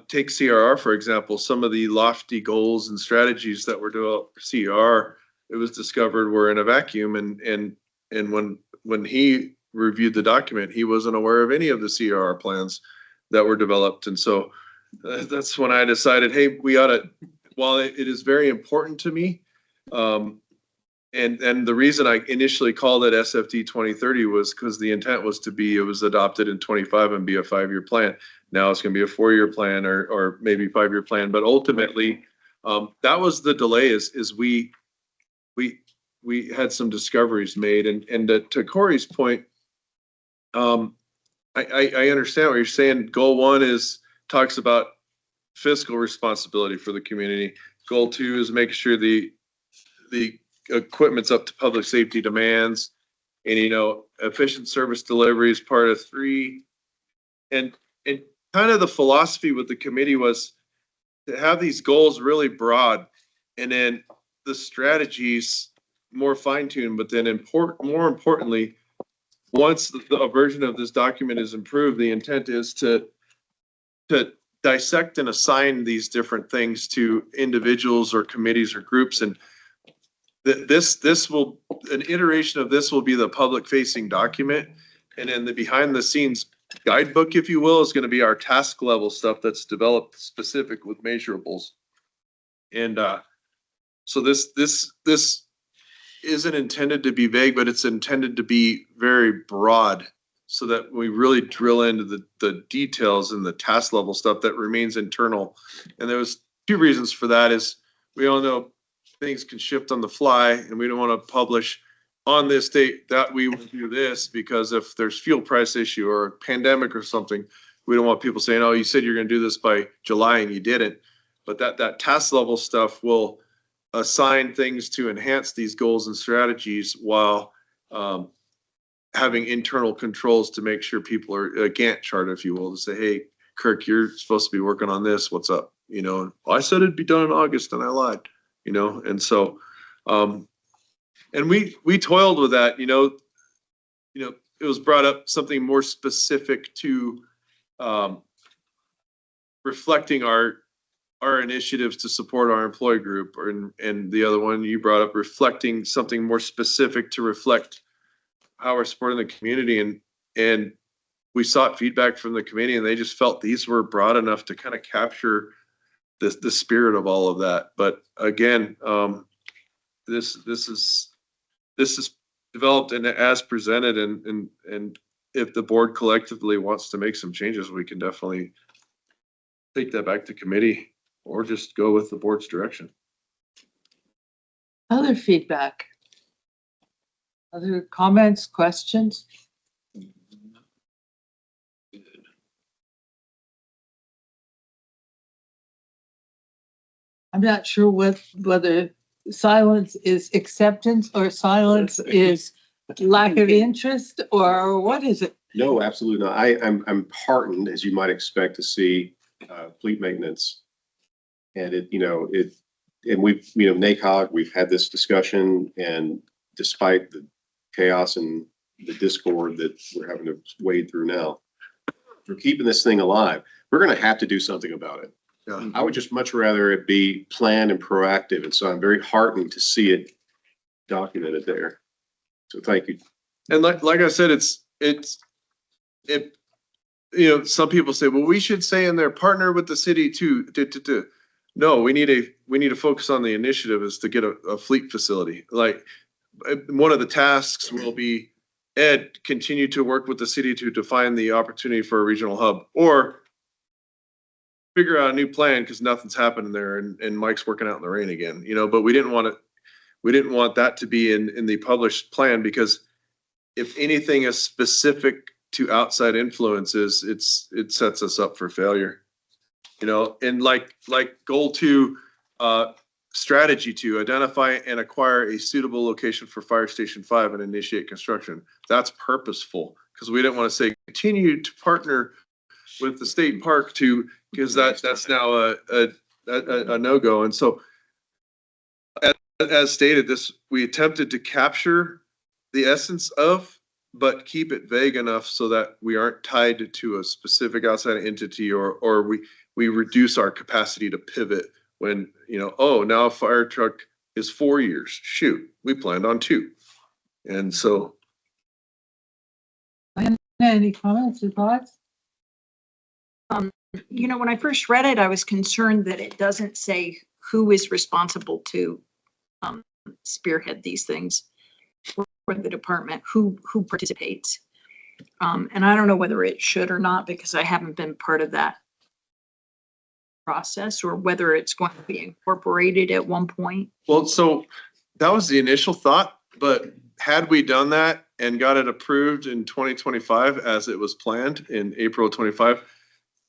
Speaker 2: take CRR, for example, some of the lofty goals and strategies that were developed for CRR, it was discovered were in a vacuum. And when he reviewed the document, he wasn't aware of any of the CRR plans that were developed. And so that's when I decided, hey, we ought to, while it is very important to me, and the reason I initially called it SFD 2030 was because the intent was it was adopted in 25 and be a 5-year plan. Now it's going to be a 4-year plan or maybe 5-year plan. But ultimately, that was the delay is we had some discoveries made. And to Corey's point, I understand what you're saying. Goal 1 talks about fiscal responsibility for the community. Goal 2 is making sure the equipment's up to public safety demands, and efficient service delivery is part of 3. And kind of the philosophy with the committee was to have these goals really broad, and then the strategies more fine-tuned. But then more importantly, once a version of this document is improved, the intent is to dissect and assign these different things to individuals or committees or groups. And an iteration of this will be the public facing document. And then the behind the scenes guidebook, if you will, is going to be our task level stuff that's developed specific with measurables. And so this isn't intended to be vague, but it's intended to be very broad so that we really drill into the details and the task level stuff that remains internal. And there was 2 reasons for that. Is we all know things can shift on the fly, and we don't want to publish on this date that we will do this, because if there's fuel price issue or a pandemic or something, we don't want people saying, oh, you said you're going to do this by July and you didn't. But that task level stuff will assign things to enhance these goals and strategies while having internal controls to make sure people are a Gantt chart, if you will, to say, hey, Kirk, you're supposed to be working on this. What's up? you know, I said it'd be done in August and I lied, you know, and so, and we toiled with that, you know, it was brought up something more specific to, reflecting our initiatives to support our employee group, and the other one you brought up, reflecting something more specific to reflect how we're supporting the community, and we sought feedback from the committee, and they just felt these were broad enough to kind of capture the spirit of all of that. But again, this is developed and as presented, and if the board collectively wants to make some changes, we can definitely take that back to committee or just go with the board's direction.
Speaker 1: Other feedback? Other comments, questions? I'm not sure whether silence is acceptance or silence is lack of interest, or what is it?
Speaker 9: No, absolutely not. I'm heartened, as you might expect, to see fleet maintenance. And and we've, NACOG, we've had this discussion, and despite the chaos and the discord that we're having to wade through now, we're keeping this thing alive. We're going to have to do something about it.
Speaker 2: Yeah.
Speaker 9: I would just much rather it be planned and proactive. And so I'm very heartened to see it documented there. So thank you.
Speaker 2: And like I said, some people say, well, we should say in there, partner with the city too. No, we need to focus on the initiative is to get a fleet facility. Like one of the tasks will be, Ed, continue to work with the city to define the opportunity for a regional hub, or figure out a new plan because nothing's happening there, and Mike's working out in the rain again, but we didn't want that to be in the published plan, because if anything is specific to outside influences, it sets us up for failure. And like goal 2, strategy 2, identify and acquire a suitable location for Fire Station 5 and initiate construction. That's purposeful, because we didn't want to say continue to partner with the state park because that's now a no-go. And so as stated, we attempted to capture the essence of, but keep it vague enough so that we aren't tied to a specific outside entity, or we reduce our capacity to pivot when, now a fire truck is 4 years. Shoot, we planned on 2. And so.
Speaker 1: Any comments or thoughts?
Speaker 3: When I first read it, I was concerned that it doesn't say who is responsible to spearhead these things for the department, who participates. And I don't know whether it should or not, because I haven't been part of that process, or whether it's going to be incorporated at one point.
Speaker 2: Well, so that was the initial thought, but had we done that and got it approved in 2025 as it was planned in April of 25,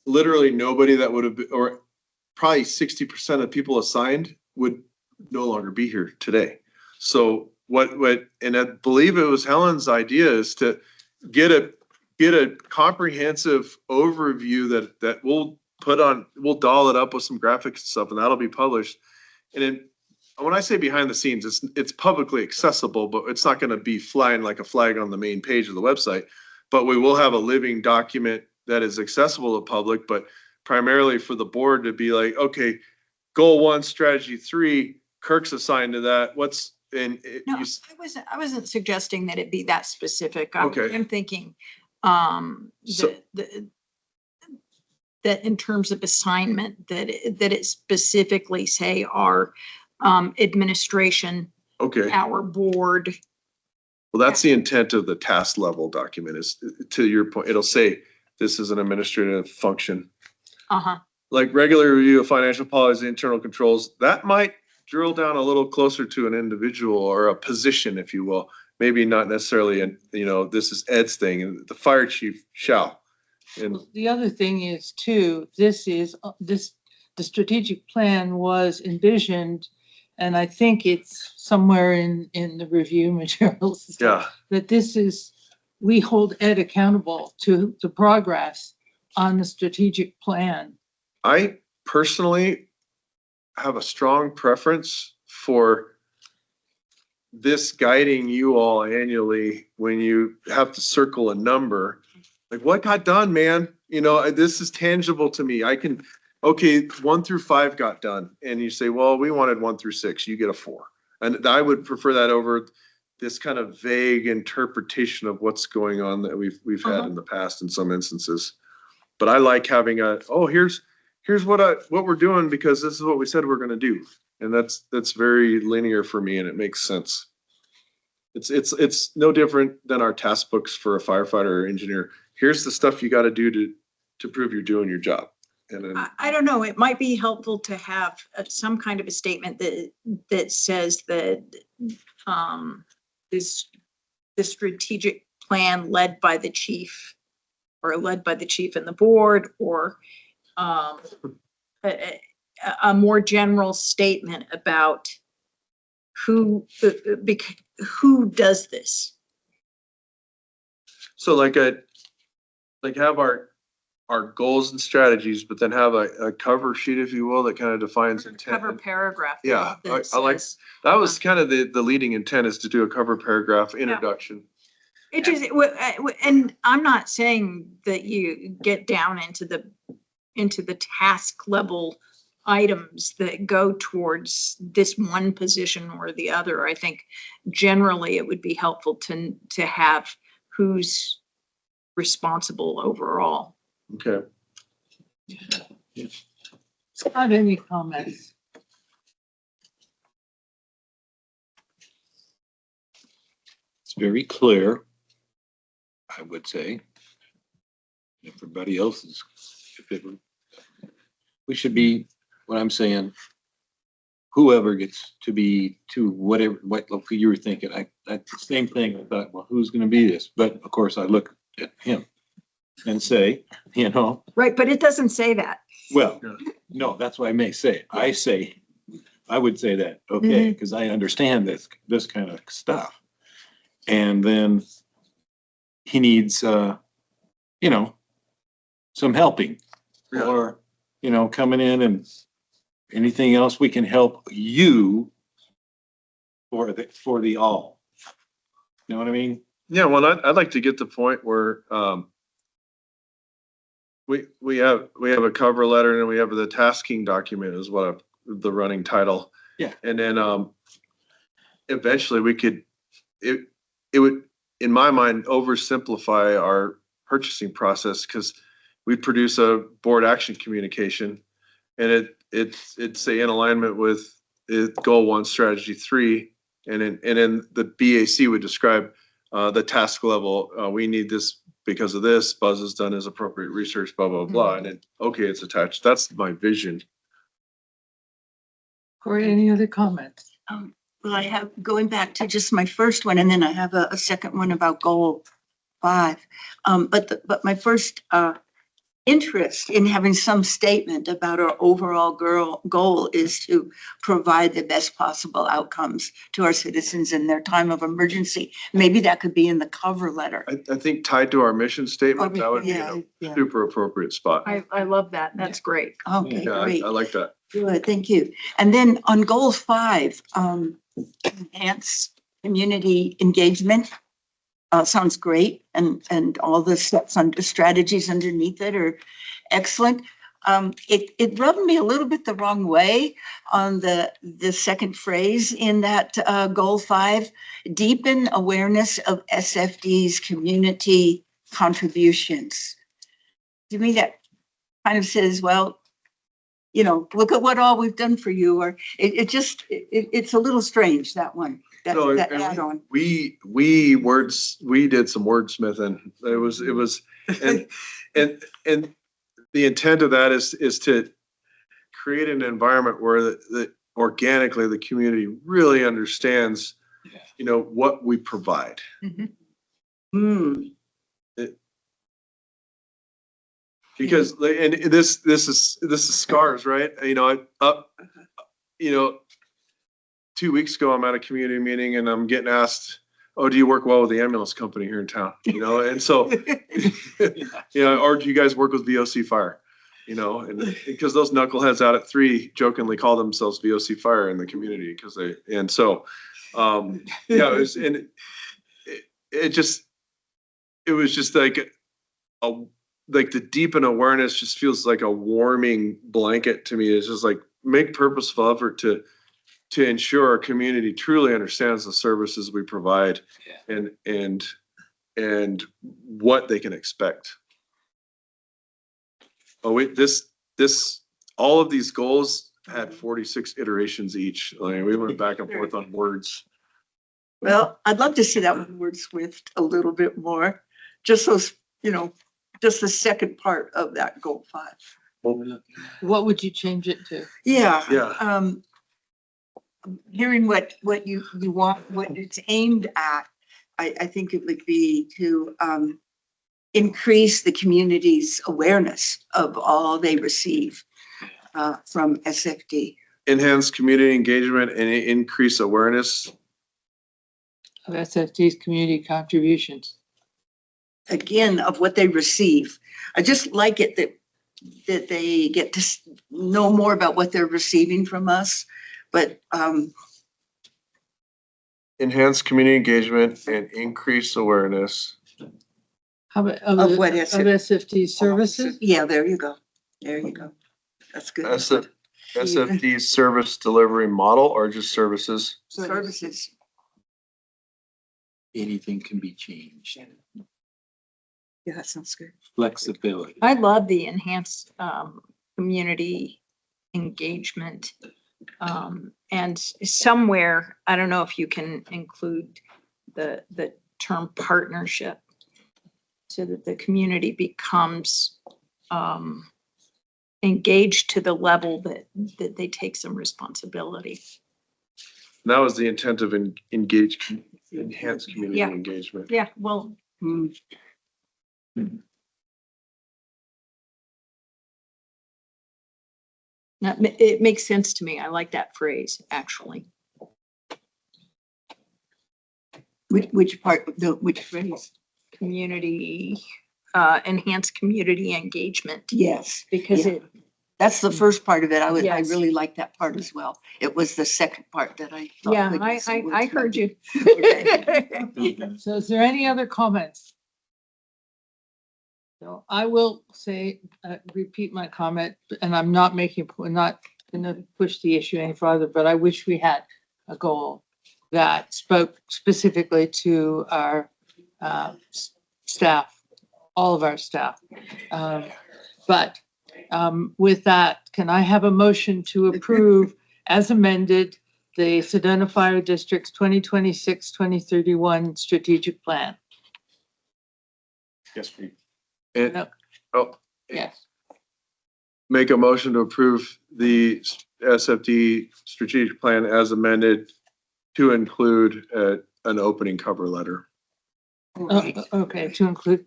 Speaker 2: literally nobody that would have been, or probably 60% of people assigned would no longer be here today. So and I believe it was Helen's idea, is to get a comprehensive overview that we'll doll it up with some graphics and stuff, and that'll be published. And then when I say behind the scenes, it's publicly accessible, but it's not going to be flying like a flag on the main page of the website. But we will have a living document that is accessible to public, but primarily for the board to be like, okay, goal 1, strategy 3, Kirk's assigned to that.
Speaker 3: I wasn't suggesting that it be that specific.
Speaker 2: Okay.
Speaker 3: I'm thinking
Speaker 2: So-
Speaker 3: that in terms of assignment, that it specifically say our administration,
Speaker 2: Okay.
Speaker 3: our board.
Speaker 2: Well, that's the intent of the task level document, is to your point, it'll say this is an administrative function. Like regular review of financial policy, internal controls, that might drill down a little closer to an individual or a position, if you will. Maybe not necessarily, this is Ed's thing, and the fire chief shall. And
Speaker 1: The other thing is too, the strategic plan was envisioned, and I think it's somewhere in the review materials.
Speaker 2: yeah,
Speaker 1: That we hold Ed accountable to the progress on the strategic plan.
Speaker 2: I personally have a strong preference for this guiding you all annually when you have to circle a number. Like, what got done, man? You know, this is tangible to me. I can, okay, 1 through 5 got done. And you say, well, we wanted 1 through 6, you get a 4. And I would prefer that over this kind of vague interpretation of what's going on that we've had in the past in some instances. But I like having here's what we're doing because this is what we said we're gonna do. And that's very linear for me and it makes sense. It's no different than our task books for a firefighter or engineer. Here's the stuff you gotta do to prove you're doing your job. And then,
Speaker 3: I don't know, it might be helpful to have some kind of a statement that says that the strategic plan led by the chief and the board, or a more general statement about who does this.
Speaker 2: so like have our goals and strategies, but then have a cover sheet, if you will, that kind of defines intent.
Speaker 3: Cover paragraph.
Speaker 2: Yeah,
Speaker 3: that
Speaker 2: I like,
Speaker 3: says-
Speaker 2: that was kind of the leading intent, is to do a cover paragraph introduction.
Speaker 3: It just, and I'm not saying that you get down into the task level items that go towards this one position or the other. I think generally it would be helpful to have who's responsible overall.
Speaker 2: Okay.
Speaker 1: Scott, any comments?
Speaker 10: It's very clear, I would say. Everybody else is, we should be, what I'm saying, whoever gets to be to whatever, what you were thinking, that's the same thing. I thought, well, who's gonna be this? But of course I look at him and say, you know,
Speaker 3: Right, but it doesn't say that.
Speaker 10: well, no, that's what I may say. I would say that, okay, because I understand this kind of stuff. And then he needs, you know, some helping,
Speaker 2: Yeah.
Speaker 10: or, you know, coming in and anything else we can help you for the all. You know what I mean?
Speaker 2: Yeah, well, I'd like to get to the point where we have a cover letter and then we have the tasking document is what the running title.
Speaker 10: Yeah.
Speaker 2: And then eventually we could, it would, in my mind, oversimplify our purchasing process, because we'd produce a board action communication and it'd say in alignment with goal 1, strategy 3, and then the BAC would describe the task level. We need this because of this. Buzz has done his appropriate research, blah, blah, blah. And then, okay, it's attached. That's my vision.
Speaker 1: Corey, any other comments?
Speaker 5: Well, I have, going back to just my first one, and then I have a second one about goal 5. But my first interest in having some statement about our overall goal is to provide the best possible outcomes to our citizens in their time of emergency. Maybe that could be in the cover letter.
Speaker 2: I think tied to our mission statement, that would be
Speaker 5: Yeah,
Speaker 2: a
Speaker 5: yeah.
Speaker 2: super appropriate spot.
Speaker 3: I love that. That's great.
Speaker 5: Okay,
Speaker 2: Yeah,
Speaker 5: great.
Speaker 2: I like that.
Speaker 5: Good, thank you. And then on goal 5, enhance community engagement. Sounds great. And all the steps under strategies underneath it are excellent. It rubbed me a little bit the wrong way on the second phrase in that goal 5, deepen awareness of SFD's community contributions. To me, that kind of says, well, you know, look at what all we've done for you, or it's a little strange, that one, that
Speaker 2: No,
Speaker 5: that
Speaker 2: and
Speaker 5: add-on.
Speaker 2: we did some wordsmithing. It was, and the intent of that is to create an environment where the organically the community really understands, you know, what we provide.
Speaker 5: Hmm.
Speaker 2: Because and this is scars, right? You know, you know, 2 weeks ago I'm at a community meeting and I'm getting asked, "Oh, do you work well with the ambulance company here in town?" You know, and so, you know, or do you guys work with VOC Fire? you know, and because those knuckleheads out at 3 jokingly call themselves VOC Fire in the community because yeah, it was, and it was just like like the deepen awareness just feels like a warming blanket to me. It's just like make purposeful effort to ensure our community truly understands the services we provide and what they can expect. Oh, wait, all of these goals had 46 iterations each. Like, we went back and forth on words.
Speaker 5: Well, I'd love to see that one wordsmithed a little bit more, just those, just the second part of that goal 5.
Speaker 1: What would you change it to?
Speaker 5: Yeah.
Speaker 2: Yeah.
Speaker 5: Hearing what you want, what it's aimed at, I think it would be to increase the community's awareness of all they receive from SFD.
Speaker 2: Enhance community engagement and increase awareness.
Speaker 1: Of SFD's community contributions.
Speaker 5: Again, of what they receive. I just like it that they get to know more about what they're receiving from us, but
Speaker 2: Enhance community engagement and increase awareness.
Speaker 1: How about
Speaker 5: Of what
Speaker 1: SFD services?
Speaker 5: yeah, there you go. There you go. That's good.
Speaker 2: SFD service delivery model or just services?
Speaker 5: Services.
Speaker 10: Anything can be changed.
Speaker 5: Yeah, that sounds good.
Speaker 10: Flexibility.
Speaker 3: I love the enhanced community engagement. And somewhere, I don't know if you can include the term partnership so that the community becomes engaged to the level that they take some responsibility.
Speaker 2: That was the intent of enhance community
Speaker 3: Yeah.
Speaker 2: engagement.
Speaker 3: Yeah, well, it makes sense to me. I like that phrase, actually.
Speaker 5: Which part, which phrase?
Speaker 3: Community, enhanced community engagement,
Speaker 5: Yes,
Speaker 3: because
Speaker 5: Yeah. That's the first part of it. I
Speaker 3: Yes.
Speaker 5: really like that part as well. It was the second part that I thought.
Speaker 3: yeah,
Speaker 5: would be some
Speaker 3: I heard you.
Speaker 1: So is there any other comments? So I will say, repeat my comment, and I'm not gonna push the issue any farther, but I wish we had a goal that spoke specifically to our staff, all of our staff. But with that, can I have a motion to approve as amended the Sedona Fire District's 2026-2031 strategic plan?
Speaker 10: Yes, please.
Speaker 2: And,
Speaker 1: No.
Speaker 2: oh,
Speaker 1: Yes.
Speaker 2: make a motion to approve the SFD strategic plan as amended to include an opening cover letter.
Speaker 1: Okay, to include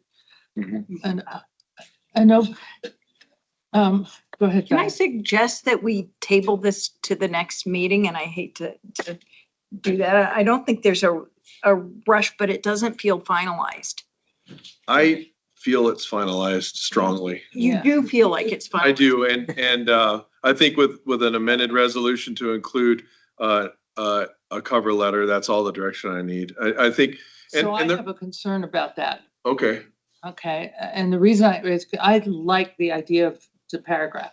Speaker 10: Mhm.
Speaker 1: go ahead.
Speaker 3: Can I
Speaker 1: Diane.
Speaker 3: suggest that we table this to the next meeting? And I hate to do that. I don't think there's a rush, but it doesn't feel finalized.
Speaker 2: I feel it's finalized strongly.
Speaker 3: You
Speaker 1: Yeah.
Speaker 3: do feel like it's finalized.
Speaker 2: I do, and I think with an amended resolution to include a cover letter, that's all the direction I need. I think,
Speaker 1: So I
Speaker 2: and
Speaker 1: have a concern about that.
Speaker 2: okay,
Speaker 1: Okay, and the reason I like the idea of the paragraph.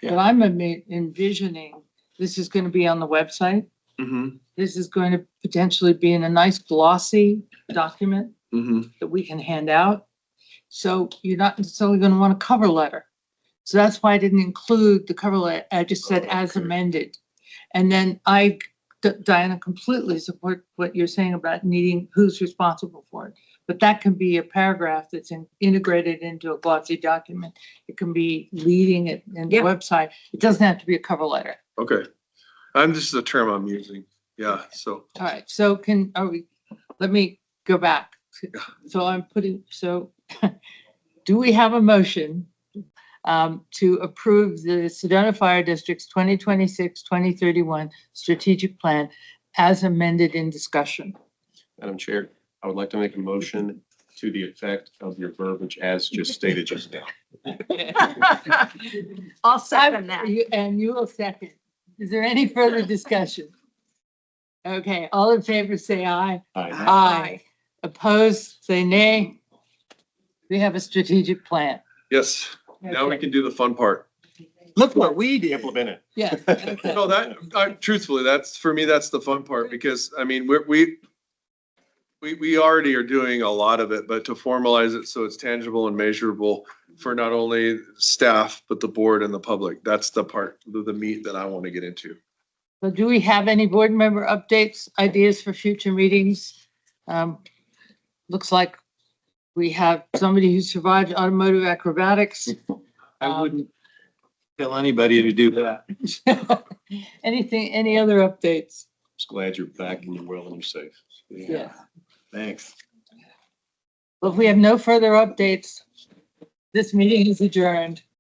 Speaker 1: But
Speaker 10: Yeah.
Speaker 1: I'm envisioning this is going to be on the website.
Speaker 2: mm-hmm,
Speaker 1: This is going to potentially be in a nice glossy document
Speaker 2: mm-hmm,
Speaker 1: that we can hand out. So you're not necessarily going to want a cover letter. So that's why I didn't include the cover letter. I just said as
Speaker 2: Okay.
Speaker 1: amended. And then Diana, completely support what you're saying about needing who's responsible for it. But that can be a paragraph that's integrated into a glossy document. It can be leading it in the
Speaker 3: Yeah.
Speaker 1: website. It doesn't have to be a cover letter.
Speaker 2: okay. I'm just the term I'm using. Yeah, so,
Speaker 1: All right, so let me go back. So do we have a motion to approve the Sedona Fire District's 2026-2031 strategic plan as amended in discussion?
Speaker 9: Madam Chair, I would like to make a motion to the effect of your verbiage as just stated just now.
Speaker 3: I'll second that.
Speaker 1: And you will second. Is there any further discussion? Okay, all in favor, say aye. Aye. Opposed, say nay. We have a strategic plan.
Speaker 2: Yes, now we
Speaker 1: Okay.
Speaker 2: can do the fun part.
Speaker 1: Look what we did.
Speaker 9: Implement it.
Speaker 1: Yeah. Okay.
Speaker 2: No, truthfully, that's, for me, that's the fun part, because, I mean, we already are doing a lot of it, but to formalize it so it's tangible and measurable for not only staff, but the board and the public, that's the part, the meat that I want to get into.
Speaker 1: So do we have any board member updates, ideas for future meetings? Looks like we have somebody who survived automotive acrobatics.
Speaker 10: I wouldn't tell anybody to do that.
Speaker 1: Anything, any other updates?
Speaker 9: Just glad you're back and you're well and you're safe.
Speaker 1: Yeah.
Speaker 10: Thanks.
Speaker 1: Well, if we have no further updates, this meeting is adjourned.